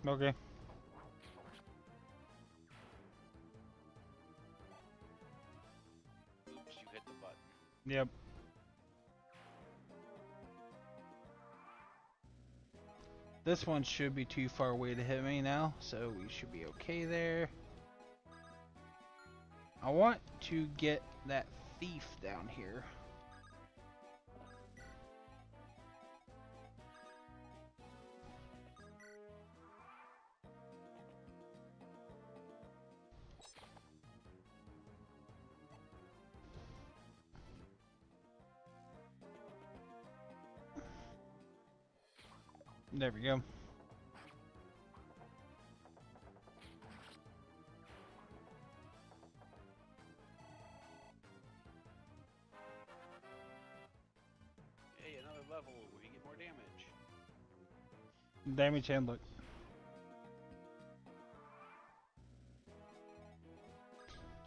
S1: Okay.
S2: Oops, you hit the button.
S1: Yep. This one should be too far away to hit me now, so we should be okay there. I want to get that thief down here. There we go.
S2: Hey, another level where you get more damage.
S1: Damage and look.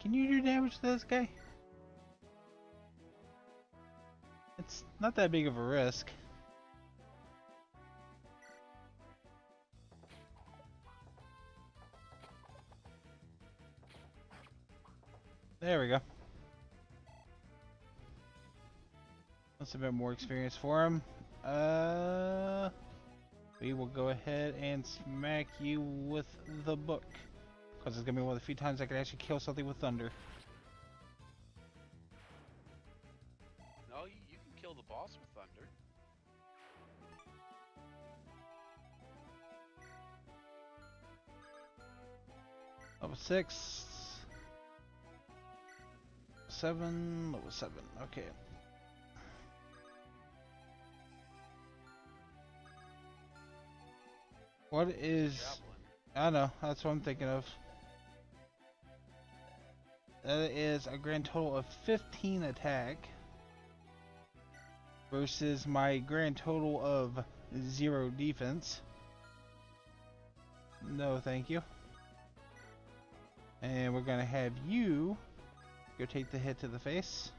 S1: Can you do damage to this guy? It's not that big of a risk. There we go. That's a bit more experience for him. We will go ahead and smack you with the book. Because it's going to be one of the few times I can actually kill something with thunder.
S2: No, you can kill the boss with thunder.
S1: Level 6. 7. Level 7. Okay. What is...
S2: Javelin.
S1: I know, that's what I'm thinking of. That is a grand total of 15 attack versus my grand total of 0 defense. No, thank you. And we're gonna have you go take the hit to the face.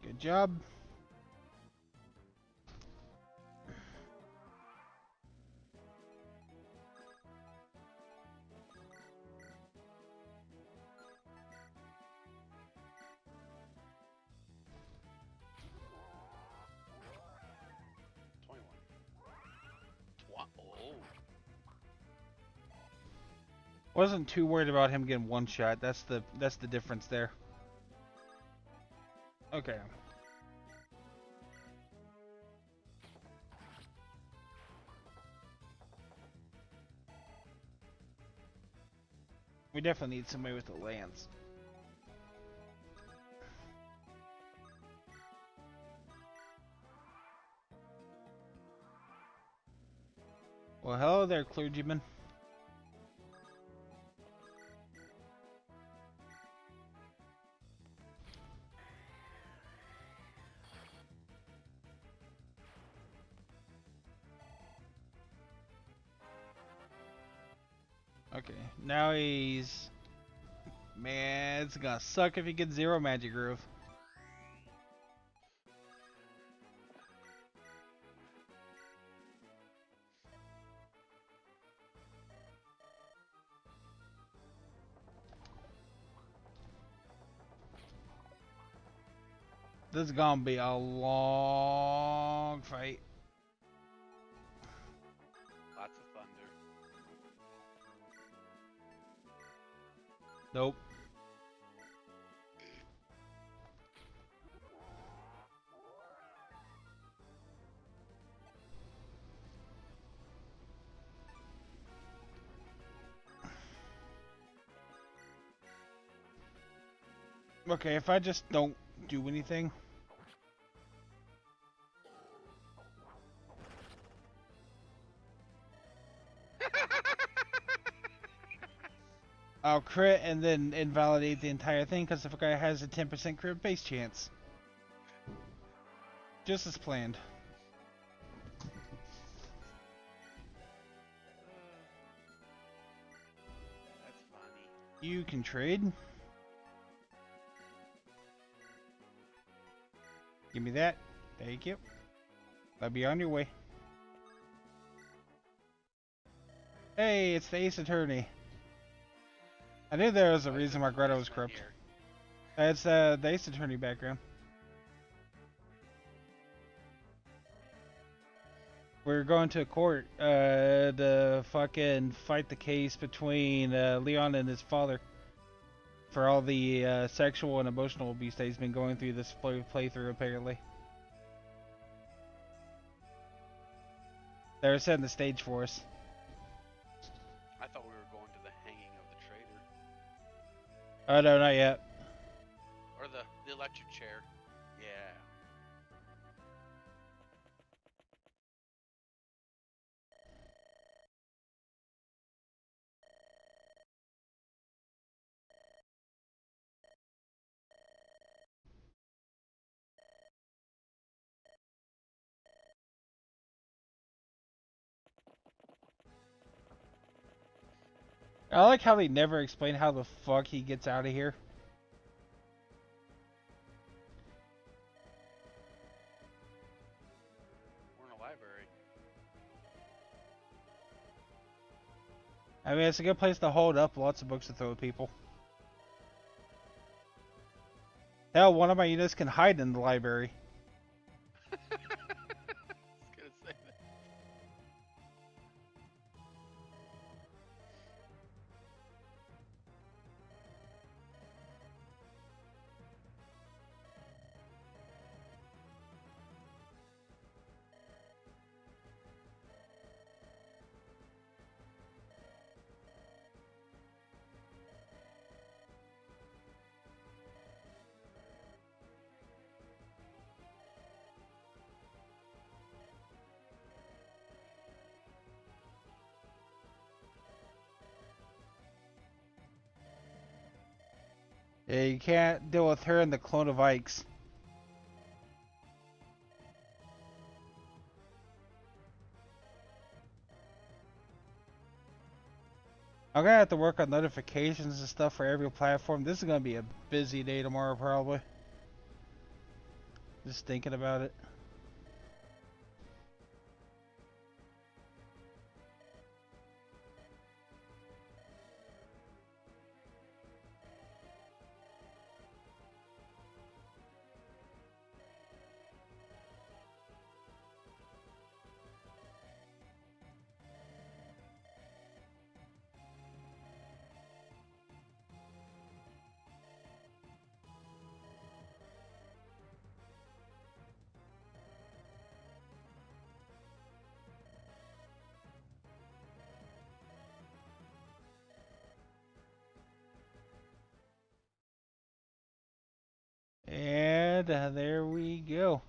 S1: Good job. Wasn't too worried about him getting one shot. That's the difference there. Okay. We definitely need somebody with a lance. Well, hello there, clergyman. Okay, now he's... Man, it's gonna suck if he gets 0 magic groove. This is gonna be a long fight.
S2: Lots of thunder.
S1: Nope. Okay, if I just don't do anything. I'll crit and then invalidate the entire thing because if a guy has a 10% crit base chance. Just as planned.
S2: That's funny.
S1: You can trade. Give me that. Thank you. I'll be on your way. Hey, it's the Ace Attorney. I knew there was a reason why Greta was corrupt. It's the Ace Attorney background. We're going to court to fucking fight the case between Leon and his father for all the sexual and emotional abuse that he's been going through this playthrough, apparently. They're setting the stage for us.
S2: I thought we were going to the hanging of the traitor.
S1: Oh no, not yet.
S2: Or the electric chair. Yeah.
S1: I like how they never explain how the fuck he gets out of here.
S2: We're in a library.
S1: I mean, it's a good place to hold up lots of books to throw at people. Hell, one of my units can hide in the library.
S2: I was gonna say that.
S1: Yeah, you can't deal with her and the clone of Ike's. I'm gonna have to work on notifications and stuff for every platform. This is gonna be a busy day tomorrow, probably. Just thinking about it. there we go.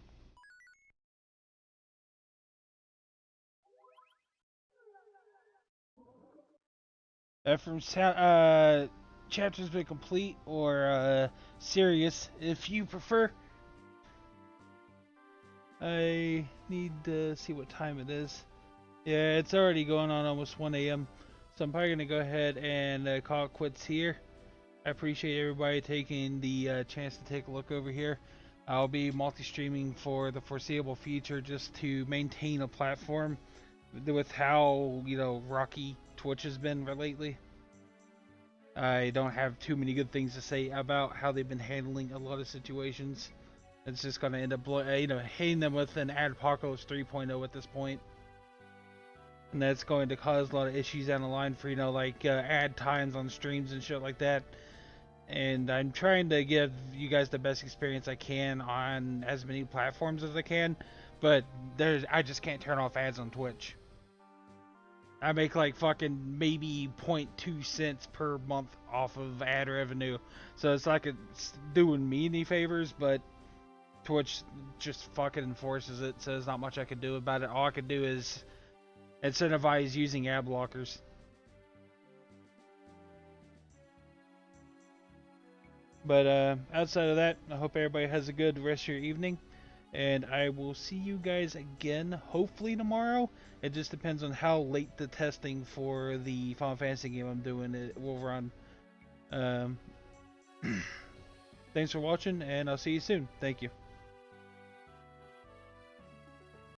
S1: From chapter's been complete or serious, if you prefer. I need to see what time it is. Yeah, it's already going on almost 1 a.m. So I'm probably going to go ahead and call it quits here. I appreciate everybody taking the chance to take a look over here. I'll be multi-streaming for the foreseeable future just to maintain a platform with how, rocky Twitch has been lately. I don't have too many good things to say about how they've been handling a lot of situations. It's just going to end up, hitting them with an Adpocalypse 3.0 at this point. And that's going to cause a lot of issues down the line for, ad times on streams and shit like that. And I'm trying to give you guys the best experience I can on as many platforms as I can. But I just can't turn off ads on Twitch. I make like fucking maybe 0.2 cents per month off of ad revenue. So it's like it's doing me any favors, but Twitch just fucking enforces it, so there's not much I can do about it. All I can do is incentivize using ad blockers. But outside of that, I hope everybody has a good rest of your evening. And I will see you guys again, hopefully tomorrow. It just depends on how late the testing for the Final Fantasy game I'm doing it will run. Thanks for watching, and I'll see you soon. Thank you.